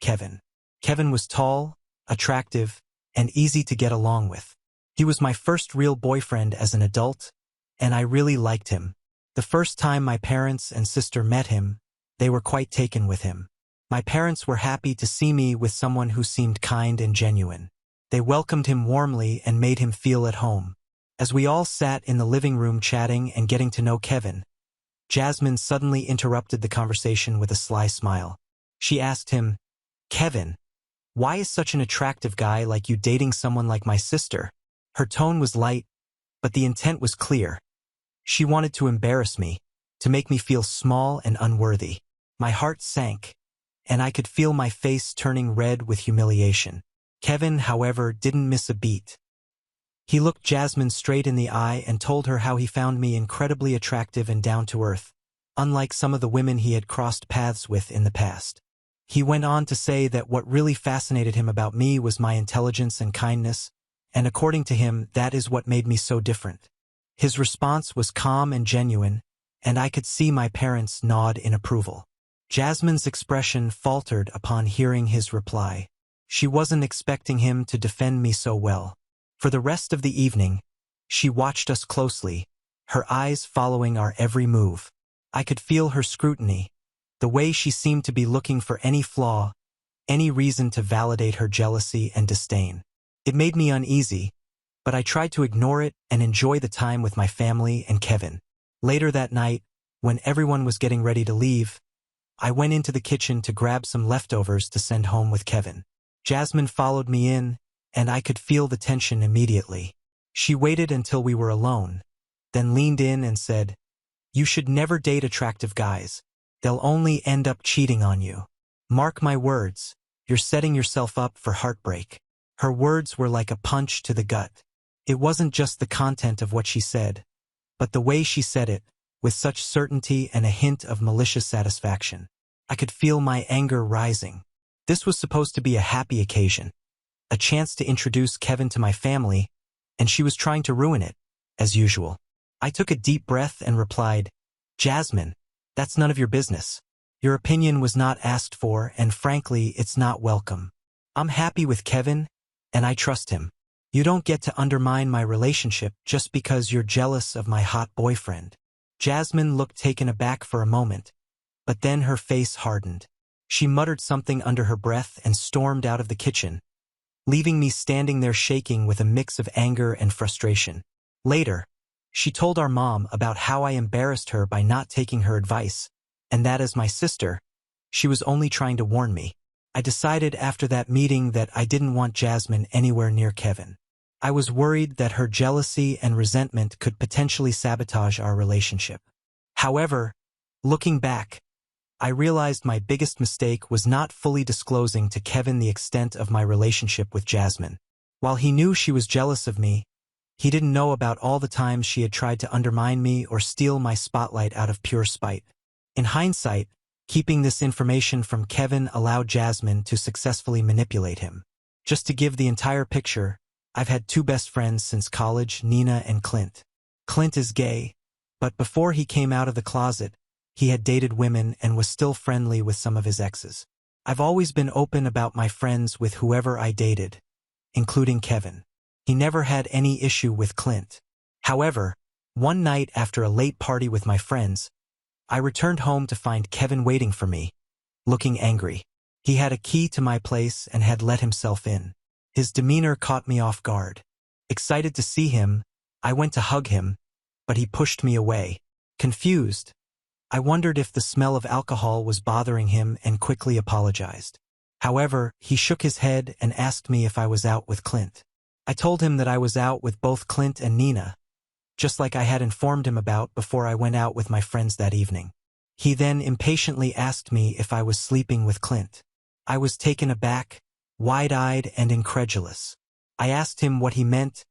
Speaker 1: Kevin. Kevin was tall, attractive, and easy to get along with. He was my first real boyfriend as an adult, and I really liked him. The first time my parents and sister met him, they were quite taken with him. My parents were happy to see me with someone who seemed kind and genuine. They welcomed him warmly and made him feel at home. As we all sat in the living room chatting and getting to know Kevin, Jasmine suddenly interrupted the conversation with a sly smile. She asked him, "Kevin, why is such an attractive guy like you dating someone like my sister?" Her tone was light, but the intent was clear. She wanted to embarrass me, to make me feel small and unworthy. My heart sank, and I could feel my face turning red with humiliation. Kevin, however, didn't miss a beat. He looked Jasmine straight in the eye and told her how he found me incredibly attractive and down-to-earth, unlike some of the women he had crossed paths with in the past. He went on to say that what really fascinated him about me was my intelligence and kindness, and according to him, that is what made me so different. His response was calm and genuine, and I could see my parents nod in approval. Jasmine's expression faltered upon hearing his reply. She wasn't expecting him to defend me so well. For the rest of the evening, she watched us closely, her eyes following our every move. I could feel her scrutiny, the way she seemed to be looking for any flaw, any reason to validate her jealousy and disdain. It made me uneasy, but I tried to ignore it and enjoy the time with my family and Kevin. Later that night, when everyone was getting ready to leave, I went into the kitchen to grab some leftovers to send home with Kevin. Jasmine followed me in, and I could feel the tension immediately. She waited until we were alone, then leaned in and said, "You should never date attractive guys. They'll only end up cheating on you. Mark my words, you're setting yourself up for heartbreak." Her words were like a punch to the gut. It wasn't just the content of what she said, but the way she said it, with such certainty and a hint of malicious satisfaction. I could feel my anger rising. This was supposed to be a happy occasion, a chance to introduce Kevin to my family, and she was trying to ruin it, as usual. I took a deep breath and replied, "Jasmine, that's none of your business. Your opinion was not asked for, and frankly, it's not welcome. I'm happy with Kevin, and I trust him. You don't get to undermine my relationship just because you're jealous of my hot boyfriend." Jasmine looked taken aback for a moment, but then her face hardened. She muttered something under her breath and stormed out of the kitchen, leaving me standing there shaking with a mix of anger and frustration. Later, she told our mom about how I embarrassed her by not taking her advice, and that as my sister, she was only trying to warn me. I decided after that meeting that I didn't want Jasmine anywhere near Kevin. I was worried that her jealousy and resentment could potentially sabotage our relationship. However, looking back, I realized my biggest mistake was not fully disclosing to Kevin the extent of my relationship with Jasmine. While he knew she was jealous of me, he didn't know about all the times she had tried to undermine me or steal my spotlight out of pure spite. In hindsight, keeping this information from Kevin allowed Jasmine to successfully manipulate him. Just to give the entire picture, I've had two best friends since college, Nina and Clint. Clint is gay, but before he came out of the closet, he had dated women and was still friendly with some of his exes. I've always been open about my friends with whoever I dated, including Kevin. He never had any issue with Clint. However, one night after a late party with my friends, I returned home to find Kevin waiting for me, looking angry. He had a key to my place and had let himself in. His demeanor caught me off guard. Excited to see him, I went to hug him, but he pushed me away. Confused, I wondered if the smell of alcohol was bothering him and quickly apologized. However, he shook his head and asked me if I was out with Clint. I told him that I was out with both Clint and Nina, just like I had informed him about before I went out with my friends that evening. He then impatiently asked me if I was sleeping with Clint. I was taken aback, wide-eyed and incredulous. I asked him what he meant,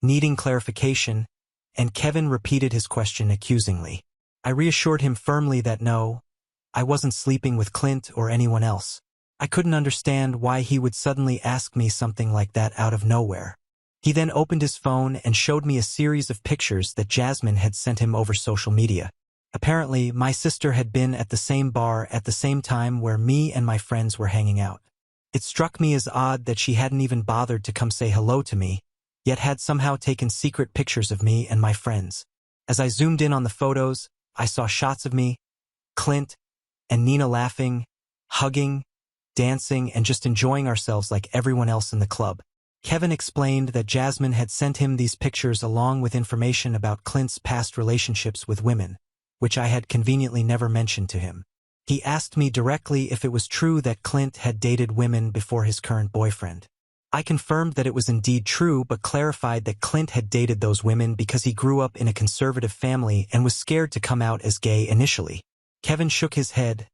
Speaker 1: needing clarification, and Kevin repeated his question accusingly. I reassured him firmly that no, I wasn't sleeping with Clint or anyone else. I couldn't understand why he would suddenly ask me something like that out of nowhere. He then opened his phone and showed me a series of pictures that Jasmine had sent him over social media. Apparently, my sister had been at the same bar at the same time where me and my friends were hanging out. It struck me as odd that she hadn't even bothered to come say hello to me, yet had somehow taken secret pictures of me and my friends. As I zoomed in on the photos, I saw shots of me, Clint, and Nina laughing, hugging, dancing, and just enjoying ourselves like everyone else in the club. Kevin explained that Jasmine had sent him these pictures along with information about Clint's past relationships with women, which I had conveniently never mentioned to him. He asked me directly if it was true that Clint had dated women before his current boyfriend. I confirmed that it was indeed true, but clarified that Clint had dated those women because he grew up in a conservative family and was scared to come out as gay initially. Kevin shook his head,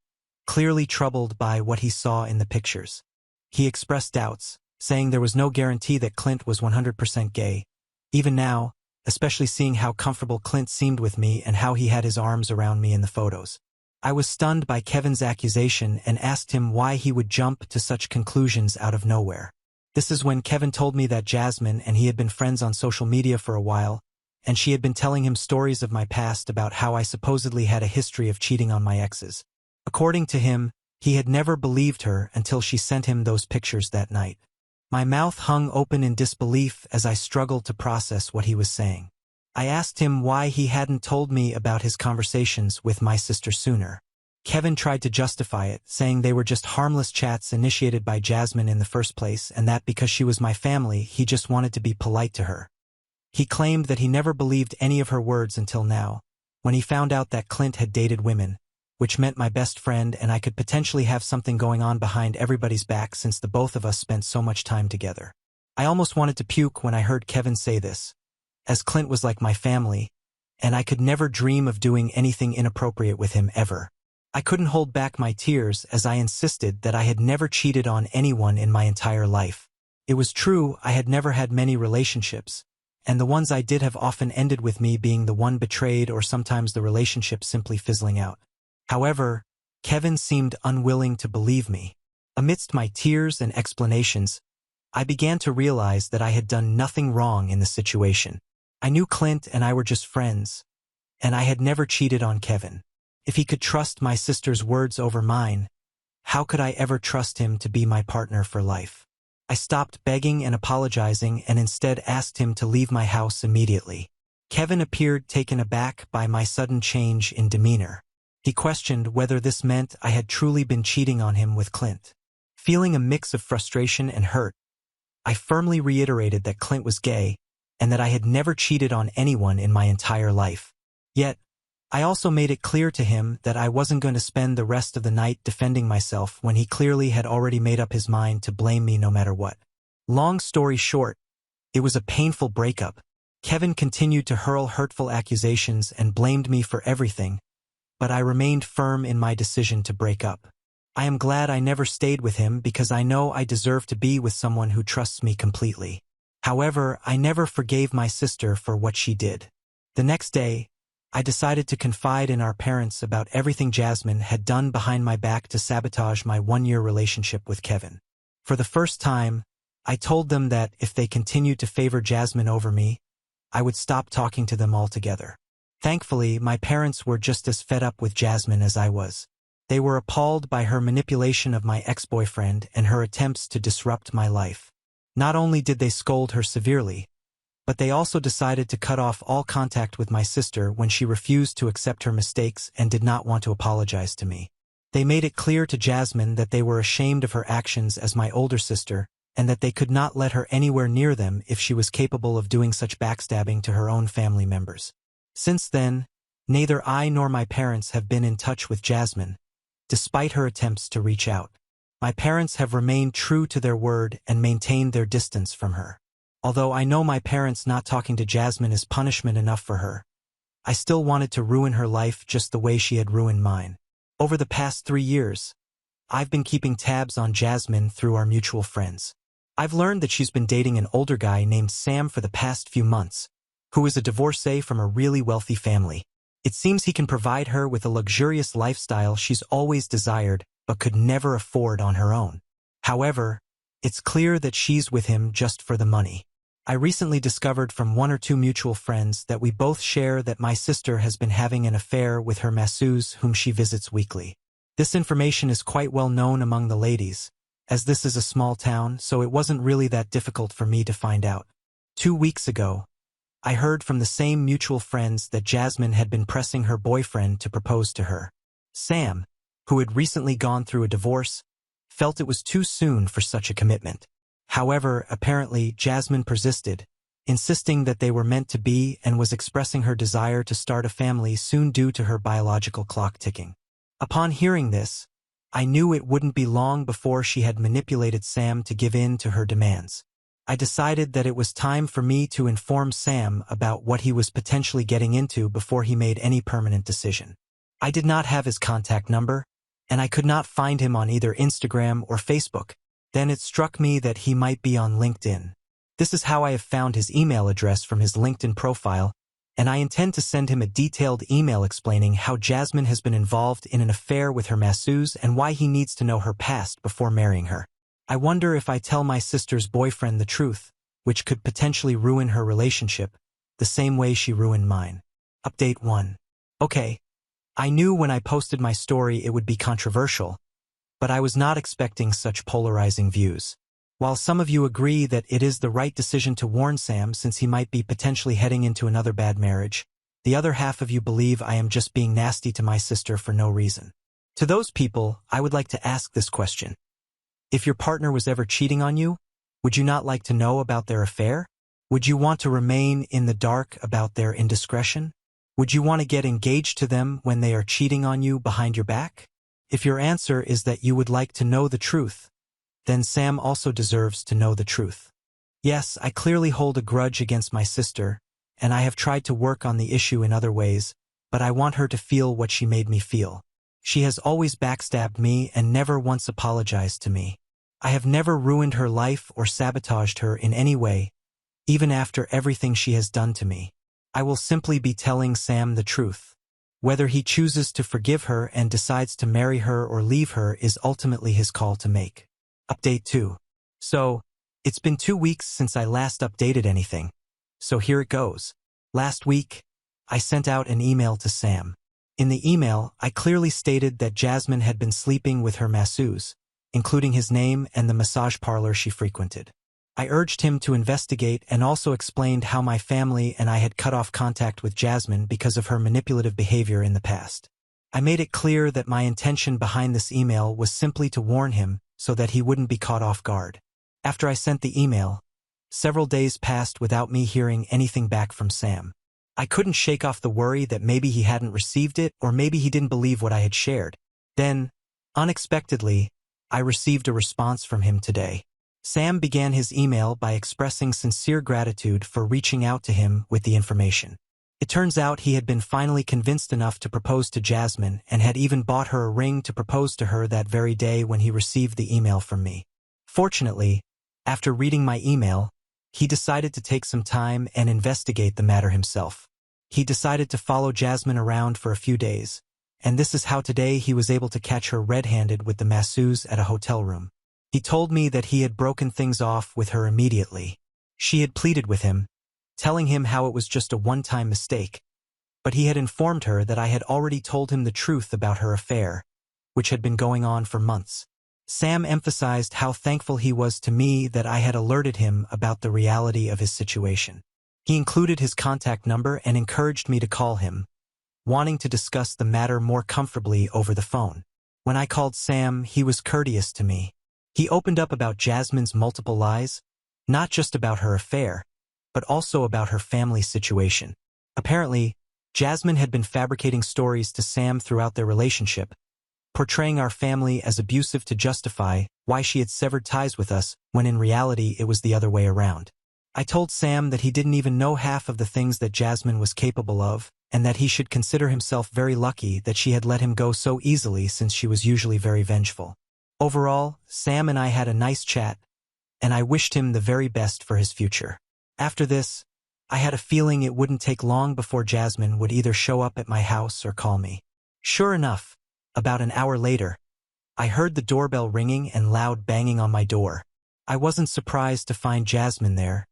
Speaker 1: clearly troubled by what he saw in the pictures. He expressed doubts, saying there was no guarantee that Clint was 100% gay. Even now, especially seeing how comfortable Clint seemed with me and how he had his arms around me in the photos. I was stunned by Kevin's accusation and asked him why he would jump to such conclusions out of nowhere. This is when Kevin told me that Jasmine and he had been friends on social media for a while, and she had been telling him stories of my past about how I supposedly had a history of cheating on my exes. According to him, he had never believed her until she sent him those pictures that night. My mouth hung open in disbelief as I struggled to process what he was saying. I asked him why he hadn't told me about his conversations with my sister sooner. Kevin tried to justify it, saying they were just harmless chats initiated by Jasmine in the first place, and that because she was my family, he just wanted to be polite to her. He claimed that he never believed any of her words until now, when he found out that Clint had dated women, which meant my best friend and I could potentially have something going on behind everybody's back since the both of us spent so much time together. I almost wanted to puke when I heard Kevin say this, as Clint was like my family, and I could never dream of doing anything inappropriate with him ever. I couldn't hold back my tears as I insisted that I had never cheated on anyone in my entire life. It was true, I had never had many relationships, and the ones I did have often ended with me being the one betrayed or sometimes the relationship simply fizzling out. However, Kevin seemed unwilling to believe me. Amidst my tears and explanations, I began to realize that I had done nothing wrong in the situation. I knew Clint and I were just friends, and I had never cheated on Kevin. If he could trust my sister's words over mine, how could I ever trust him to be my partner for life? I stopped begging and apologizing and instead asked him to leave my house immediately. Kevin appeared taken aback by my sudden change in demeanor. He questioned whether this meant I had truly been cheating on him with Clint. Feeling a mix of frustration and hurt, I firmly reiterated that Clint was gay and that I had never cheated on anyone in my entire life. Yet, I also made it clear to him that I wasn't going to spend the rest of the night defending myself when he clearly had already made up his mind to blame me no matter what. Long story short, it was a painful breakup. Kevin continued to hurl hurtful accusations and blamed me for everything, but I remained firm in my decision to break up. I am glad I never stayed with him because I know I deserve to be with someone who trusts me completely. However, I never forgave my sister for what she did. The next day, I decided to confide in our parents about everything Jasmine had done behind my back to sabotage my one-year relationship with Kevin. For the first time, I told them that if they continued to favor Jasmine over me, I would stop talking to them altogether. Thankfully, my parents were just as fed up with Jasmine as I was. They were appalled by her manipulation of my ex-boyfriend and her attempts to disrupt my life. Not only did they scold her severely, but they also decided to cut off all contact with my sister when she refused to accept her mistakes and did not want to apologize to me. They made it clear to Jasmine that they were ashamed of her actions as my older sister and that they could not let her anywhere near them if she was capable of doing such backstabbing to her own family members. Since then, neither I nor my parents have been in touch with Jasmine, despite her attempts to reach out. My parents have remained true to their word and maintained their distance from her. Although I know my parents not talking to Jasmine is punishment enough for her, I still wanted to ruin her life just the way she had ruined mine. Over the past 3 years, I've been keeping tabs on Jasmine through our mutual friends. I've learned that she's been dating an older guy named Sam for the past few months, who is a divorcee from a really wealthy family. It seems he can provide her with a luxurious lifestyle she's always desired but could never afford on her own. However, it's clear that she's with him just for the money. I recently discovered from 1 or 2 mutual friends that we both share that my sister has been having an affair with her masseuse whom she visits weekly. This information is quite well known among the ladies, as this is a small town, so it wasn't really that difficult for me to find out. 2 weeks ago, I heard from the same mutual friends that Jasmine had been pressing her boyfriend to propose to her. Sam, who had recently gone through a divorce, felt it was too soon for such a commitment. However, apparently Jasmine persisted, insisting that they were meant to be and was expressing her desire to start a family soon due to her biological clock ticking. Upon hearing this, I knew it wouldn't be long before she had manipulated Sam to give in to her demands. I decided that it was time for me to inform Sam about what he was potentially getting into before he made any permanent decision. I did not have his contact number, and I could not find him on either Instagram or Facebook. Then it struck me that he might be on LinkedIn. This is how I have found his email address from his LinkedIn profile, and I intend to send him a detailed email explaining how Jasmine has been involved in an affair with her masseuse and why he needs to know her past before marrying her. I wonder if I tell my sister's boyfriend the truth, which could potentially ruin her relationship, the same way she ruined mine. Update 1. Okay, I knew when I posted my story it would be controversial, but I was not expecting such polarizing views. While some of you agree that it is the right decision to warn Sam since he might be potentially heading into another bad marriage, the other half of you believe I am just being nasty to my sister for no reason. To those people, I would like to ask this question. If your partner was ever cheating on you, would you not like to know about their affair? Would you want to remain in the dark about their indiscretion? Would you want to get engaged to them when they are cheating on you behind your back? If your answer is that you would like to know the truth, then Sam also deserves to know the truth. Yes, I clearly hold a grudge against my sister, and I have tried to work on the issue in other ways, but I want her to feel what she made me feel. She has always backstabbed me and never once apologized to me. I have never ruined her life or sabotaged her in any way, even after everything she has done to me. I will simply be telling Sam the truth. Whether he chooses to forgive her and decides to marry her or leave her is ultimately his call to make. Update 2. So, it's been 2 weeks since I last updated anything. So here it goes. Last week, I sent out an email to Sam. In the email, I clearly stated that Jasmine had been sleeping with her masseuse, including his name and the massage parlor she frequented. I urged him to investigate and also explained how my family and I had cut off contact with Jasmine because of her manipulative behavior in the past. I made it clear that my intention behind this email was simply to warn him so that he wouldn't be caught off guard. After I sent the email, several days passed without me hearing anything back from Sam. I couldn't shake off the worry that maybe he hadn't received it or maybe he didn't believe what I had shared. Then, unexpectedly, I received a response from him today. Sam began his email by expressing sincere gratitude for reaching out to him with the information. It turns out he had been finally convinced enough to propose to Jasmine and had even bought her a ring to propose to her that very day when he received the email from me. Fortunately, after reading my email, he decided to take some time and investigate the matter himself. He decided to follow Jasmine around for a few days, and this is how today he was able to catch her red-handed with the masseuse at a hotel room. He told me that he had broken things off with her immediately. She had pleaded with him, telling him how it was just a one-time mistake, but he had informed her that I had already told him the truth about her affair, which had been going on for months. Sam emphasized how thankful he was to me that I had alerted him about the reality of his situation. He included his contact number and encouraged me to call him, wanting to discuss the matter more comfortably over the phone. When I called Sam, he was courteous to me. He opened up about Jasmine's multiple lies, not just about her affair, but also about her family situation. Apparently, Jasmine had been fabricating stories to Sam throughout their relationship, portraying our family as abusive to justify why she had severed ties with us, when in reality it was the other way around. I told Sam that he didn't even know half of the things that Jasmine was capable of, and that he should consider himself very lucky that she had let him go so easily since she was usually very vengeful. Overall, Sam and I had a nice chat, and I wished him the very best for his future. After this, I had a feeling it wouldn't take long before Jasmine would either show up at my house or call me. Sure enough, about an hour later, I heard the doorbell ringing and loud banging on my door. I wasn't surprised to find Jasmine there,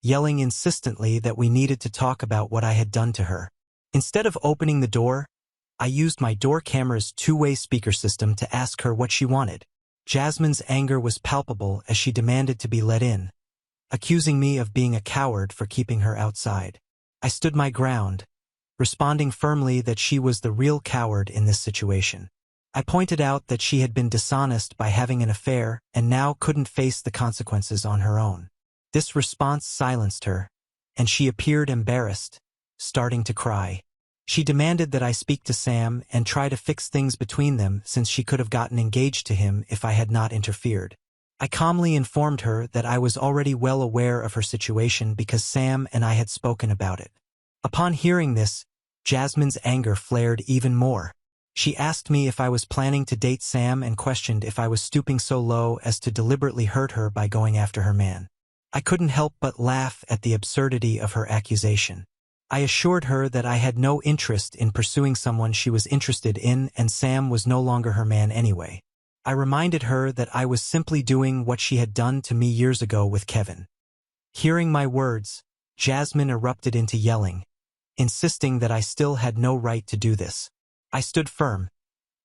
Speaker 1: yelling insistently that we needed to talk about what I had done to her. Instead of opening the door, I used my door camera's two-way speaker system to ask her what she wanted. Jasmine's anger was palpable as she demanded to be let in, accusing me of being a coward for keeping her outside. I stood my ground, responding firmly that she was the real coward in this situation. I pointed out that she had been dishonest by having an affair and now couldn't face the consequences on her own. This response silenced her, and she appeared embarrassed, starting to cry. She demanded that I speak to Sam and try to fix things between them since she could have gotten engaged to him if I had not interfered. I calmly informed her that I was already well aware of her situation because Sam and I had spoken about it. Upon hearing this, Jasmine's anger flared even more. She asked me if I was planning to date Sam and questioned if I was stooping so low as to deliberately hurt her by going after her man. I couldn't help but laugh at the absurdity of her accusation. I assured her that I had no interest in pursuing someone she was interested in and Sam was no longer her man anyway. I reminded her that I was simply doing what she had done to me years ago with Kevin. Hearing my words, Jasmine erupted into yelling, insisting that I still had no right to do this. I stood firm,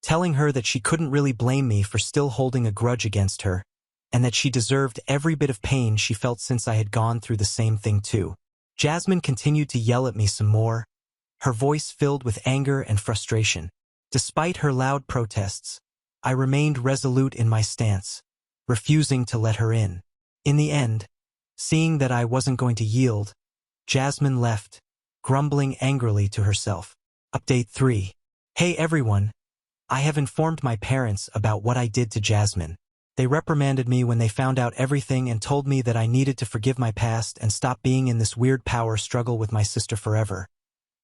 Speaker 1: telling her that she couldn't really blame me for still holding a grudge against her, and that she deserved every bit of pain she felt since I had gone through the same thing too. Jasmine continued to yell at me some more, her voice filled with anger and frustration. Despite her loud protests, I remained resolute in my stance, refusing to let her in. In the end, seeing that I wasn't going to yield, Jasmine left, grumbling angrily to herself. Update 3. Hey everyone, I have informed my parents about what I did to Jasmine. They reprimanded me when they found out everything and told me that I needed to forgive my past and stop being in this weird power struggle with my sister forever,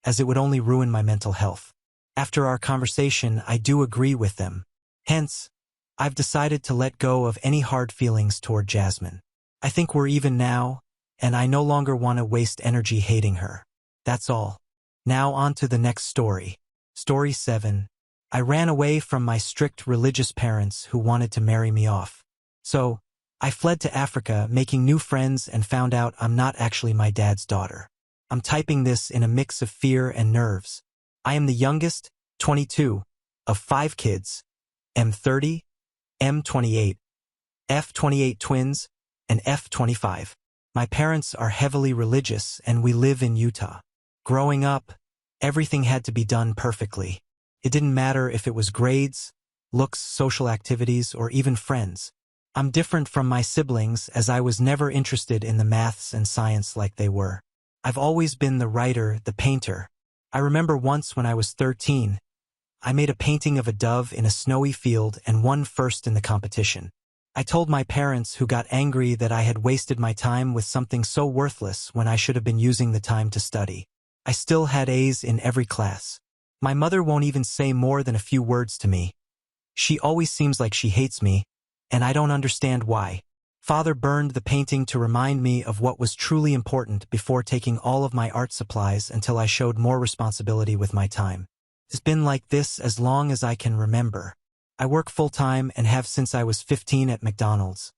Speaker 1: as it would only ruin my mental health. After our conversation, I do agree with them. Hence, I've decided to let go of any hard feelings toward Jasmine. I think we're even now, and I no longer want to waste energy hating her. That's all. Now on to the next story. Story 7. I ran away from my strict religious parents who wanted to marry me off. So, I fled to Africa, making new friends and found out I'm not actually my dad's daughter. I'm typing this in a mix of fear and nerves. I am the youngest, 22, of 5 kids, M30, M28, F28 twins, and F25. My parents are heavily religious and we live in Utah. Growing up, everything had to be done perfectly. It didn't matter if it was grades, looks, social activities, or even friends. I'm different from my siblings as I was never interested in the maths and science like they were. I've always been the writer, the painter. I remember once when I was 13, I made a painting of a dove in a snowy field and won first in the competition. I told my parents, who got angry that I had wasted my time with something so worthless when I should have been using the time to study. I still had A's in every class. My mother won't even say more than a few words to me. She always seems like she hates me, and I don't understand why. Father burned the painting to remind me of what was truly important before taking all of my art supplies until I showed more responsibility with my time. It's been like this as long as I can remember. I work full-time and have since I was 15 at McDonald's,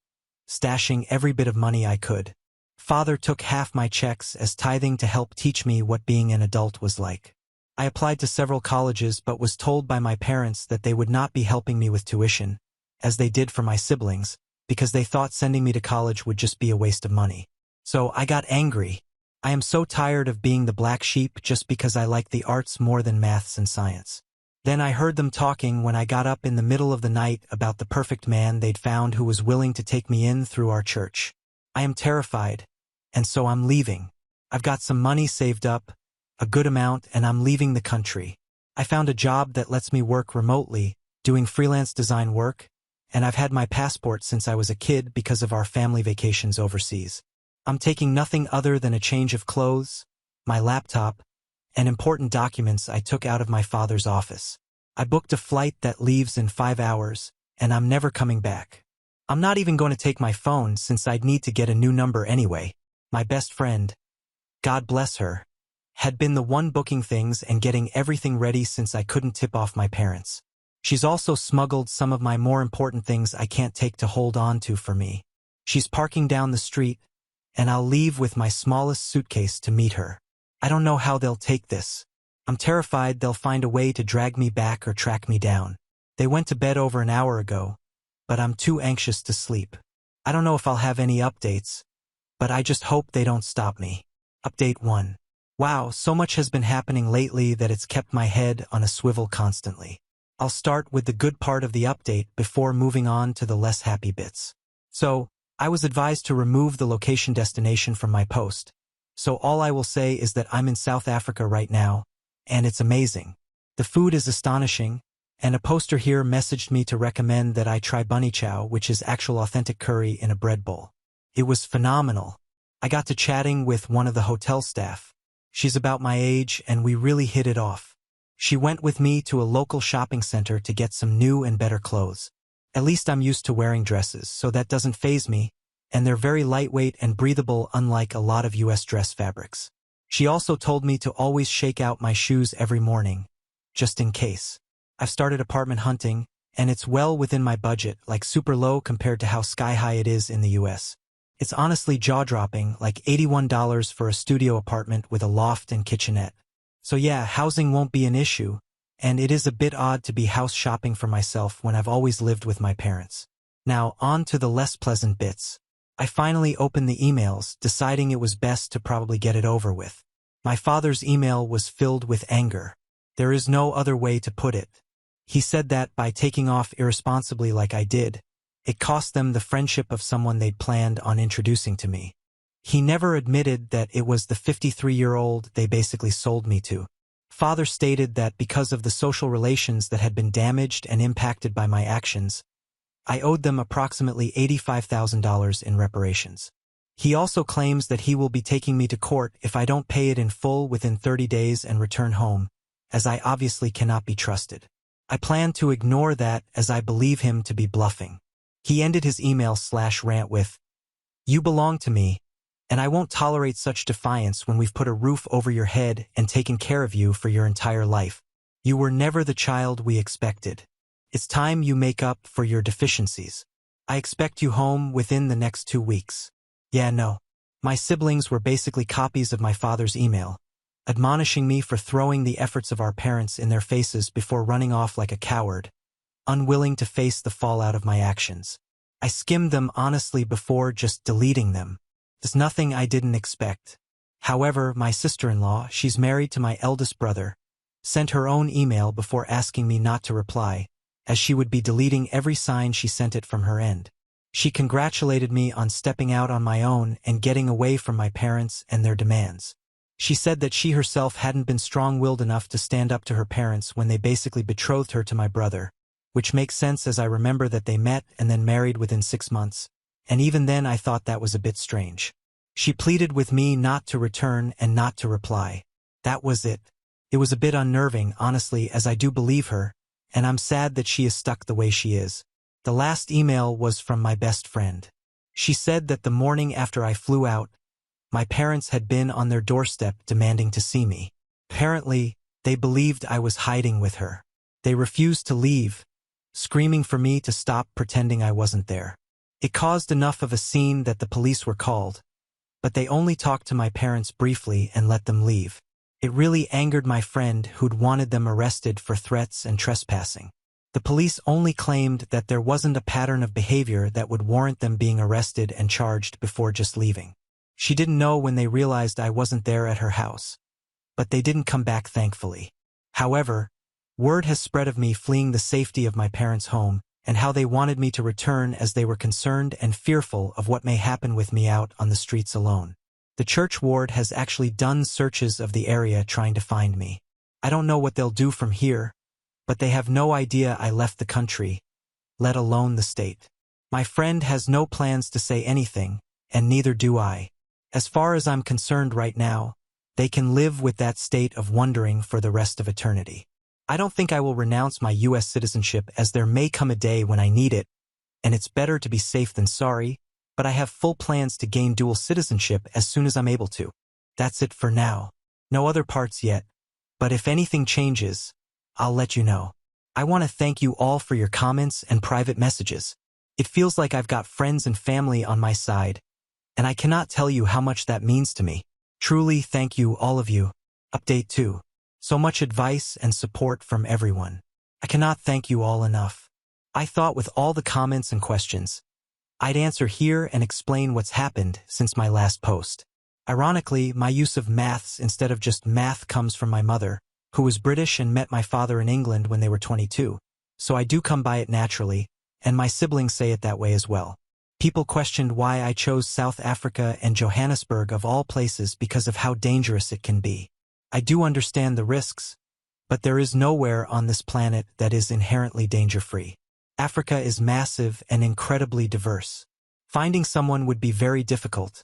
Speaker 1: stashing every bit of money I could. Father took half my checks as tithing to help teach me what being an adult was like. I applied to several colleges but was told by my parents that they would not be helping me with tuition, as they did for my siblings, because they thought sending me to college would just be a waste of money. So I got angry. I am so tired of being the black sheep just because I like the arts more than maths and science. Then I heard them talking when I got up in the middle of the night about the perfect man they'd found who was willing to take me in through our church. I am terrified, and so I'm leaving. I've got some money saved up, a good amount, and I'm leaving the country. I found a job that lets me work remotely, doing freelance design work, and I've had my passport since I was a kid because of our family vacations overseas. I'm taking nothing other than a change of clothes, my laptop, and important documents I took out of my father's office. I booked a flight that leaves in 5 hours, and I'm never coming back. I'm not even going to take my phone since I'd need to get a new number anyway. My best friend, God bless her, had been the one booking things and getting everything ready since I couldn't tip off my parents. She's also smuggled some of my more important things I can't take to hold on to for me. She's parking down the street, and I'll leave with my smallest suitcase to meet her. I don't know how they'll take this. I'm terrified they'll find a way to drag me back or track me down. They went to bed over an hour ago, but I'm too anxious to sleep. I don't know if I'll have any updates, but I just hope they don't stop me. Update 1. Wow, so much has been happening lately that it's kept my head on a swivel constantly. I'll start with the good part of the update before moving on to the less happy bits. So, I was advised to remove the location destination from my post. So all I will say is that I'm in South Africa right now, and it's amazing. The food is astonishing, and a poster here messaged me to recommend that I try bunny chow, which is actual authentic curry in a bread bowl. It was phenomenal. I got to chatting with one of the hotel staff. She's about my age, and we really hit it off. She went with me to a local shopping center to get some new and better clothes. At least I'm used to wearing dresses, so that doesn't faze me, and they're very lightweight and breathable unlike a lot of US dress fabrics. She also told me to always shake out my shoes every morning, just in case. I've started apartment hunting, and it's well within my budget, like super low compared to how sky-high it is in the US. It's honestly jaw-dropping, like $81 for a studio apartment with a loft and kitchenette. So yeah, housing won't be an issue, and it is a bit odd to be house shopping for myself when I've always lived with my parents. Now, on to the less pleasant bits. I finally opened the emails, deciding it was best to probably get it over with. My father's email was filled with anger. There is no other way to put it. He said that by taking off irresponsibly like I did, it cost them the friendship of someone they'd planned on introducing to me. He never admitted that it was the 53-year-old they basically sold me to. Father stated that because of the social relations that had been damaged and impacted by my actions, I owed them approximately $85,000 in reparations. He also claims that he will be taking me to court if I don't pay it in full within 30 days and return home, as I obviously cannot be trusted. I plan to ignore that as I believe him to be bluffing. He ended his email/rant with, "You belong to me, and I won't tolerate such defiance when we've put a roof over your head and taken care of you for your entire life. You were never the child we expected. It's time you make up for your deficiencies. I expect you home within the next 2 weeks." Yeah, no. My siblings were basically copies of my father's email, admonishing me for throwing the efforts of our parents in their faces before running off like a coward, unwilling to face the fallout of my actions. I skimmed them honestly before just deleting them. There's nothing I didn't expect. However, my sister-in-law, she's married to my eldest brother, sent her own email before asking me not to reply, as she would be deleting every sign she sent it from her end. She congratulated me on stepping out on my own and getting away from my parents and their demands. She said that she herself hadn't been strong-willed enough to stand up to her parents when they basically betrothed her to my brother, which makes sense as I remember that they met and then married within 6 months, and even then I thought that was a bit strange. She pleaded with me not to return and not to reply. That was it. It was a bit unnerving, honestly, as I do believe her, and I'm sad that she is stuck the way she is. The last email was from my best friend. She said that the morning after I flew out, my parents had been on their doorstep demanding to see me. Apparently, they believed I was hiding with her. They refused to leave, screaming for me to stop pretending I wasn't there. It caused enough of a scene that the police were called, but they only talked to my parents briefly and let them leave. It really angered my friend who'd wanted them arrested for threats and trespassing. The police only claimed that there wasn't a pattern of behavior that would warrant them being arrested and charged before just leaving. She didn't know when they realized I wasn't there at her house, but they didn't come back thankfully. However, word has spread of me fleeing the safety of my parents' home and how they wanted me to return as they were concerned and fearful of what may happen with me out on the streets alone. The church ward has actually done searches of the area trying to find me. I don't know what they'll do from here, but they have no idea I left the country, let alone the state. My friend has no plans to say anything, and neither do I. As far as I'm concerned right now, they can live with that state of wondering for the rest of eternity. I don't think I will renounce my U.S. citizenship, as there may come a day when I need it, and it's better to be safe than sorry, but I have full plans to gain dual citizenship as soon as I'm able to. That's it for now. No other parts yet, but if anything changes, I'll let you know. I want to thank you all for your comments and private messages. It feels like I've got friends and family on my side, and I cannot tell you how much that means to me. Truly, thank you, all of you. Update 2. So much advice and support from everyone. I cannot thank you all enough. I thought with all the comments and questions, I'd answer here and explain what's happened since my last post. Ironically, my use of maths instead of just math comes from my mother, who was British and met my father in England when they were 22, so I do come by it naturally, and my siblings say it that way as well. People questioned why I chose South Africa and Johannesburg of all places because of how dangerous it can be. I do understand the risks, but there is nowhere on this planet that is inherently danger-free. Africa is massive and incredibly diverse. Finding someone would be very difficult,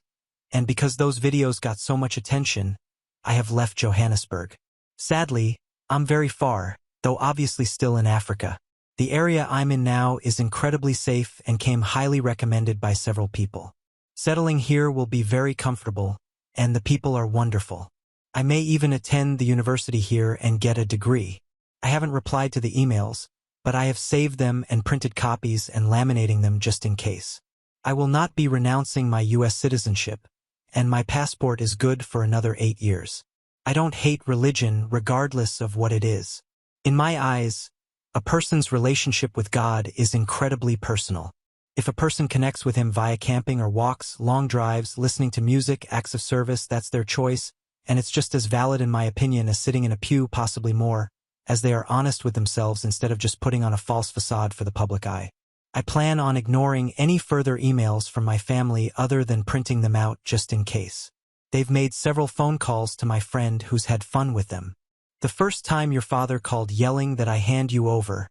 Speaker 1: and because those videos got so much attention, I have left Johannesburg. Sadly, I'm very far, though obviously still in Africa. The area I'm in now is incredibly safe and came highly recommended by several people. Settling here will be very comfortable, and the people are wonderful. I may even attend the university here and get a degree. I haven't replied to the emails, but I have saved them and printed copies and laminating them just in case. I will not be renouncing my U.S. citizenship, and my passport is good for another 8 years. I don't hate religion regardless of what it is. In my eyes, a person's relationship with God is incredibly personal. If a person connects with him via camping or walks, long drives, listening to music, acts of service, that's their choice, and it's just as valid in my opinion as sitting in a pew, possibly more, as they are honest with themselves instead of just putting on a false facade for the public eye. I plan on ignoring any further emails from my family other than printing them out just in case. They've made several phone calls to my friend who's had fun with them. The first time your father called yelling that I hand you over,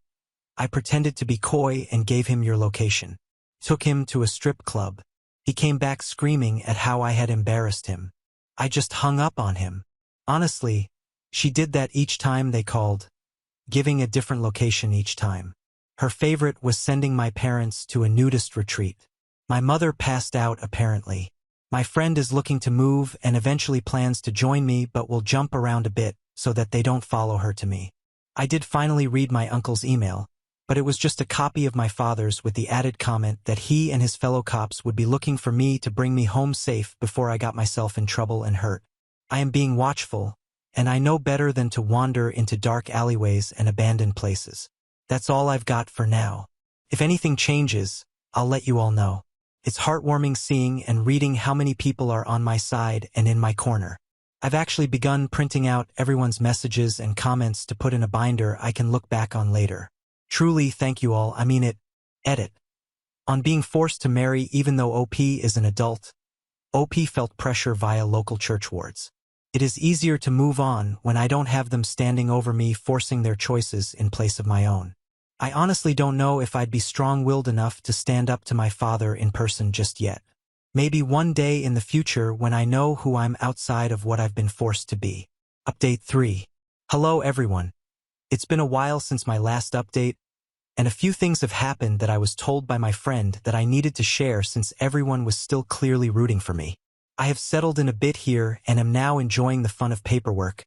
Speaker 1: I pretended to be coy and gave him your location. Took him to a strip club. He came back screaming at how I had embarrassed him. I just hung up on him. Honestly, she did that each time they called, giving a different location each time. Her favorite was sending my parents to a nudist retreat. My mother passed out apparently. My friend is looking to move and eventually plans to join me but will jump around a bit so that they don't follow her to me. I did finally read my uncle's email, but it was just a copy of my father's with the added comment that he and his fellow cops would be looking for me to bring me home safe before I got myself in trouble and hurt. I am being watchful, and I know better than to wander into dark alleyways and abandoned places. That's all I've got for now. If anything changes, I'll let you all know. It's heartwarming seeing and reading how many people are on my side and in my corner. I've actually begun printing out everyone's messages and comments to put in a binder I can look back on later. Truly, thank you all, I mean it. Edit. On being forced to marry even though OP is an adult, OP felt pressure via local church wards. It is easier to move on when I don't have them standing over me forcing their choices in place of my own. I honestly don't know if I'd be strong-willed enough to stand up to my father in person just yet. Maybe one day in the future when I know who I'm outside of what I've been forced to be. Update 3. Hello everyone. It's been a while since my last update, and a few things have happened that I was told by my friend that I needed to share since everyone was still clearly rooting for me. I have settled in a bit here and am now enjoying the fun of paperwork.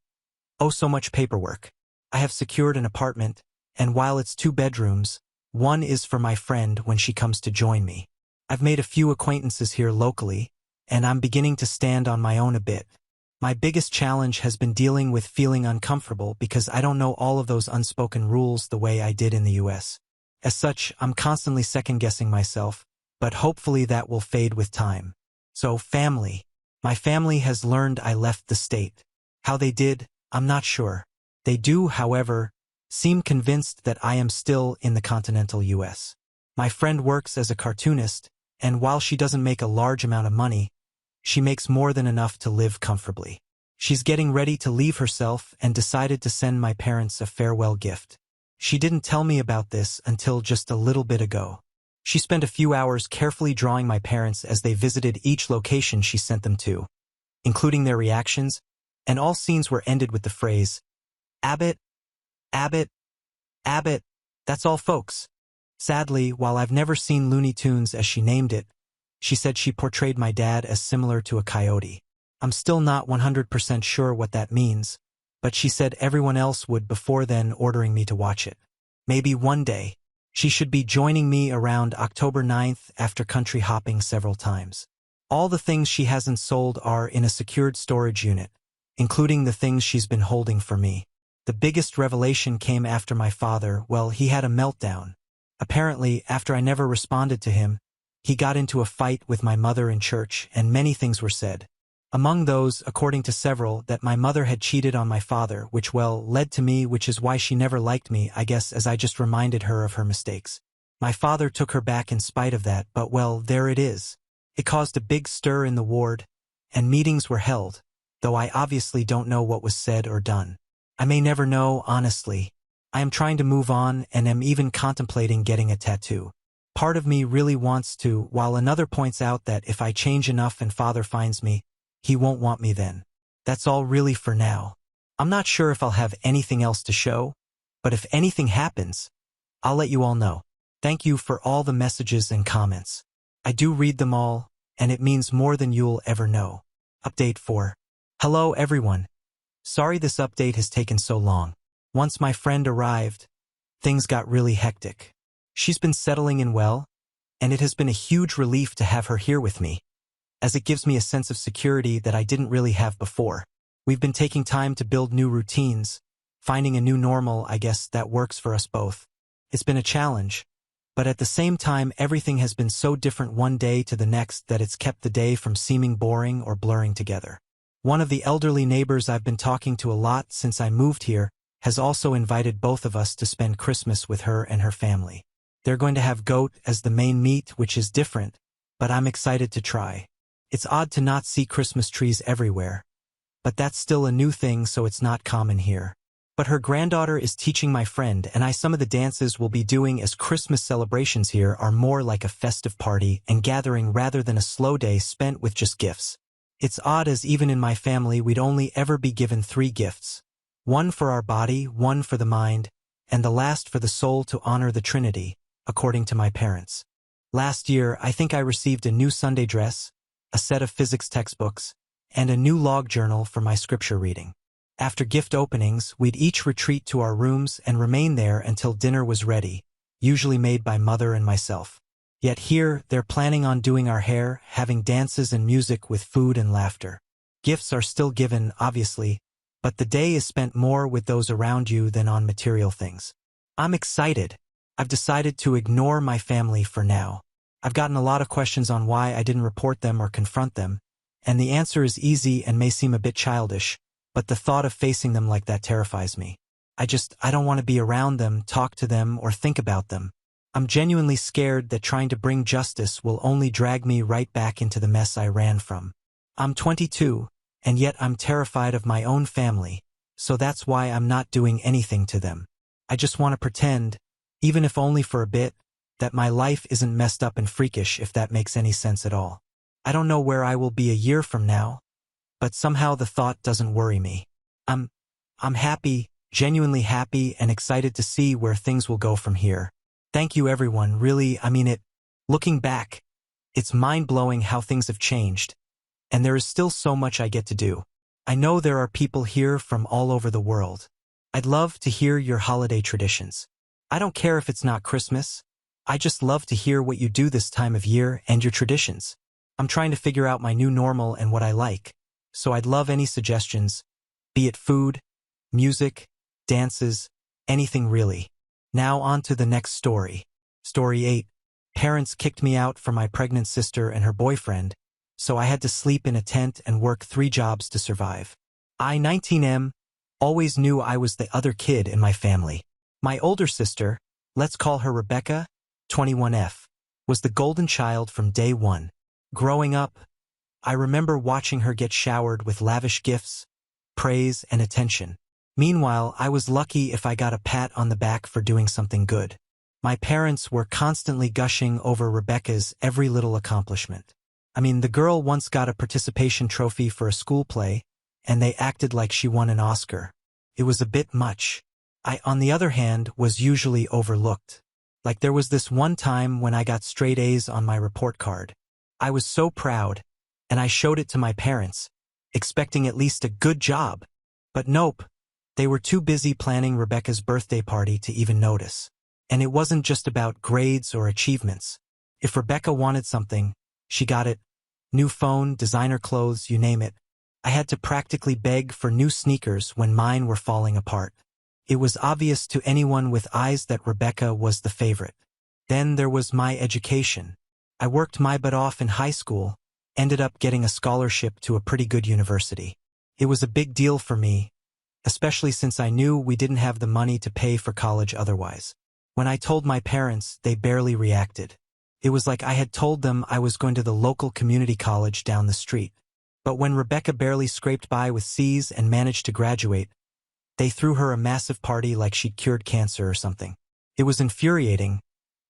Speaker 1: Oh, so much paperwork. I have secured an apartment, and while it's 2 bedrooms, one is for my friend when she comes to join me. I've made a few acquaintances here locally, and I'm beginning to stand on my own a bit. My biggest challenge has been dealing with feeling uncomfortable because I don't know all of those unspoken rules the way I did in the US. As such, I'm constantly second-guessing myself, but hopefully that will fade with time. So, family. My family has learned I left the state. How they did, I'm not sure. They do, however, seem convinced that I am still in the continental US. My friend works as a cartoonist, and while she doesn't make a large amount of money, she makes more than enough to live comfortably. She's getting ready to leave herself and decided to send my parents a farewell gift. She didn't tell me about this until just a little bit ago. She spent a few hours carefully drawing my parents as they visited each location she sent them to, including their reactions, and all scenes were ended with the phrase, Abbott, Abbott, Abbott. That's all, folks. Sadly, while I've never seen Looney Tunes as she named it, she said she portrayed my dad as similar to a coyote. I'm still not 100% sure what that means, but she said everyone else would before then, ordering me to watch it. Maybe one day. She should be joining me around October 9th after country hopping several times. All the things she hasn't sold are in a secured storage unit, including the things she's been holding for me. The biggest revelation came after my father. Well, he had a meltdown. Apparently, after I never responded to him, he got into a fight with my mother in church, and many things were said. Among those, according to several, that my mother had cheated on my father, which, well, led to me, which is why she never liked me, I guess, as I just reminded her of her mistakes. My father took her back in spite of that, but, well, there it is. It caused a big stir in the ward, and meetings were held, though I obviously don't know what was said or done. I may never know, honestly. I am trying to move on and am even contemplating getting a tattoo. Part of me really wants to, while another points out that if I change enough and father finds me, he won't want me then. That's all really for now. I'm not sure if I'll have anything else to show, but if anything happens, I'll let you all know. Thank you for all the messages and comments. I do read them all, and it means more than you'll ever know. Update 4. Hello everyone. Sorry this update has taken so long. Once my friend arrived, things got really hectic. She's been settling in well, and it has been a huge relief to have her here with me, as it gives me a sense of security that I didn't really have before. We've been taking time to build new routines, finding a new normal, I guess, that works for us both. It's been a challenge, but at the same time everything has been so different one day to the next that it's kept the day from seeming boring or blurring together. One of the elderly neighbors I've been talking to a lot since I moved here has also invited both of us to spend Christmas with her and her family. They're going to have goat as the main meat, which is different, but I'm excited to try. It's odd to not see Christmas trees everywhere, but that's still a new thing, so it's not common here. But her granddaughter is teaching my friend and I some of the dances we'll be doing, as Christmas celebrations here are more like a festive party and gathering rather than a slow day spent with just gifts. It's odd, as even in my family we'd only ever be given 3 gifts. One for our body, one for the mind, and the last for the soul, to honor the Trinity, according to my parents. Last year, I think I received a new Sunday dress, a set of physics textbooks, and a new log journal for my scripture reading. After gift openings, we'd each retreat to our rooms and remain there until dinner was ready, usually made by mother and myself. Yet here, they're planning on doing our hair, having dances and music with food and laughter. Gifts are still given, obviously, but the day is spent more with those around you than on material things. I'm excited. I've decided to ignore my family for now. I've gotten a lot of questions on why I didn't report them or confront them, and the answer is easy and may seem a bit childish, but the thought of facing them like that terrifies me. I don't want to be around them, talk to them, or think about them. I'm genuinely scared that trying to bring justice will only drag me right back into the mess I ran from. I'm 22, and yet I'm terrified of my own family, so that's why I'm not doing anything to them. I just want to pretend, even if only for a bit, that my life isn't messed up and freakish, if that makes any sense at all. I don't know where I will be a year from now, but somehow the thought doesn't worry me. I'm happy, genuinely happy, and excited to see where things will go from here. Thank you everyone, really, I mean it. Looking back, it's mind-blowing how things have changed, and there is still so much I get to do. I know there are people here from all over the world. I'd love to hear your holiday traditions. I don't care if it's not Christmas. I just love to hear what you do this time of year and your traditions. I'm trying to figure out my new normal and what I like, so I'd love any suggestions, be it food, music, dances, anything really. Now on to the next story. Story 8. Parents kicked me out for my pregnant sister and her boyfriend, so I had to sleep in a tent and work 3 jobs to survive. I, 19M, always knew I was the other kid in my family. My older sister, let's call her Rebecca, 21F, was the golden child from day one. Growing up, I remember watching her get showered with lavish gifts, praise, and attention. Meanwhile, I was lucky if I got a pat on the back for doing something good. My parents were constantly gushing over Rebecca's every little accomplishment. I mean, the girl once got a participation trophy for a school play, and they acted like she won an Oscar. It was a bit much. I, on the other hand, was usually overlooked. Like there was this one time when I got straight A's on my report card. I was so proud, and I showed it to my parents, expecting at least a good job. But nope, they were too busy planning Rebecca's birthday party to even notice. And it wasn't just about grades or achievements. If Rebecca wanted something, she got it. New phone, designer clothes, you name it. I had to practically beg for new sneakers when mine were falling apart. It was obvious to anyone with eyes that Rebecca was the favorite. Then there was my education. I worked my butt off in high school, ended up getting a scholarship to a pretty good university. It was a big deal for me, especially since I knew we didn't have the money to pay for college otherwise. When I told my parents, they barely reacted. It was like I had told them I was going to the local community college down the street. But when Rebecca barely scraped by with C's and managed to graduate, they threw her a massive party like she'd cured cancer or something. It was infuriating,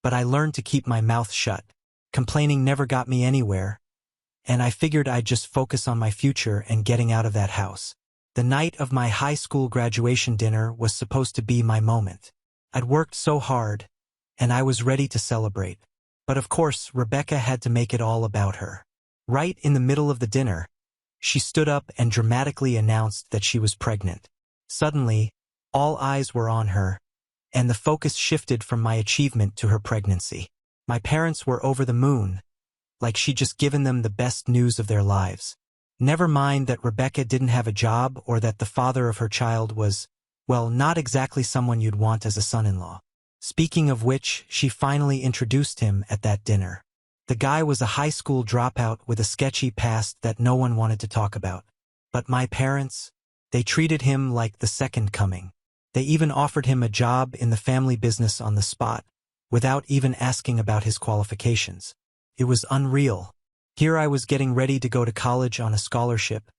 Speaker 1: but I learned to keep my mouth shut. Complaining never got me anywhere, and I figured I'd just focus on my future and getting out of that house. The night of my high school graduation dinner was supposed to be my moment. I'd worked so hard, and I was ready to celebrate. But of course, Rebecca had to make it all about her. Right in the middle of the dinner, she stood up and dramatically announced that she was pregnant. Suddenly, all eyes were on her, and the focus shifted from my achievement to her pregnancy. My parents were over the moon, like she'd just given them the best news of their lives. Never mind that Rebecca didn't have a job or that the father of her child was, well, not exactly someone you'd want as a son-in-law. Speaking of which, she finally introduced him at that dinner. The guy was a high school dropout with a sketchy past that no one wanted to talk about. But my parents, they treated him like the second coming. They even offered him a job in the family business on the spot, without even asking about his qualifications. It was unreal. Here I was getting ready to go to college on a scholarship,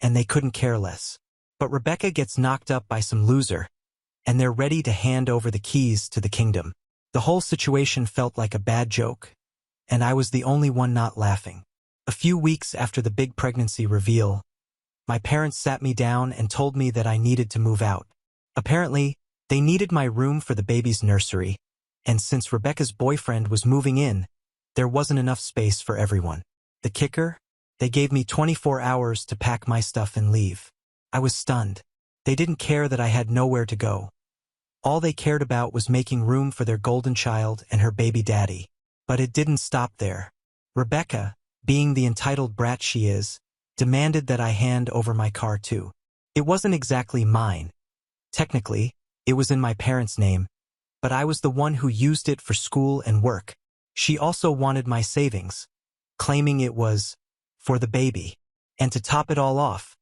Speaker 1: and they couldn't care less. But Rebecca gets knocked up by some loser, and they're ready to hand over the keys to the kingdom. The whole situation felt like a bad joke, and I was the only one not laughing. A few weeks after the big pregnancy reveal, my parents sat me down and told me that I needed to move out. Apparently, they needed my room for the baby's nursery, and since Rebecca's boyfriend was moving in, there wasn't enough space for everyone. The kicker? They gave me 24 hours to pack my stuff and leave. I was stunned. They didn't care that I had nowhere to go. All they cared about was making room for their golden child and her baby daddy. But it didn't stop there. Rebecca, being the entitled brat she is, demanded that I hand over my car too. It wasn't exactly mine. Technically, it was in my parents' name, but I was the one who used it for school and work. She also wanted my savings, claiming it was for the baby. And to top it all off,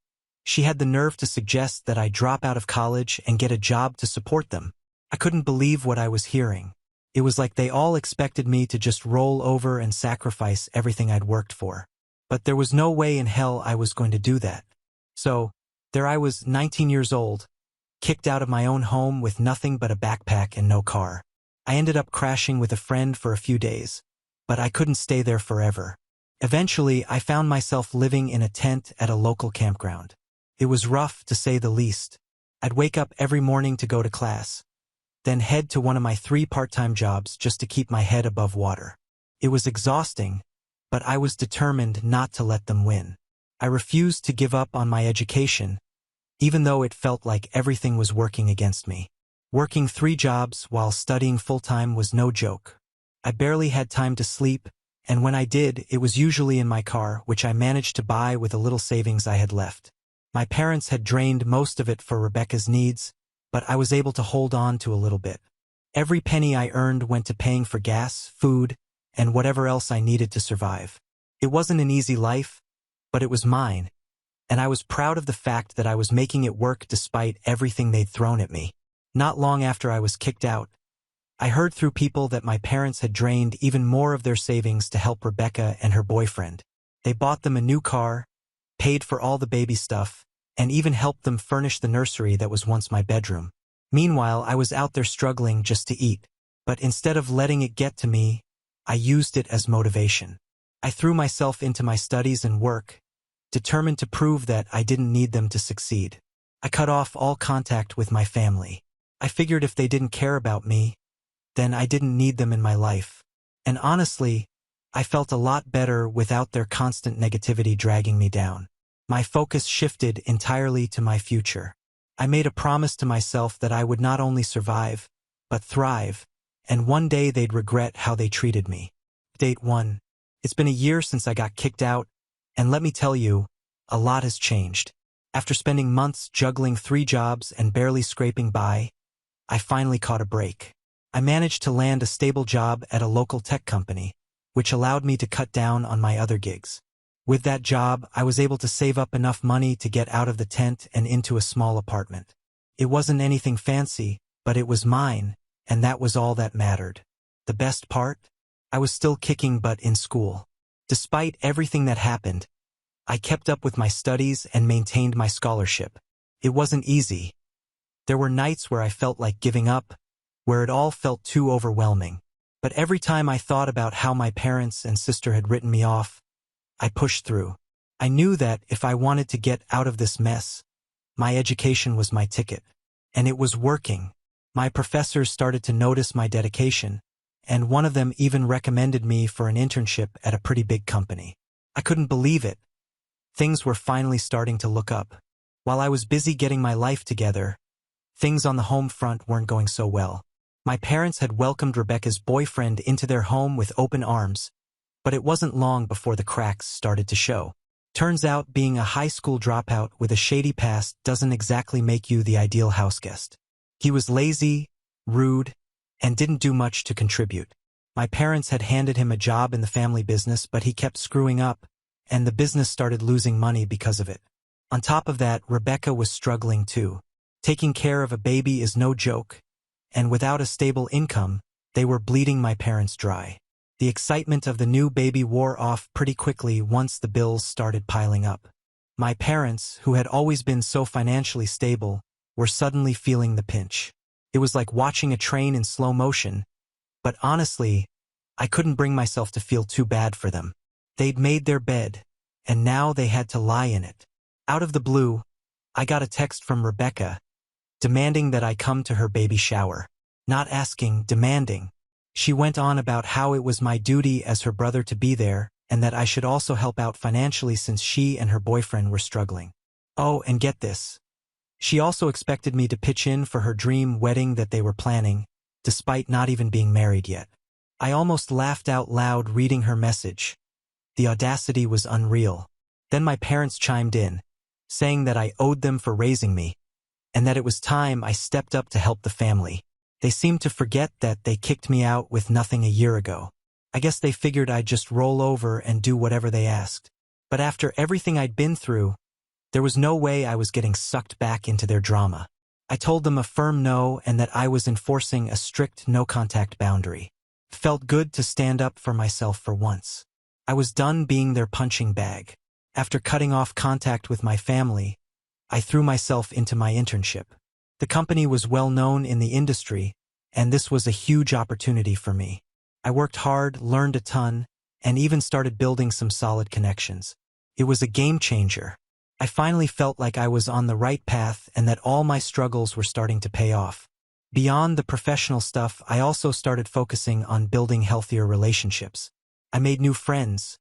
Speaker 1: she had the nerve to suggest that I drop out of college and get a job to support them. I couldn't believe what I was hearing. It was like they all expected me to just roll over and sacrifice everything I'd worked for. But there was no way in hell I was going to do that. So, there I was, 19 years old, kicked out of my own home with nothing but a backpack and no car. I ended up crashing with a friend for a few days, but I couldn't stay there forever. Eventually, I found myself living in a tent at a local campground. It was rough, to say the least. I'd wake up every morning to go to class, then head to one of my 3 part-time jobs just to keep my head above water. It was exhausting, but I was determined not to let them win. I refused to give up on my education, even though it felt like everything was working against me. Working 3 jobs while studying full-time was no joke. I barely had time to sleep, and when I did, it was usually in my car, which I managed to buy with a little savings I had left. My parents had drained most of it for Rebecca's needs, but I was able to hold on to a little bit. Every penny I earned went to paying for gas, food, and whatever else I needed to survive. It wasn't an easy life, but it was mine, and I was proud of the fact that I was making it work despite everything they'd thrown at me. Not long after I was kicked out, I heard through people that my parents had drained even more of their savings to help Rebecca and her boyfriend. They bought them a new car, paid for all the baby stuff, and even helped them furnish the nursery that was once my bedroom. Meanwhile, I was out there struggling just to eat. But instead of letting it get to me, I used it as motivation. I threw myself into my studies and work, determined to prove that I didn't need them to succeed. I cut off all contact with my family. I figured if they didn't care about me, then I didn't need them in my life. And honestly, I felt a lot better without their constant negativity dragging me down. My focus shifted entirely to my future. I made a promise to myself that I would not only survive, but thrive, and one day they'd regret how they treated me. Date 1. It's been a year since I got kicked out, and let me tell you, a lot has changed. After spending months juggling 3 jobs and barely scraping by, I finally caught a break. I managed to land a stable job at a local tech company, which allowed me to cut down on my other gigs. With that job, I was able to save up enough money to get out of the tent and into a small apartment. It wasn't anything fancy, but it was mine, and that was all that mattered. The best part? I was still kicking butt in school. Despite everything that happened, I kept up with my studies and maintained my scholarship. It wasn't easy. There were nights where I felt like giving up, where it all felt too overwhelming. But every time I thought about how my parents and sister had written me off, I pushed through. I knew that if I wanted to get out of this mess, my education was my ticket. And it was working. My professors started to notice my dedication, and one of them even recommended me for an internship at a pretty big company. I couldn't believe it. Things were finally starting to look up. While I was busy getting my life together, things on the home front weren't going so well. My parents had welcomed Rebecca's boyfriend into their home with open arms, but it wasn't long before the cracks started to show. Turns out being a high school dropout with a shady past doesn't exactly make you the ideal houseguest. He was lazy, rude, and didn't do much to contribute. My parents had handed him a job in the family business, but he kept screwing up, and the business started losing money because of it. On top of that, Rebecca was struggling too. Taking care of a baby is no joke, and without a stable income, they were bleeding my parents dry. The excitement of the new baby wore off pretty quickly once the bills started piling up. My parents, who had always been so financially stable, were suddenly feeling the pinch. It was like watching a train in slow motion, but honestly, I couldn't bring myself to feel too bad for them. They'd made their bed, and now they had to lie in it. Out of the blue, I got a text from Rebecca, demanding that I come to her baby shower. Not asking, demanding. She went on about how it was my duty as her brother to be there, and that I should also help out financially since she and her boyfriend were struggling. Oh, and get this. She also expected me to pitch in for her dream wedding that they were planning, despite not even being married yet. I almost laughed out loud reading her message. The audacity was unreal. Then my parents chimed in, saying that I owed them for raising me, and that it was time I stepped up to help the family. They seemed to forget that they kicked me out with nothing a year ago. I guess they figured I'd just roll over and do whatever they asked. But after everything I'd been through, there was no way I was getting sucked back into their drama. I told them a firm no and that I was enforcing a strict no-contact boundary. It felt good to stand up for myself for once. I was done being their punching bag. After cutting off contact with my family, I threw myself into my internship. The company was well known in the industry, and this was a huge opportunity for me. I worked hard, learned a ton, and even started building some solid connections. It was a game changer. I finally felt like I was on the right path and that all my struggles were starting to pay off. Beyond the professional stuff, I also started focusing on building healthier relationships. I made new friends,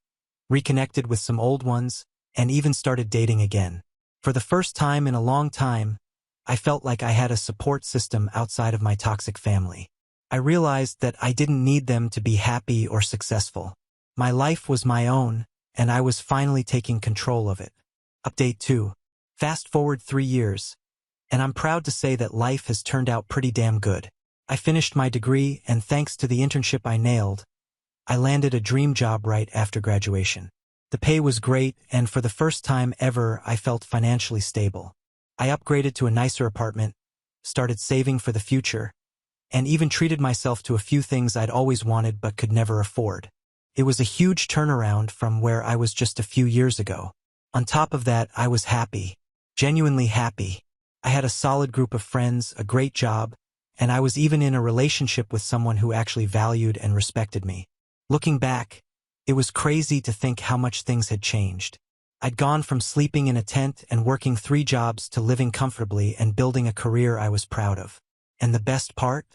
Speaker 1: reconnected with some old ones, and even started dating again. For the first time in a long time, I felt like I had a support system outside of my toxic family. I realized that I didn't need them to be happy or successful. My life was my own, and I was finally taking control of it. Update 2. Fast forward 3 years, and I'm proud to say that life has turned out pretty damn good. I finished my degree, and thanks to the internship I nailed, I landed a dream job right after graduation. The pay was great, and for the first time ever, I felt financially stable. I upgraded to a nicer apartment, started saving for the future, and even treated myself to a few things I'd always wanted but could never afford. It was a huge turnaround from where I was just a few years ago. On top of that, I was happy, genuinely happy. I had a solid group of friends, a great job, and I was even in a relationship with someone who actually valued and respected me. Looking back, it was crazy to think how much things had changed. I'd gone from sleeping in a tent and working 3 jobs to living comfortably and building a career I was proud of. And the best part?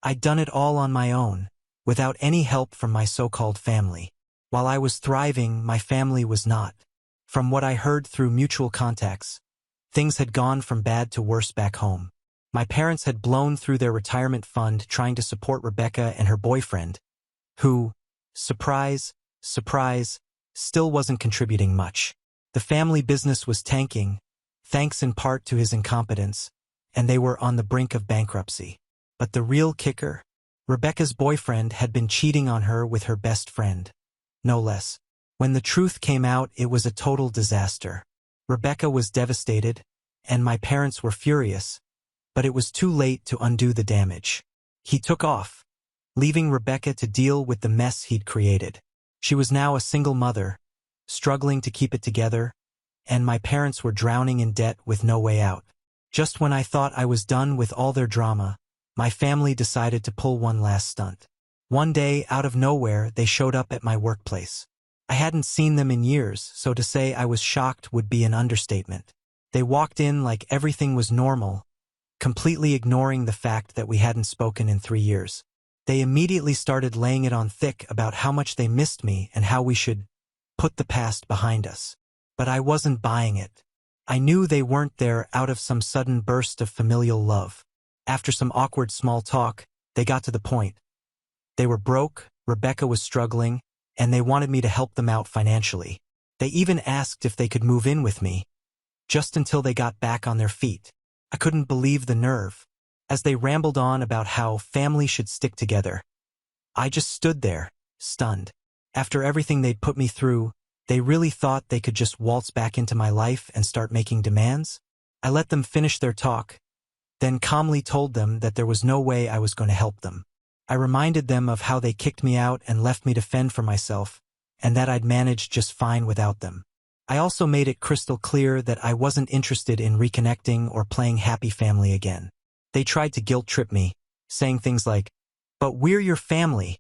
Speaker 1: I'd done it all on my own, without any help from my so-called family. While I was thriving, my family was not. From what I heard through mutual contacts, things had gone from bad to worse back home. My parents had blown through their retirement fund trying to support Rebecca and her boyfriend, who, surprise, surprise, still wasn't contributing much. The family business was tanking, thanks in part to his incompetence, and they were on the brink of bankruptcy. But the real kicker? Rebecca's boyfriend had been cheating on her with her best friend. No less. When the truth came out, it was a total disaster. Rebecca was devastated, and my parents were furious, but it was too late to undo the damage. He took off, leaving Rebecca to deal with the mess he'd created. She was now a single mother, struggling to keep it together, and my parents were drowning in debt with no way out. Just when I thought I was done with all their drama, my family decided to pull one last stunt. One day, out of nowhere, they showed up at my workplace. I hadn't seen them in years, so to say I was shocked would be an understatement. They walked in like everything was normal, completely ignoring the fact that we hadn't spoken in 3 years. They immediately started laying it on thick about how much they missed me and how we should put the past behind us. But I wasn't buying it. I knew they weren't there out of some sudden burst of familial love. After some awkward small talk, they got to the point. They were broke, Rebecca was struggling, and they wanted me to help them out financially. They even asked if they could move in with me, just until they got back on their feet. I couldn't believe the nerve. As they rambled on about how family should stick together, I just stood there, stunned. After everything they'd put me through, they really thought they could just waltz back into my life and start making demands? I let them finish their talk, then calmly told them that there was no way I was going to help them. I reminded them of how they kicked me out and left me to fend for myself, and that I'd managed just fine without them. I also made it crystal clear that I wasn't interested in reconnecting or playing happy family again. They tried to guilt-trip me, saying things like, "But we're your family,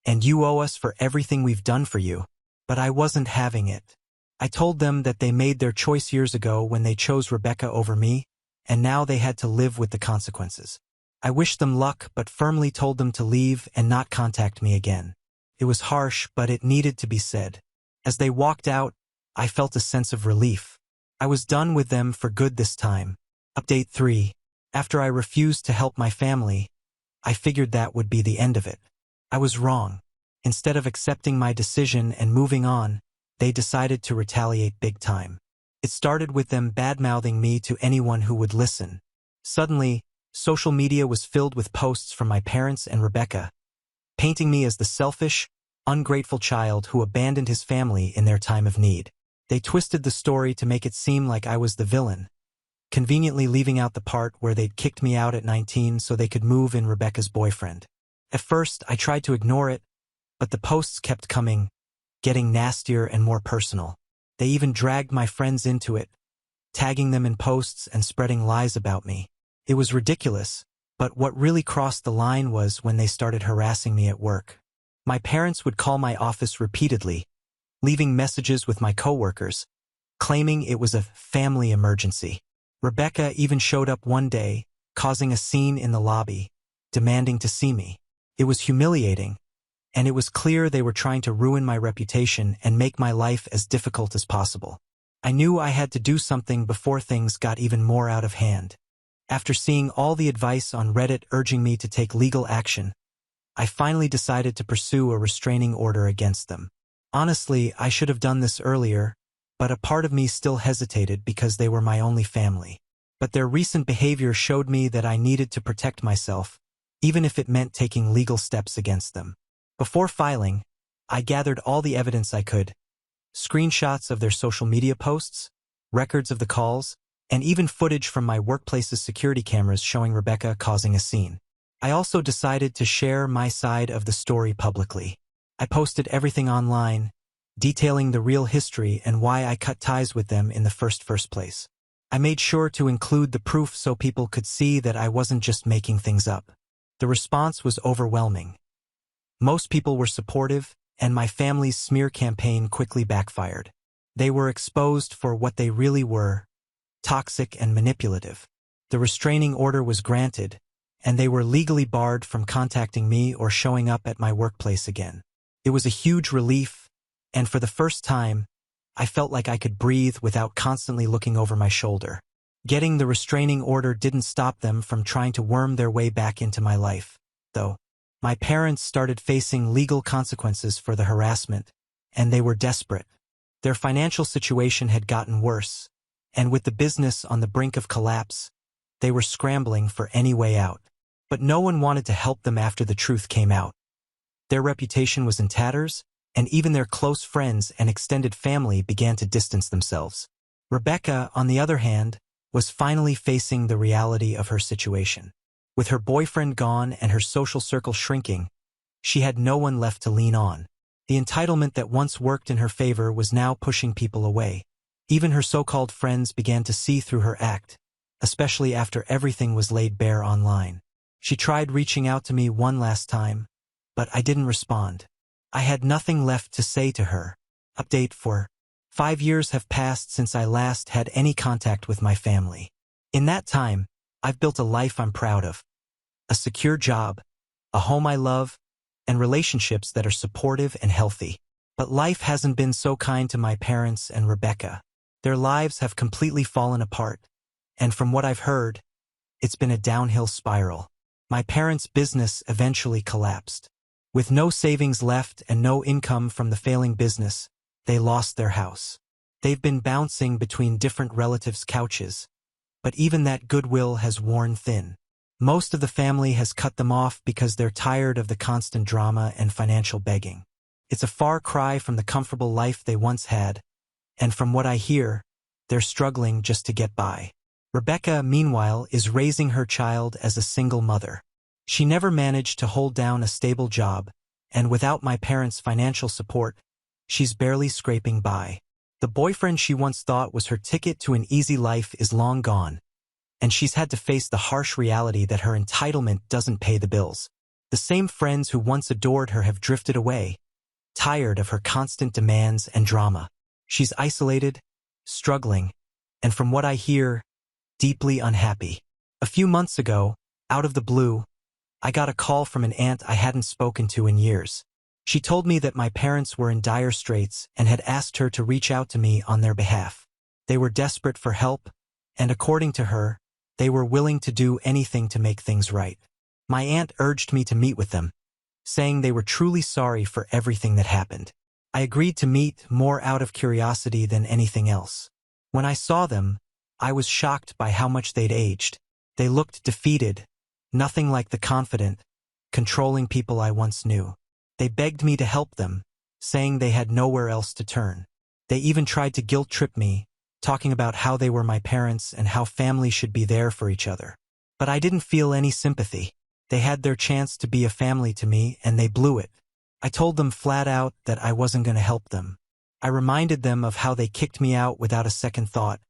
Speaker 1: and you owe us for everything we've done for you." But I wasn't having it. I told them that they made their choice years ago when they chose Rebecca over me, and now they had to live with the consequences. I wished them luck but firmly told them to leave and not contact me again. It was harsh, but it needed to be said. As they walked out, I felt a sense of relief. I was done with them for good this time. Update 3. After I refused to help my family, I figured that would be the end of it. I was wrong. Instead of accepting my decision and moving on, they decided to retaliate big time. It started with them bad-mouthing me to anyone who would listen. Suddenly, social media was filled with posts from my parents and Rebecca, painting me as the selfish, ungrateful child who abandoned his family in their time of need. They twisted the story to make it seem like I was the villain, conveniently leaving out the part where they'd kicked me out at 19 so they could move in Rebecca's boyfriend. At first, I tried to ignore it, but the posts kept coming, getting nastier and more personal. They even dragged my friends into it, tagging them in posts and spreading lies about me. It was ridiculous, but what really crossed the line was when they started harassing me at work. My parents would call my office repeatedly, leaving messages with my coworkers, claiming it was a family emergency. Rebecca even showed up one day, causing a scene in the lobby, demanding to see me. It was humiliating, and it was clear they were trying to ruin my reputation and make my life as difficult as possible. I knew I had to do something before things got even more out of hand. After seeing all the advice on Reddit urging me to take legal action, I finally decided to pursue a restraining order against them. Honestly, I should have done this earlier, but a part of me still hesitated because they were my only family. But their recent behavior showed me that I needed to protect myself, even if it meant taking legal steps against them. Before filing, I gathered all the evidence I could: screenshots of their social media posts, records of the calls, and even footage from my workplace's security cameras showing Rebecca causing a scene. I also decided to share my side of the story publicly. I posted everything online, detailing the real history and why I cut ties with them in the first place. I made sure to include the proof so people could see that I wasn't just making things up. The response was overwhelming. Most people were supportive, and my family's smear campaign quickly backfired. They were exposed for what they really were, toxic and manipulative. The restraining order was granted, and they were legally barred from contacting me or showing up at my workplace again. It was a huge relief, and for the first time, I felt like I could breathe without constantly looking over my shoulder. Getting the restraining order didn't stop them from trying to worm their way back into my life, though. My parents started facing legal consequences for the harassment, and they were desperate. Their financial situation had gotten worse, and with the business on the brink of collapse, they were scrambling for any way out. But no one wanted to help them after the truth came out. Their reputation was in tatters, and even their close friends and extended family began to distance themselves. Rebecca, on the other hand, was finally facing the reality of her situation. With her boyfriend gone and her social circle shrinking, she had no one left to lean on. The entitlement that once worked in her favor was now pushing people away. Even her so-called friends began to see through her act, especially after everything was laid bare online. She tried reaching out to me one last time, but I didn't respond. I had nothing left to say to her. Update: 5 years have passed since I last had any contact with my family. In that time, I've built a life I'm proud of. A secure job, a home I love, and relationships that are supportive and healthy. But life hasn't been so kind to my parents and Rebecca. Their lives have completely fallen apart, and from what I've heard, it's been a downhill spiral. My parents' business eventually collapsed. With no savings left and no income from the failing business, they lost their house. They've been bouncing between different relatives' couches, but even that goodwill has worn thin. Most of the family has cut them off because they're tired of the constant drama and financial begging. It's a far cry from the comfortable life they once had, and from what I hear, they're struggling just to get by. Rebecca, meanwhile, is raising her child as a single mother. She never managed to hold down a stable job, and without my parents' financial support, she's barely scraping by. The boyfriend she once thought was her ticket to an easy life is long gone, and she's had to face the harsh reality that her entitlement doesn't pay the bills. The same friends who once adored her have drifted away, tired of her constant demands and drama. She's isolated, struggling, and from what I hear, deeply unhappy. A few months ago, out of the blue, I got a call from an aunt I hadn't spoken to in years. She told me that my parents were in dire straits and had asked her to reach out to me on their behalf. They were desperate for help, and according to her, they were willing to do anything to make things right. My aunt urged me to meet with them, saying they were truly sorry for everything that happened. I agreed to meet more out of curiosity than anything else. When I saw them, I was shocked by how much they'd aged. They looked defeated, nothing like the confident, controlling people I once knew. They begged me to help them, saying they had nowhere else to turn. They even tried to guilt-trip me, talking about how they were my parents and how family should be there for each other. But I didn't feel any sympathy. They had their chance to be a family to me, and they blew it. I told them flat out that I wasn't going to help them. I reminded them of how they kicked me out without a second thought,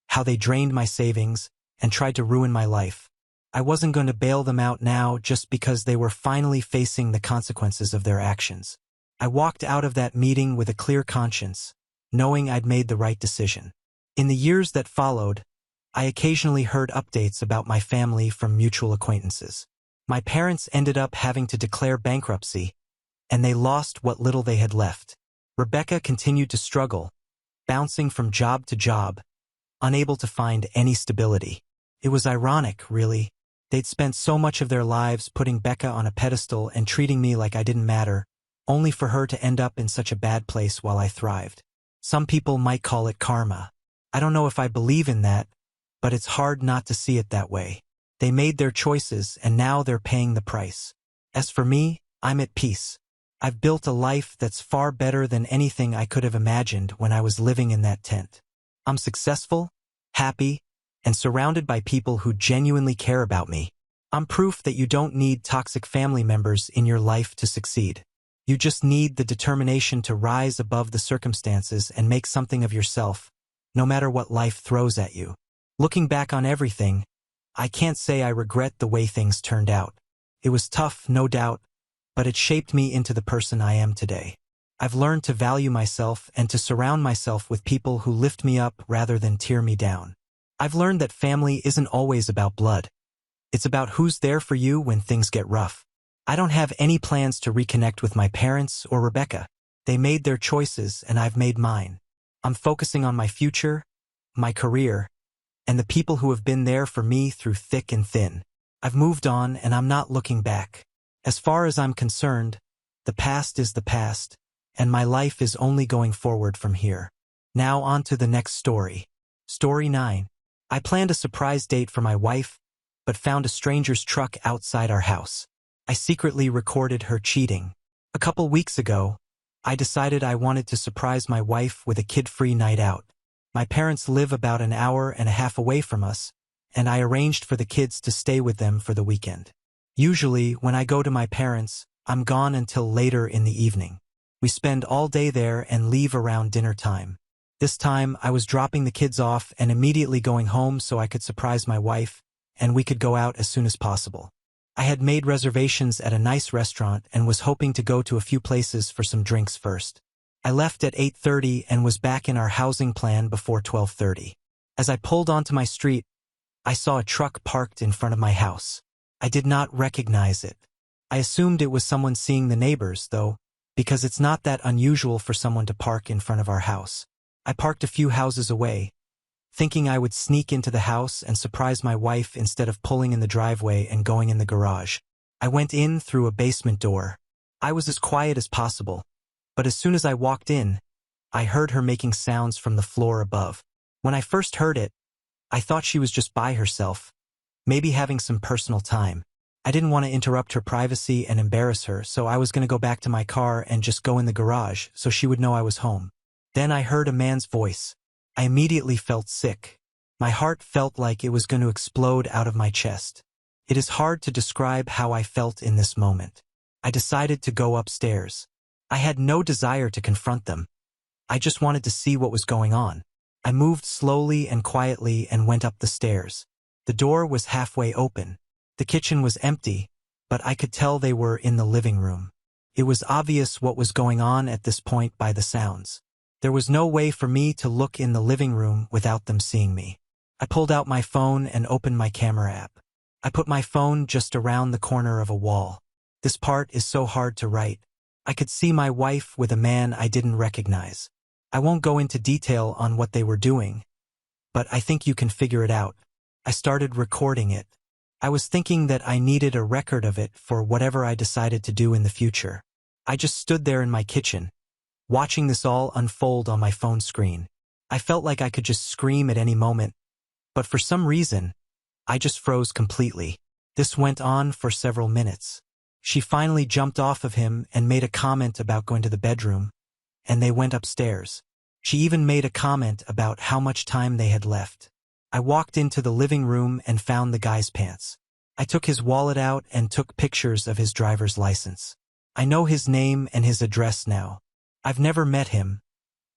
Speaker 1: how they drained my savings and tried to ruin my life. I wasn't going to bail them out now just because they were finally facing the consequences of their actions. I walked out of that meeting with a clear conscience, knowing I'd made the right decision. In the years that followed, I occasionally heard updates about my family from mutual acquaintances. My parents ended up having to declare bankruptcy, and they lost what little they had left. Rebecca continued to struggle, bouncing from job to job, unable to find any stability. It was ironic, really. They'd spent so much of their lives putting Becca on a pedestal and treating me like I didn't matter, only for her to end up in such a bad place while I thrived. Some people might call it karma. I don't know if I believe in that, but it's hard not to see it that way. They made their choices, and now they're paying the price. As for me, I'm at peace. I've built a life that's far better than anything I could have imagined when I was living in that tent. I'm successful, happy, and surrounded by people who genuinely care about me. I'm proof that you don't need toxic family members in your life to succeed. You just need the determination to rise above the circumstances and make something of yourself, no matter what life throws at you. Looking back on everything, I can't say I regret the way things turned out. It was tough, no doubt, but it shaped me into the person I am today. I've learned to value myself and to surround myself with people who lift me up rather than tear me down. I've learned that family isn't always about blood. It's about who's there for you when things get rough. I don't have any plans to reconnect with my parents or Rebecca. They made their choices and I've made mine. I'm focusing on my future, my career, and the people who have been there for me through thick and thin. I've moved on and I'm not looking back. As far as I'm concerned, the past is the past, and my life is only going forward from here. Now on to the next story. Story 9. I planned a surprise date for my wife, but found a stranger's truck outside our house. I secretly recorded her cheating. A couple weeks ago, I decided I wanted to surprise my wife with a kid-free night out. My parents live about an hour and a half away from us, and I arranged for the kids to stay with them for the weekend. Usually, when I go to my parents', I'm gone until later in the evening. We spend all day there and leave around dinner time. This time, I was dropping the kids off and immediately going home so I could surprise my wife, and we could go out as soon as possible. I had made reservations at a nice restaurant and was hoping to go to a few places for some drinks first. I left at 8:30 and was back in our housing plan before 12:30. As I pulled onto my street, I saw a truck parked in front of my house. I did not recognize it. I assumed it was someone seeing the neighbors, though, because it's not that unusual for someone to park in front of our house. I parked a few houses away, thinking I would sneak into the house and surprise my wife instead of pulling in the driveway and going in the garage. I went in through a basement door. I was as quiet as possible, but as soon as I walked in, I heard her making sounds from the floor above. When I first heard it, I thought she was just by herself, maybe having some personal time. I didn't want to interrupt her privacy and embarrass her, so I was going to go back to my car and just go in the garage so she would know I was home. Then I heard a man's voice. I immediately felt sick. My heart felt like it was going to explode out of my chest. It is hard to describe how I felt in this moment. I decided to go upstairs. I had no desire to confront them. I just wanted to see what was going on. I moved slowly and quietly and went up the stairs. The door was halfway open. The kitchen was empty, but I could tell they were in the living room. It was obvious what was going on at this point by the sounds. There was no way for me to look in the living room without them seeing me. I pulled out my phone and opened my camera app. I put my phone just around the corner of a wall. This part is so hard to write. I could see my wife with a man I didn't recognize. I won't go into detail on what they were doing, but I think you can figure it out. I started recording it. I was thinking that I needed a record of it for whatever I decided to do in the future. I just stood there in my kitchen, watching this all unfold on my phone screen. I felt like I could just scream at any moment, but for some reason, I just froze completely. This went on for several minutes. She finally jumped off of him and made a comment about going to the bedroom, and they went upstairs. She even made a comment about how much time they had left. I walked into the living room and found the guy's pants. I took his wallet out and took pictures of his driver's license. I know his name and his address now. I've never met him.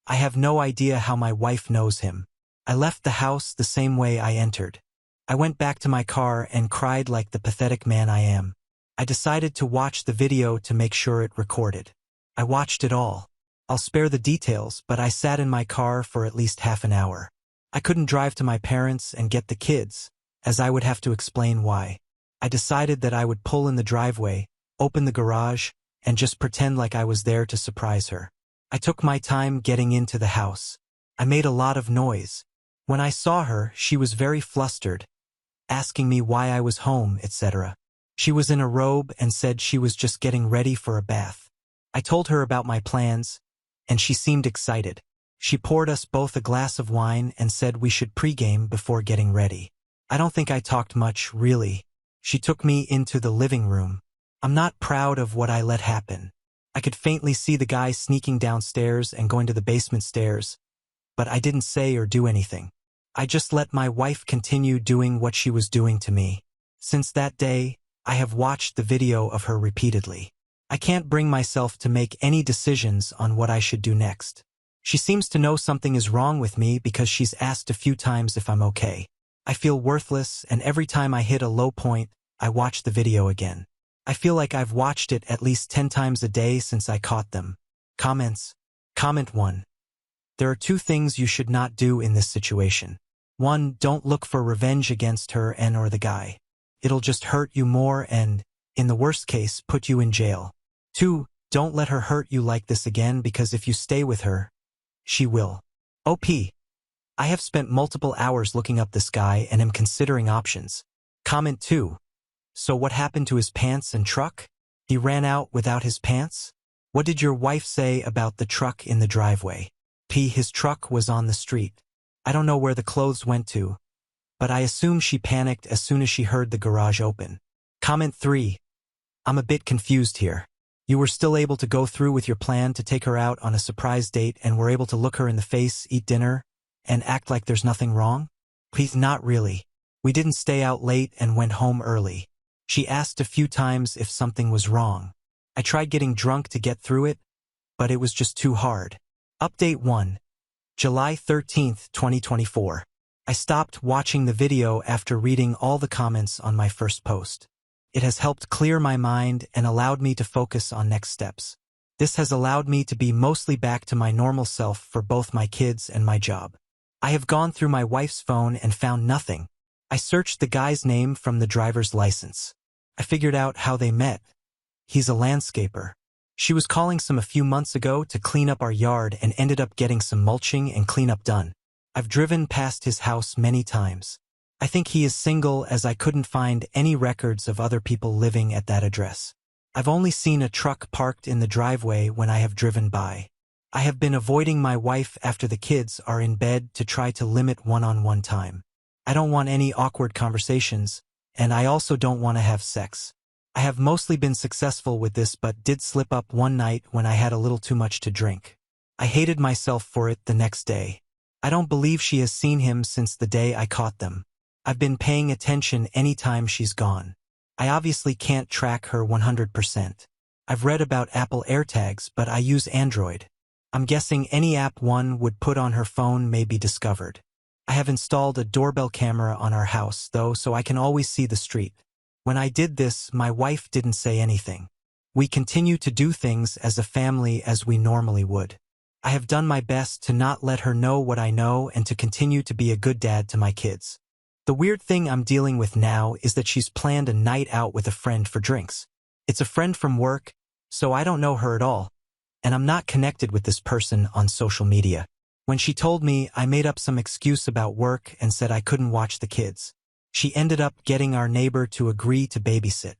Speaker 1: I have no idea how my wife knows him. I left the house the same way I entered. I went back to my car and cried like the pathetic man I am. I decided to watch the video to make sure it recorded. I watched it all. I'll spare the details, but I sat in my car for at least half an hour. I couldn't drive to my parents and get the kids, as I would have to explain why. I decided that I would pull in the driveway, open the garage, and just pretend like I was there to surprise her. I took my time getting into the house. I made a lot of noise. When I saw her, she was very flustered, asking me why I was home, etc. She was in a robe and said she was just getting ready for a bath. I told her about my plans, and she seemed excited. She poured us both a glass of wine and said we should pregame before getting ready. I don't think I talked much, really. She took me into the living room. I'm not proud of what I let happen. I could faintly see the guy sneaking downstairs and going to the basement stairs, but I didn't say or do anything. I just let my wife continue doing what she was doing to me. Since that day, I have watched the video of her repeatedly. I can't bring myself to make any decisions on what I should do next. She seems to know something is wrong with me because she's asked a few times if I'm okay. I feel worthless, and every time I hit a low point, I watch the video again. I feel like I've watched it at least 10 times a day since I caught them. Comments. Comment 1. There are two things you should not do in this situation. 1. Don't look for revenge against her and/or the guy. It'll just hurt you more and, in the worst case, put you in jail. 2. Don't let her hurt you like this again, because if you stay with her, she will. OP. I have spent multiple hours looking up this guy and am considering options. Comment 2. So what happened to his pants and truck? He ran out without his pants? What did your wife say about the truck in the driveway? P. His truck was on the street. I don't know where the clothes went to, but I assume she panicked as soon as she heard the garage open. Comment 3. I'm a bit confused here. You were still able to go through with your plan to take her out on a surprise date and were able to look her in the face, eat dinner, and act like there's nothing wrong? Please, not really. We didn't stay out late and went home early. She asked a few times if something was wrong. I tried getting drunk to get through it, but it was just too hard. Update 1. July 13th, 2024. I stopped watching the video after reading all the comments on my first post. It has helped clear my mind and allowed me to focus on next steps. This has allowed me to be mostly back to my normal self for both my kids and my job. I have gone through my wife's phone and found nothing. I searched the guy's name from the driver's license. I figured out how they met. He's a landscaper. She was calling some a few months ago to clean up our yard and ended up getting some mulching and cleanup done. I've driven past his house many times. I think he is single, as I couldn't find any records of other people living at that address. I've only seen a truck parked in the driveway when I have driven by. I have been avoiding my wife after the kids are in bed to try to limit one-on-one time. I don't want any awkward conversations, and I also don't want to have sex. I have mostly been successful with this, but did slip up one night when I had a little too much to drink. I hated myself for it the next day. I don't believe she has seen him since the day I caught them. I've been paying attention anytime she's gone. I obviously can't track her 100%. I've read about Apple AirTags, but I use Android. I'm guessing any app one would put on her phone may be discovered. I have installed a doorbell camera on our house, though, so I can always see the street. When I did this, my wife didn't say anything. We continue to do things as a family as we normally would. I have done my best to not let her know what I know and to continue to be a good dad to my kids. The weird thing I'm dealing with now is that she's planned a night out with a friend for drinks. It's a friend from work, so I don't know her at all, and I'm not connected with this person on social media. When she told me, I made up some excuse about work and said I couldn't watch the kids. She ended up getting our neighbor to agree to babysit.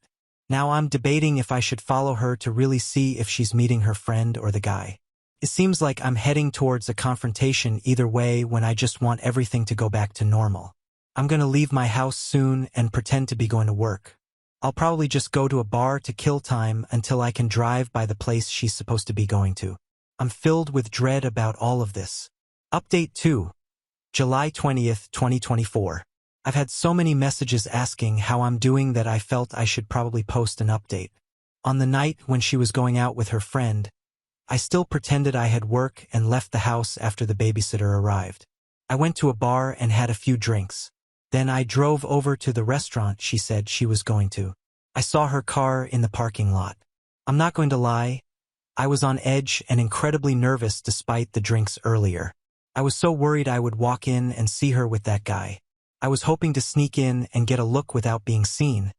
Speaker 1: Now I'm debating if I should follow her to really see if she's meeting her friend or the guy. It seems like I'm heading towards a confrontation either way when I just want everything to go back to normal. I'm gonna leave my house soon and pretend to be going to work. I'll probably just go to a bar to kill time until I can drive by the place she's supposed to be going to. I'm filled with dread about all of this. Update 2. July 20th, 2024. I've had so many messages asking how I'm doing that I felt I should probably post an update. On the night when she was going out with her friend, I still pretended I had work and left the house after the babysitter arrived. I went to a bar and had a few drinks. Then I drove over to the restaurant she said she was going to. I saw her car in the parking lot. I'm not going to lie, I was on edge and incredibly nervous despite the drinks earlier. I was so worried I would walk in and see her with that guy. I was hoping to sneak in and get a look without being seen,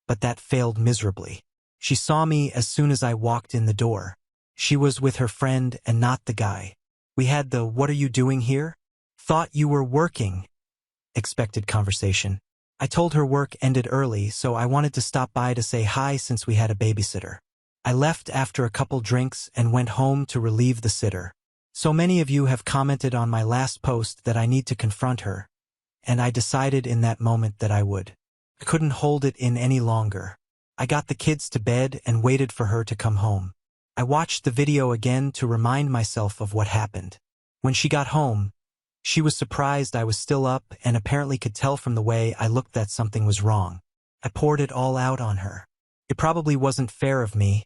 Speaker 1: but that failed miserably. She saw me as soon as I walked in the door. She was with her friend and not the guy. We had the "what are you doing here? Thought you were working" expected conversation. I told her work ended early, so I wanted to stop by to say hi since we had a babysitter. I left after a couple drinks and went home to relieve the sitter. So many of you have commented on my last post that I need to confront her, and I decided in that moment that I would. I couldn't hold it in any longer. I got the kids to bed and waited for her to come home. I watched the video again to remind myself of what happened. When she got home, she was surprised I was still up and apparently could tell from the way I looked that something was wrong. I poured it all out on her. It probably wasn't fair of me.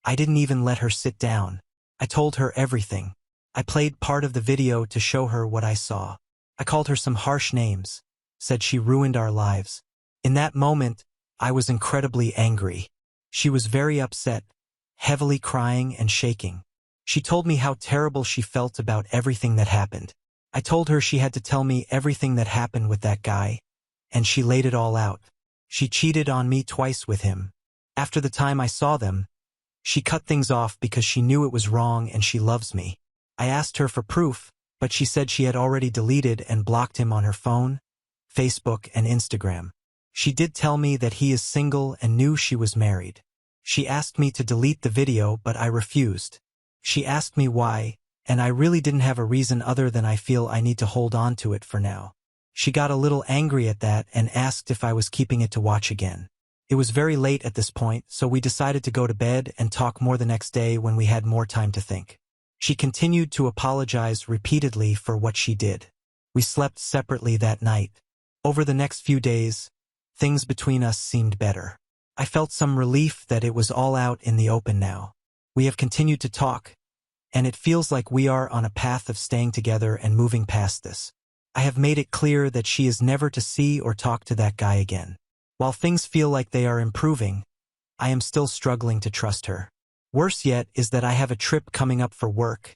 Speaker 1: I didn't even let her sit down. I told her everything. I played part of the video to show her what I saw. I called her some harsh names, said she ruined our lives. In that moment, I was incredibly angry. She was very upset, heavily crying and shaking. She told me how terrible she felt about everything that happened. I told her she had to tell me everything that happened with that guy, and she laid it all out. She cheated on me twice with him. After the time I saw them, she cut things off because she knew it was wrong and she loves me. I asked her for proof, but she said she had already deleted and blocked him on her phone, Facebook, and Instagram. She did tell me that he is single and knew she was married. She asked me to delete the video, but I refused. She asked me why, and I really didn't have a reason other than I feel I need to hold on to it for now. She got a little angry at that and asked if I was keeping it to watch again. It was very late at this point, so we decided to go to bed and talk more the next day when we had more time to think. She continued to apologize repeatedly for what she did. We slept separately that night. Over the next few days, things between us seemed better. I felt some relief that it was all out in the open now. We have continued to talk, and it feels like we are on a path of staying together and moving past this. I have made it clear that she is never to see or talk to that guy again. While things feel like they are improving, I am still struggling to trust her. Worse yet is that I have a trip coming up for work,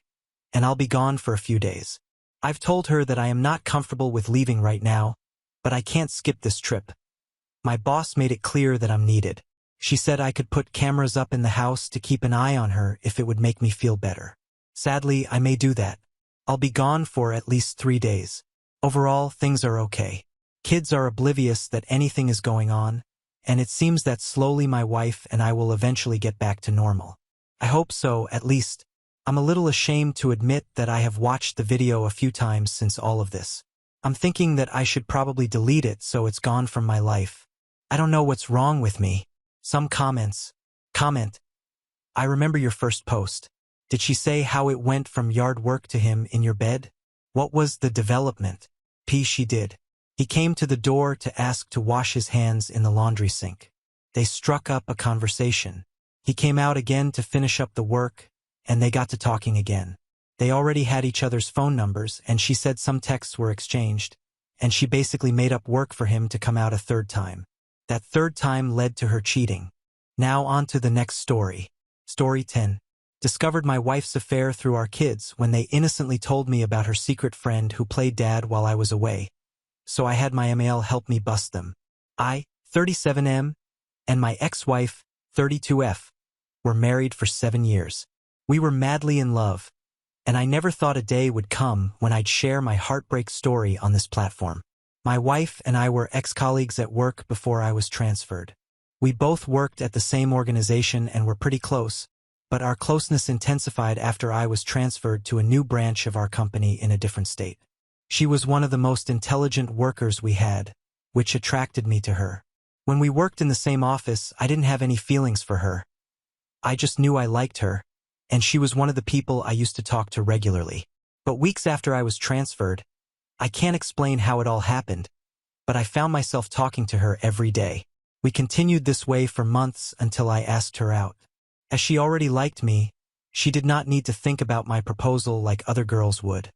Speaker 1: and I'll be gone for a few days. I've told her that I am not comfortable with leaving right now, but I can't skip this trip. My boss made it clear that I'm needed. She said I could put cameras up in the house to keep an eye on her if it would make me feel better. Sadly, I may do that. I'll be gone for at least 3 days. Overall, things are okay. Kids are oblivious that anything is going on, and it seems that slowly my wife and I will eventually get back to normal. I hope so, at least. I'm a little ashamed to admit that I have watched the video a few times since all of this. I'm thinking that I should probably delete it so it's gone from my life. I don't know what's wrong with me. Some comments. Comment. I remember your first post. Did she say how it went from yard work to him in your bed? What was the development? She did. He came to the door to ask to wash his hands in the laundry sink. They struck up a conversation. He came out again to finish up the work, and they got to talking again. They already had each other's phone numbers, and she said some texts were exchanged, and she basically made up work for him to come out a third time. That third time led to her cheating. Now on to the next story. Story 10. Discovered my wife's affair through our kids when they innocently told me about her secret friend who played dad while I was away. So I had my ML help me bust them. I, 37M, and my ex-wife, 32F, were married for 7 years. We were madly in love, and I never thought a day would come when I'd share my heartbreak story on this platform. My wife and I were ex-colleagues at work before I was transferred. We both worked at the same organization and were pretty close, but our closeness intensified after I was transferred to a new branch of our company in a different state. She was one of the most intelligent workers we had, which attracted me to her. When we worked in the same office, I didn't have any feelings for her. I just knew I liked her, and she was one of the people I used to talk to regularly. But weeks after I was transferred, I can't explain how it all happened, but I found myself talking to her every day. We continued this way for months until I asked her out. As she already liked me, she did not need to think about my proposal like other girls would.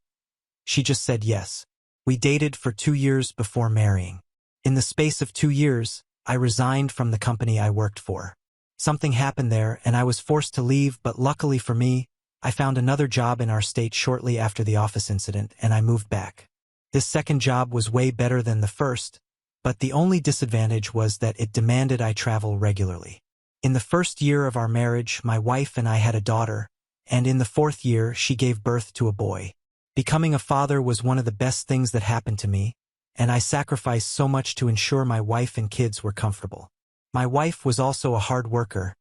Speaker 1: She just said yes. We dated for 2 years before marrying. In the space of 2 years, I resigned from the company I worked for. Something happened there and I was forced to leave, but luckily for me, I found another job in our state shortly after the office incident and I moved back. This second job was way better than the first, but the only disadvantage was that it demanded I travel regularly. In the first year of our marriage, my wife and I had a daughter, and in the 4th year, she gave birth to a boy. Becoming a father was one of the best things that happened to me, and I sacrificed so much to ensure my wife and kids were comfortable. My wife was also a hard worker,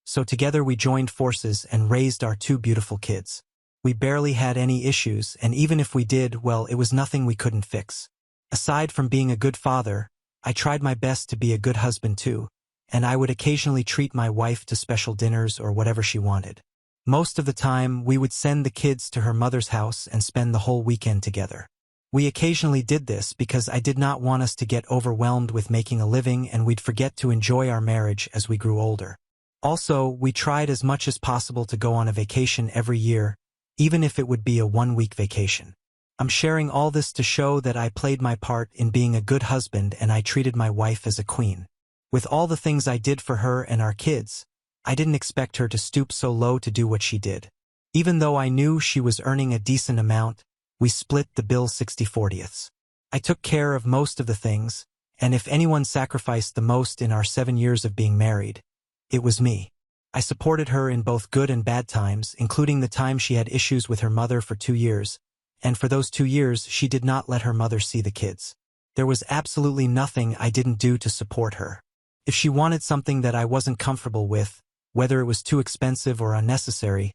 Speaker 1: so together we joined forces and raised our 2 beautiful kids. We barely had any issues, and even if we did, well, it was nothing we couldn't fix. Aside from being a good father, I tried my best to be a good husband too, and I would occasionally treat my wife to special dinners or whatever she wanted. Most of the time, we would send the kids to her mother's house and spend the whole weekend together. We occasionally did this because I did not want us to get overwhelmed with making a living and we'd forget to enjoy our marriage as we grew older. Also, we tried as much as possible to go on a vacation every year, even if it would be a 1-week vacation. I'm sharing all this to show that I played my part in being a good husband and I treated my wife as a queen. With all the things I did for her and our kids, I didn't expect her to stoop so low to do what she did. Even though I knew she was earning a decent amount, we split the bill 60/40. I took care of most of the things, and if anyone sacrificed the most in our 7 years of being married, it was me. I supported her in both good and bad times, including the time she had issues with her mother for 2 years, and for those 2 years she did not let her mother see the kids. There was absolutely nothing I didn't do to support her. If she wanted something that I wasn't comfortable with, whether it was too expensive or unnecessary,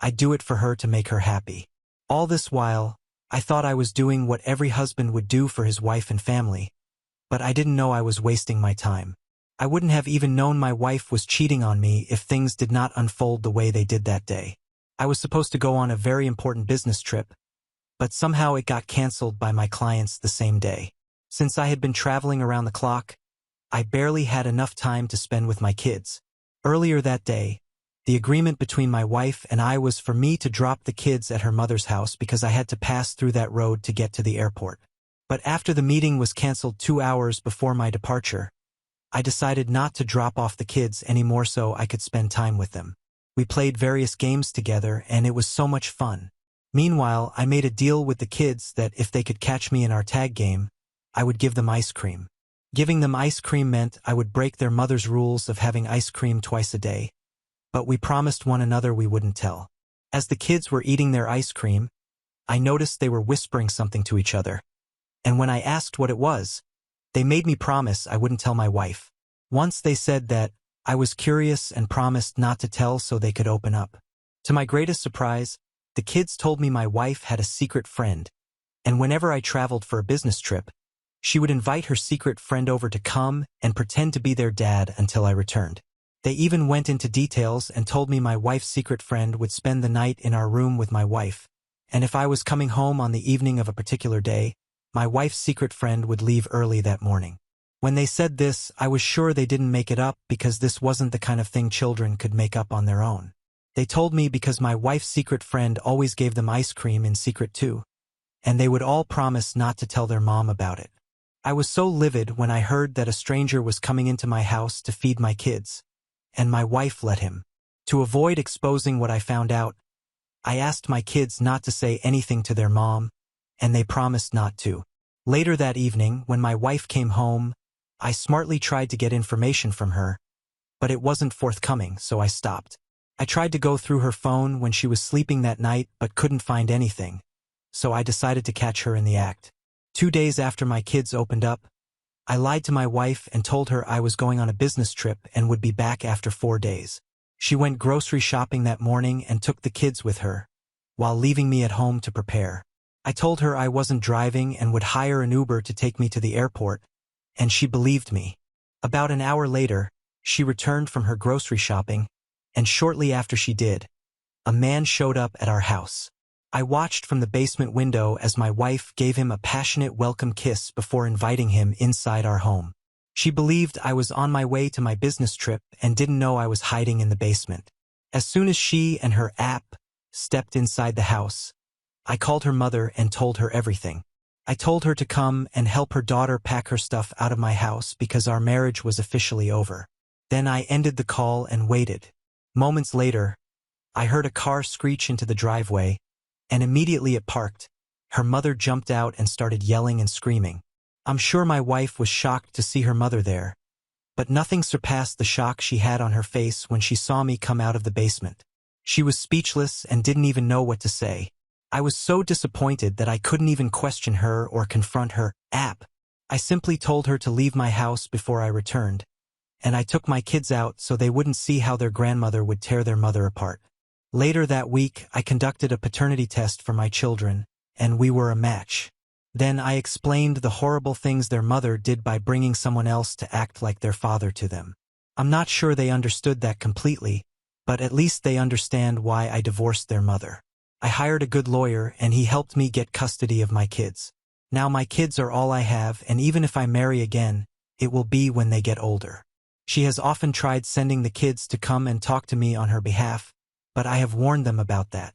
Speaker 1: I'd do it for her to make her happy. All this while, I thought I was doing what every husband would do for his wife and family, but I didn't know I was wasting my time. I wouldn't have even known my wife was cheating on me if things did not unfold the way they did that day. I was supposed to go on a very important business trip, but somehow it got canceled by my clients the same day. Since I had been traveling around the clock, I barely had enough time to spend with my kids. Earlier that day, the agreement between my wife and I was for me to drop the kids at her mother's house because I had to pass through that road to get to the airport. But after the meeting was canceled 2 hours before my departure, I decided not to drop off the kids anymore so I could spend time with them. We played various games together and it was so much fun. Meanwhile, I made a deal with the kids that if they could catch me in our tag game, I would give them ice cream. Giving them ice cream meant I would break their mother's rules of having ice cream twice a day, but we promised one another we wouldn't tell. As the kids were eating their ice cream, I noticed they were whispering something to each other, and when I asked what it was, they made me promise I wouldn't tell my wife. Once they said that I was curious and promised not to tell so they could open up. To my greatest surprise, the kids told me my wife had a secret friend, and whenever I traveled for a business trip, she would invite her secret friend over to come and pretend to be their dad until I returned. They even went into details and told me my wife's secret friend would spend the night in our room with my wife, and if I was coming home on the evening of a particular day, my wife's secret friend would leave early that morning. When they said this, I was sure they didn't make it up because this wasn't the kind of thing children could make up on their own. They told me because my wife's secret friend always gave them ice cream in secret too, and they would all promise not to tell their mom about it. I was so livid when I heard that a stranger was coming into my house to feed my kids, and my wife let him. To avoid exposing what I found out, I asked my kids not to say anything to their mom, and they promised not to. Later that evening, when my wife came home, I smartly tried to get information from her, but it wasn't forthcoming, so I stopped. I tried to go through her phone when she was sleeping that night but couldn't find anything, so I decided to catch her in the act. 2 days after my kids opened up, I lied to my wife and told her I was going on a business trip and would be back after 4 days. She went grocery shopping that morning and took the kids with her, while leaving me at home to prepare. I told her I wasn't driving and would hire an Uber to take me to the airport, and she believed me. About an hour later, she returned from her grocery shopping, and shortly after she did, a man showed up at our house. I watched from the basement window as my wife gave him a passionate welcome kiss before inviting him inside our home. She believed I was on my way to my business trip and didn't know I was hiding in the basement. As soon as she and her app stepped inside the house, I called her mother and told her everything. I told her to come and help her daughter pack her stuff out of my house because our marriage was officially over. Then I ended the call and waited. Moments later, I heard a car screech into the driveway, and immediately it parked. Her mother jumped out and started yelling and screaming. I'm sure my wife was shocked to see her mother there, but nothing surpassed the shock she had on her face when she saw me come out of the basement. She was speechless and didn't even know what to say. I was so disappointed that I couldn't even question her or confront her app. I simply told her to leave my house before I returned, and I took my kids out so they wouldn't see how their grandmother would tear their mother apart. Later that week, I conducted a paternity test for my children, and we were a match. Then I explained the horrible things their mother did by bringing someone else to act like their father to them. I'm not sure they understood that completely, but at least they understand why I divorced their mother. I hired a good lawyer and he helped me get custody of my kids. Now my kids are all I have, and even if I marry again, it will be when they get older. She has often tried sending the kids to come and talk to me on her behalf, but I have warned them about that.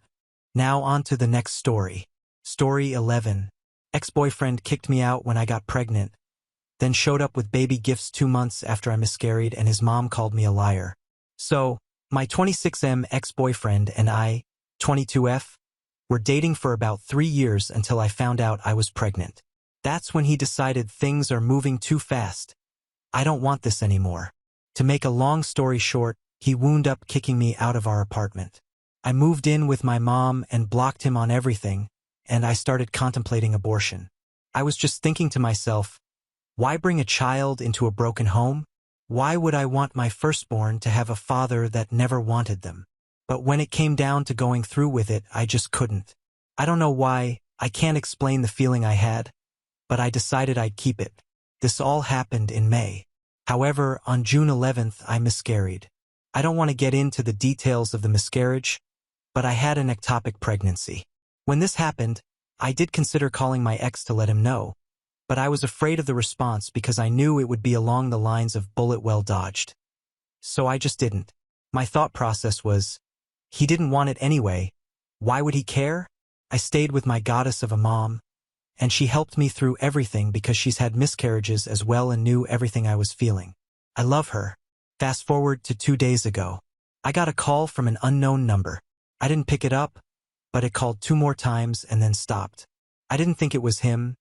Speaker 1: Now on to the next story. Story 11. Ex-boyfriend kicked me out when I got pregnant, then showed up with baby gifts 2 months after I miscarried, and his mom called me a liar. So, my 26M ex-boyfriend and I 22F. We're dating for about 3 years until I found out I was pregnant. That's when he decided things are moving too fast. I don't want this anymore. To make a long story short, he wound up kicking me out of our apartment. I moved in with my mom and blocked him on everything, and I started contemplating abortion. I was just thinking to myself, why bring a child into a broken home? Why would I want my firstborn to have a father that never wanted them? But when it came down to going through with it, I just couldn't. I don't know why, I can't explain the feeling I had, but I decided I'd keep it. This all happened in May. However, on June 11th, I miscarried. I don't want to get into the details of the miscarriage, but I had an ectopic pregnancy. When this happened, I did consider calling my ex to let him know, but I was afraid of the response because I knew it would be along the lines of bullet well dodged. So I just didn't. My thought process was, he didn't want it anyway. Why would he care? I stayed with my goddess of a mom, and she helped me through everything because she's had miscarriages as well and knew everything I was feeling. I love her. Fast forward to 2 days ago. I got a call from an unknown number. I didn't pick it up, but it called 2 more times and then stopped. I didn't think it was him,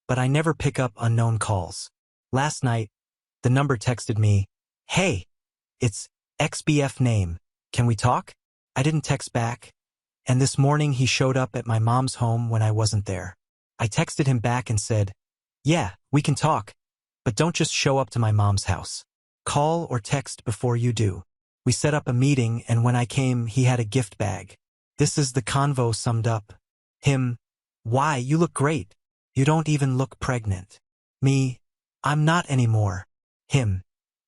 Speaker 1: but I never pick up unknown calls. Last night, the number texted me, "Hey, it's XBF name. Can we talk?" I didn't text back, and this morning he showed up at my mom's home when I wasn't there. I texted him back and said, "Yeah, we can talk, but don't just show up to my mom's house. Call or text before you do." We set up a meeting, and when I came, he had a gift bag. This is the convo summed up. Him, "Why, you look great. You don't even look pregnant." Me, "I'm not anymore." Him,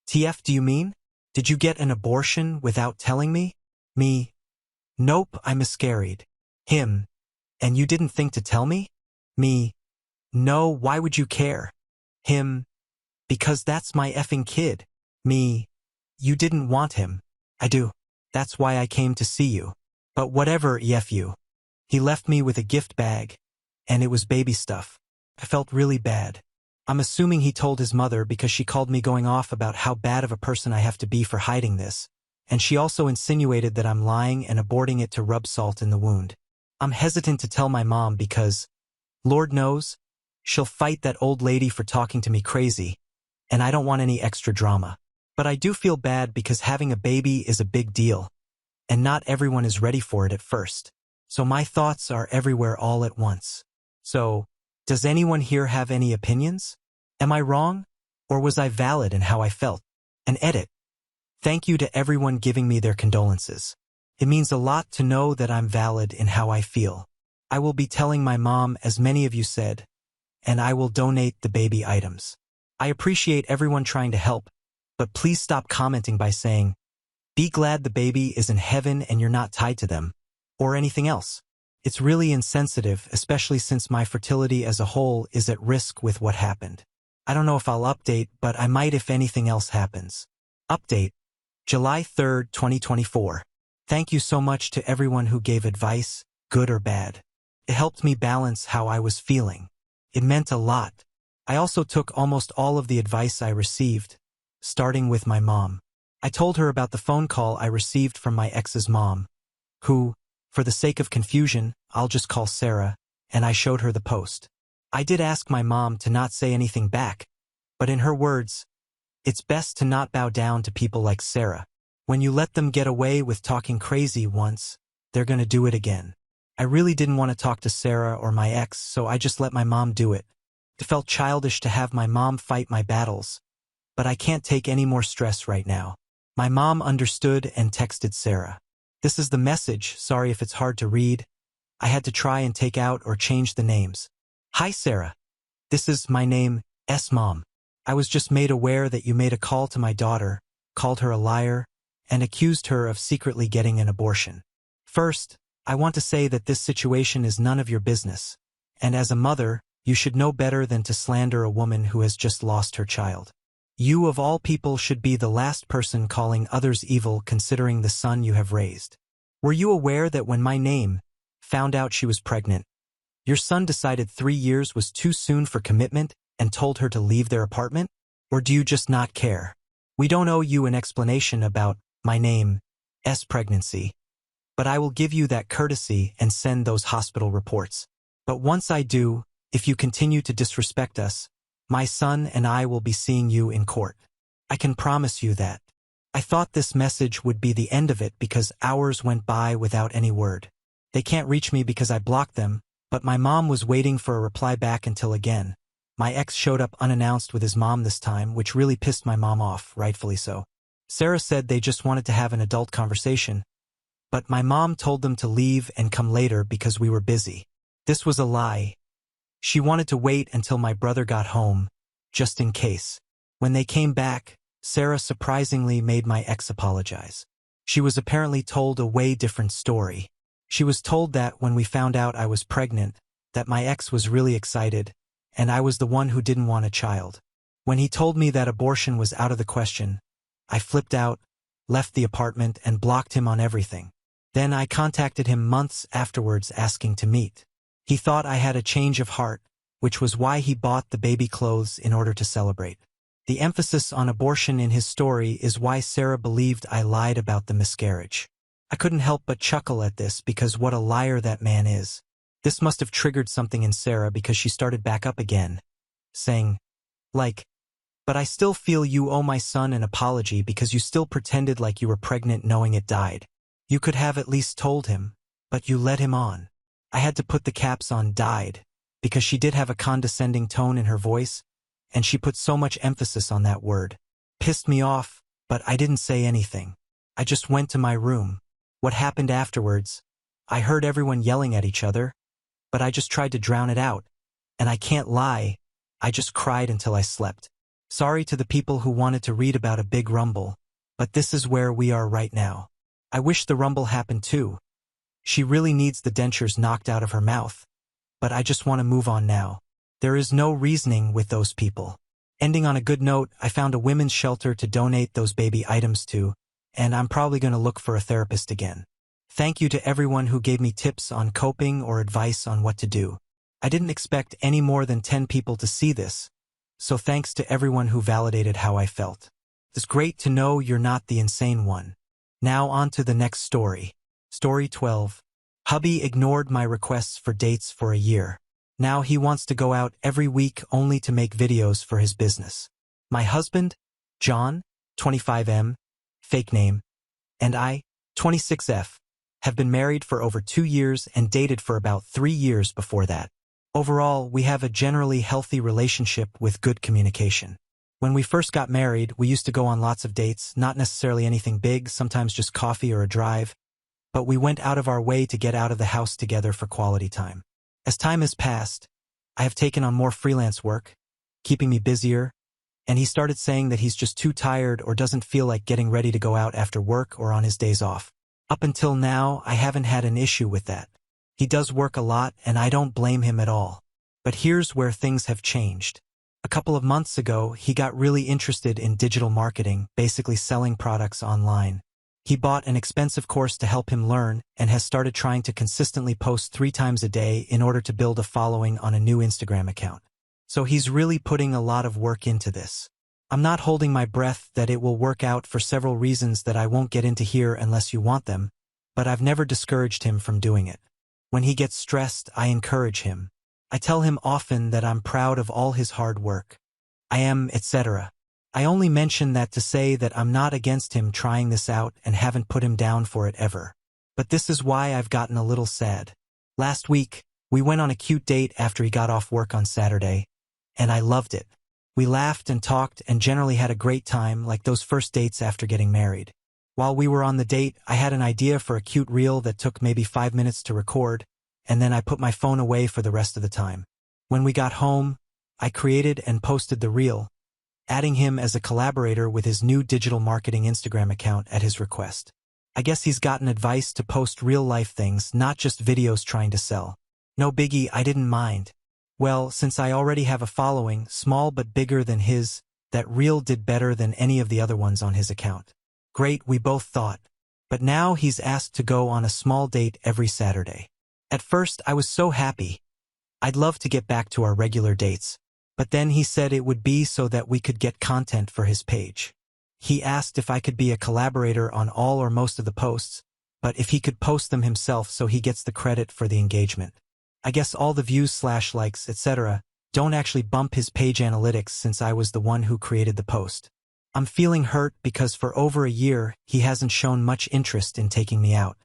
Speaker 1: "TF, do you mean? Did you get an abortion without telling me?" Me, "Nope, I miscarried." Him, "And you didn't think to tell me?" Me, "No, why would you care?" Him, "Because that's my effing kid." Me, "You didn't want him." I do. That's why I came to see you. But whatever, EF you. He left me with a gift bag, and it was baby stuff. I felt really bad. I'm assuming he told his mother because she called me going off about how bad of a person I have to be for hiding this, and she also insinuated that I'm lying and aborting it to rub salt in the wound. I'm hesitant to tell my mom because, Lord knows, she'll fight that old lady for talking to me crazy, and I don't want any extra drama. But I do feel bad because having a baby is a big deal, and not everyone is ready for it at first. So my thoughts are everywhere all at once. So, does anyone here have any opinions? Am I wrong? Or was I valid in how I felt? An edit. Thank you to everyone giving me their condolences. It means a lot to know that I'm valid in how I feel. I will be telling my mom, as many of you said, and I will donate the baby items. I appreciate everyone trying to help, but please stop commenting by saying, "Be glad the baby is in heaven and you're not tied to them," or anything else. It's really insensitive, especially since my fertility as a whole is at risk with what happened. I don't know if I'll update, but I might if anything else happens. Update, July 3rd, 2024. Thank you so much to everyone who gave advice, good or bad. It helped me balance how I was feeling. It meant a lot. I also took almost all of the advice I received, starting with my mom. I told her about the phone call I received from my ex's mom, who, for the sake of confusion, I'll just call Sarah, and I showed her the post. I did ask my mom to not say anything back, but in her words, it's best to not bow down to people like Sarah. When you let them get away with talking crazy once, they're gonna do it again. I really didn't want to talk to Sarah or my ex, so I just let my mom do it. It felt childish to have my mom fight my battles, but I can't take any more stress right now. My mom understood and texted Sarah. This is the message, sorry if it's hard to read. I had to try and take out or change the names. Hi Sarah. This is my name, S-Mom. I was just made aware that you made a call to my daughter, called her a liar, and accused her of secretly getting an abortion. First, I want to say that this situation is none of your business, and as a mother, you should know better than to slander a woman who has just lost her child. You of all people should be the last person calling others evil considering the son you have raised. Were you aware that when my name found out she was pregnant, your son decided 3 years was too soon for commitment and told her to leave their apartment? Or do you just not care? We don't owe you an explanation about my name, S pregnancy, but I will give you that courtesy and send those hospital reports. But once I do, if you continue to disrespect us, my son and I will be seeing you in court. I can promise you that." I thought this message would be the end of it because hours went by without any word. They can't reach me because I blocked them, but my mom was waiting for a reply back until again. My ex showed up unannounced with his mom this time, which really pissed my mom off, rightfully so. Sarah said they just wanted to have an adult conversation, but my mom told them to leave and come later because we were busy. This was a lie. She wanted to wait until my brother got home, just in case. When they came back, Sarah surprisingly made my ex apologize. She was apparently told a way different story. She was told that when we found out I was pregnant, that my ex was really excited, and I was the one who didn't want a child. When he told me that abortion was out of the question, I flipped out, left the apartment, and blocked him on everything. Then I contacted him months afterwards asking to meet. He thought I had a change of heart, which was why he bought the baby clothes in order to celebrate. The emphasis on abortion in his story is why Sarah believed I lied about the miscarriage. I couldn't help but chuckle at this because what a liar that man is. This must have triggered something in Sarah because she started back up again, saying, "But I still feel you owe my son an apology because you still pretended like you were pregnant knowing it died. You could have at least told him, but you led him on." I had to put the caps on "died" because she did have a condescending tone in her voice, and she put so much emphasis on that word. Pissed me off, but I didn't say anything. I just went to my room. What happened afterwards? I heard everyone yelling at each other, but I just tried to drown it out. And I can't lie, I just cried until I slept. Sorry to the people who wanted to read about a big rumble, but this is where we are right now. I wish the rumble happened too. She really needs the dentures knocked out of her mouth, but I just want to move on now. There is no reasoning with those people. Ending on a good note, I found a women's shelter to donate those baby items to, and I'm probably going to look for a therapist again. Thank you to everyone who gave me tips on coping or advice on what to do. I didn't expect any more than 10 people to see this, so thanks to everyone who validated how I felt. It's great to know you're not the insane one. Now on to the next story. Story 12. Hubby ignored my requests for dates for a year. Now he wants to go out every week only to make videos for his business. My husband, John, 25M, fake name, and I, 26F, have been married for over 2 years and dated for about 3 years before that. Overall, we have a generally healthy relationship with good communication. When we first got married, we used to go on lots of dates, not necessarily anything big, sometimes just coffee or a drive, but we went out of our way to get out of the house together for quality time. As time has passed, I have taken on more freelance work, keeping me busier, and he started saying that he's just too tired or doesn't feel like getting ready to go out after work or on his days off. Up until now, I haven't had an issue with that. He does work a lot, and I don't blame him at all. But here's where things have changed. A couple of months ago, he got really interested in digital marketing, basically selling products online. He bought an expensive course to help him learn and has started trying to consistently post 3 times a day in order to build a following on a new Instagram account. So he's really putting a lot of work into this. I'm not holding my breath that it will work out for several reasons that I won't get into here unless you want them, but I've never discouraged him from doing it. When he gets stressed, I encourage him. I tell him often that I'm proud of all his hard work. I am, etc. I only mention that to say that I'm not against him trying this out and haven't put him down for it ever. But this is why I've gotten a little sad. Last week, we went on a cute date after he got off work on Saturday, and I loved it. We laughed and talked and generally had a great time like those first dates after getting married. While we were on the date, I had an idea for a cute reel that took maybe 5 minutes to record, and then I put my phone away for the rest of the time. When we got home, I created and posted the reel, adding him as a collaborator with his new digital marketing Instagram account at his request. I guess he's gotten advice to post real-life things, not just videos trying to sell. No biggie, I didn't mind. Well, since I already have a following, small but bigger than his, that reel did better than any of the other ones on his account. Great, we both thought. But now he's asked to go on a small date every Saturday. At first, I was so happy. I'd love to get back to our regular dates. But then he said it would be so that we could get content for his page. He asked if I could be a collaborator on all or most of the posts, but if he could post them himself so he gets the credit for the engagement. I guess all the views/likes, etc. don't actually bump his page analytics since I was the one who created the post. I'm feeling hurt because for over a year, he hasn't shown much interest in taking me out.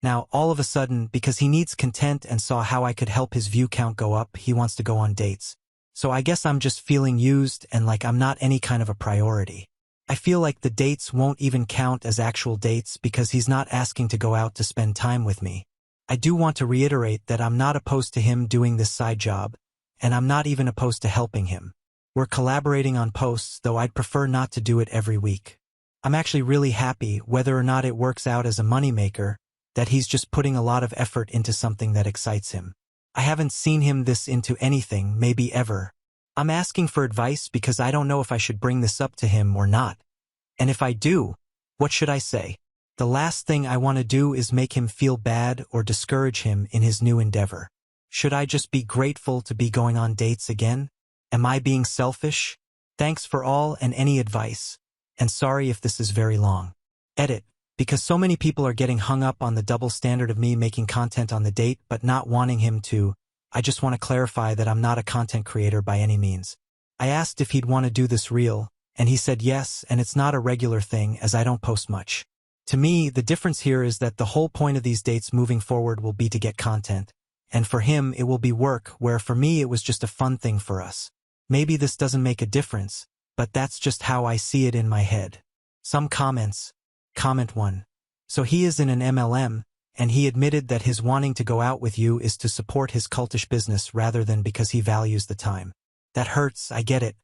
Speaker 1: Now, all of a sudden, because he needs content and saw how I could help his view count go up, he wants to go on dates. So I guess I'm just feeling used and like I'm not any kind of a priority. I feel like the dates won't even count as actual dates because he's not asking to go out to spend time with me. I do want to reiterate that I'm not opposed to him doing this side job, and I'm not even opposed to helping him. We're collaborating on posts, though I'd prefer not to do it every week. I'm actually really happy, whether or not it works out as a moneymaker, that he's just putting a lot of effort into something that excites him. I haven't seen him this into anything, maybe ever. I'm asking for advice because I don't know if I should bring this up to him or not. And if I do, what should I say? The last thing I want to do is make him feel bad or discourage him in his new endeavor. Should I just be grateful to be going on dates again? Am I being selfish? Thanks for all and any advice. And sorry if this is very long. Edit. Because so many people are getting hung up on the double standard of me making content on the date but not wanting him to, I just want to clarify that I'm not a content creator by any means. I asked if he'd want to do this reel, and he said yes, and it's not a regular thing as I don't post much. To me, the difference here is that the whole point of these dates moving forward will be to get content, and for him it will be work, where for me it was just a fun thing for us. Maybe this doesn't make a difference, but that's just how I see it in my head. Some comments. Comment 1. So he is in an MLM, and he admitted that his wanting to go out with you is to support his cultish business rather than because he values the time. That hurts, I get it.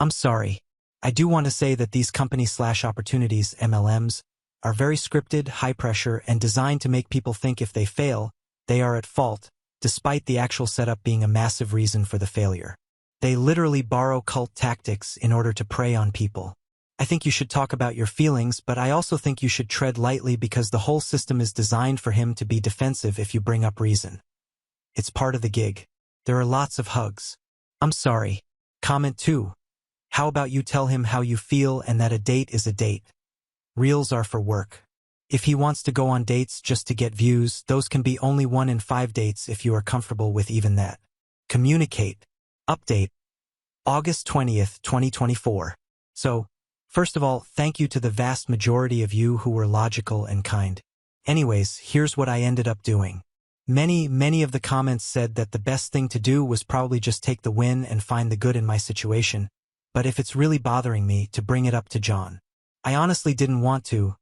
Speaker 1: I'm sorry. I do want to say that these company/opportunities, MLMs, are very scripted, high pressure, and designed to make people think if they fail, they are at fault, despite the actual setup being a massive reason for the failure. They literally borrow cult tactics in order to prey on people. I think you should talk about your feelings, but I also think you should tread lightly because the whole system is designed for him to be defensive if you bring up reason. It's part of the gig. There are lots of hugs. I'm sorry. Comment 2. How about you tell him how you feel and that a date is a date? Reels are for work. If he wants to go on dates just to get views, those can be only 1 in 5 dates if you are comfortable with even that. Communicate. Update. August 20th, 2024. So, first of all, thank you to the vast majority of you who were logical and kind. Anyways, here's what I ended up doing. Many of the comments said that the best thing to do was probably just take the win and find the good in my situation, but if it's really bothering me, to bring it up to John. I honestly didn't want to,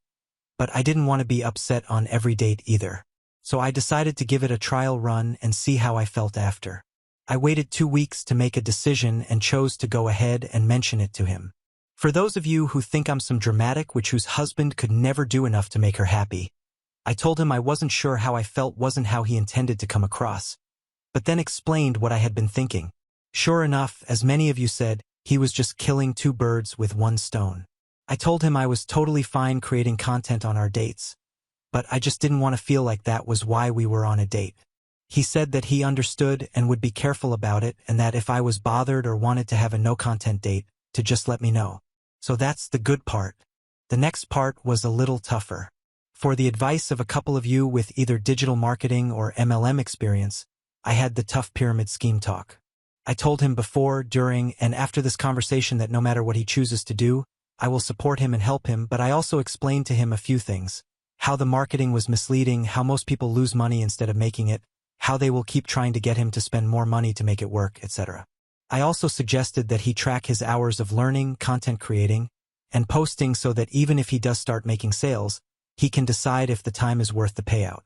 Speaker 1: but I didn't want to be upset on every date either. So I decided to give it a trial run and see how I felt after. I waited 2 weeks to make a decision and chose to go ahead and mention it to him. For those of you who think I'm some dramatic witch whose husband could never do enough to make her happy, I told him I wasn't sure how I felt wasn't how he intended to come across, but then explained what I had been thinking. Sure enough, as many of you said, he was just killing 2 birds with 1 stone. I told him I was totally fine creating content on our dates, but I just didn't want to feel like that was why we were on a date. He said that he understood and would be careful about it, and that if I was bothered or wanted to have a no-content date, to just let me know. So that's the good part. The next part was a little tougher. For the advice of a couple of you with either digital marketing or MLM experience, I had the tough pyramid scheme talk. I told him before, during, and after this conversation that no matter what he chooses to do, I will support him and help him, but I also explained to him a few things. How the marketing was misleading, how most people lose money instead of making it, how they will keep trying to get him to spend more money to make it work, etc. I also suggested that he track his hours of learning, content creating, and posting so that even if he does start making sales, he can decide if the time is worth the payout.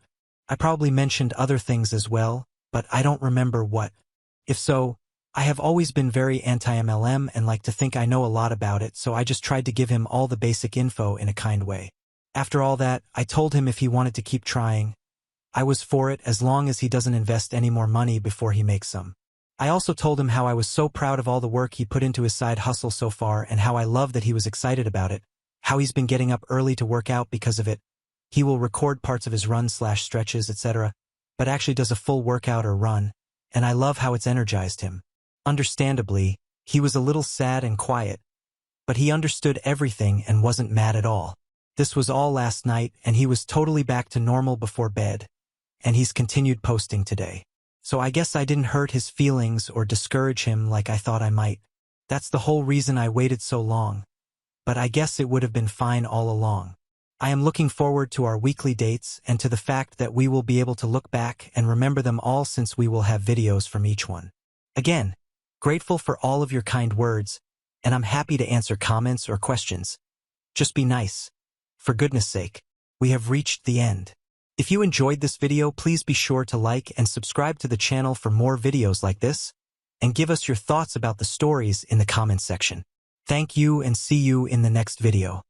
Speaker 1: I probably mentioned other things as well, but I don't remember what. If so, I have always been very anti-MLM and like to think I know a lot about it, so I just tried to give him all the basic info in a kind way. After all that, I told him if he wanted to keep trying, I was for it as long as he doesn't invest any more money before he makes some. I also told him how I was so proud of all the work he put into his side hustle so far and how I love that he was excited about it, how he's been getting up early to work out because of it. He will record parts of his run/stretches, etc., but actually does a full workout or run, and I love how it's energized him. Understandably, he was a little sad and quiet, but he understood everything and wasn't mad at all. This was all last night, and he was totally back to normal before bed, and he's continued posting today. So I guess I didn't hurt his feelings or discourage him like I thought I might. That's the whole reason I waited so long. But I guess it would have been fine all along. I am looking forward to our weekly dates and to the fact that we will be able to look back and remember them all since we will have videos from each one. Again, grateful for all of your kind words, and I'm happy to answer comments or questions. Just be nice. For goodness sake, we have reached the end. If you enjoyed this video, please be sure to like and subscribe to the channel for more videos like this, and give us your thoughts about the stories in the comments section. Thank you and see you in the next video.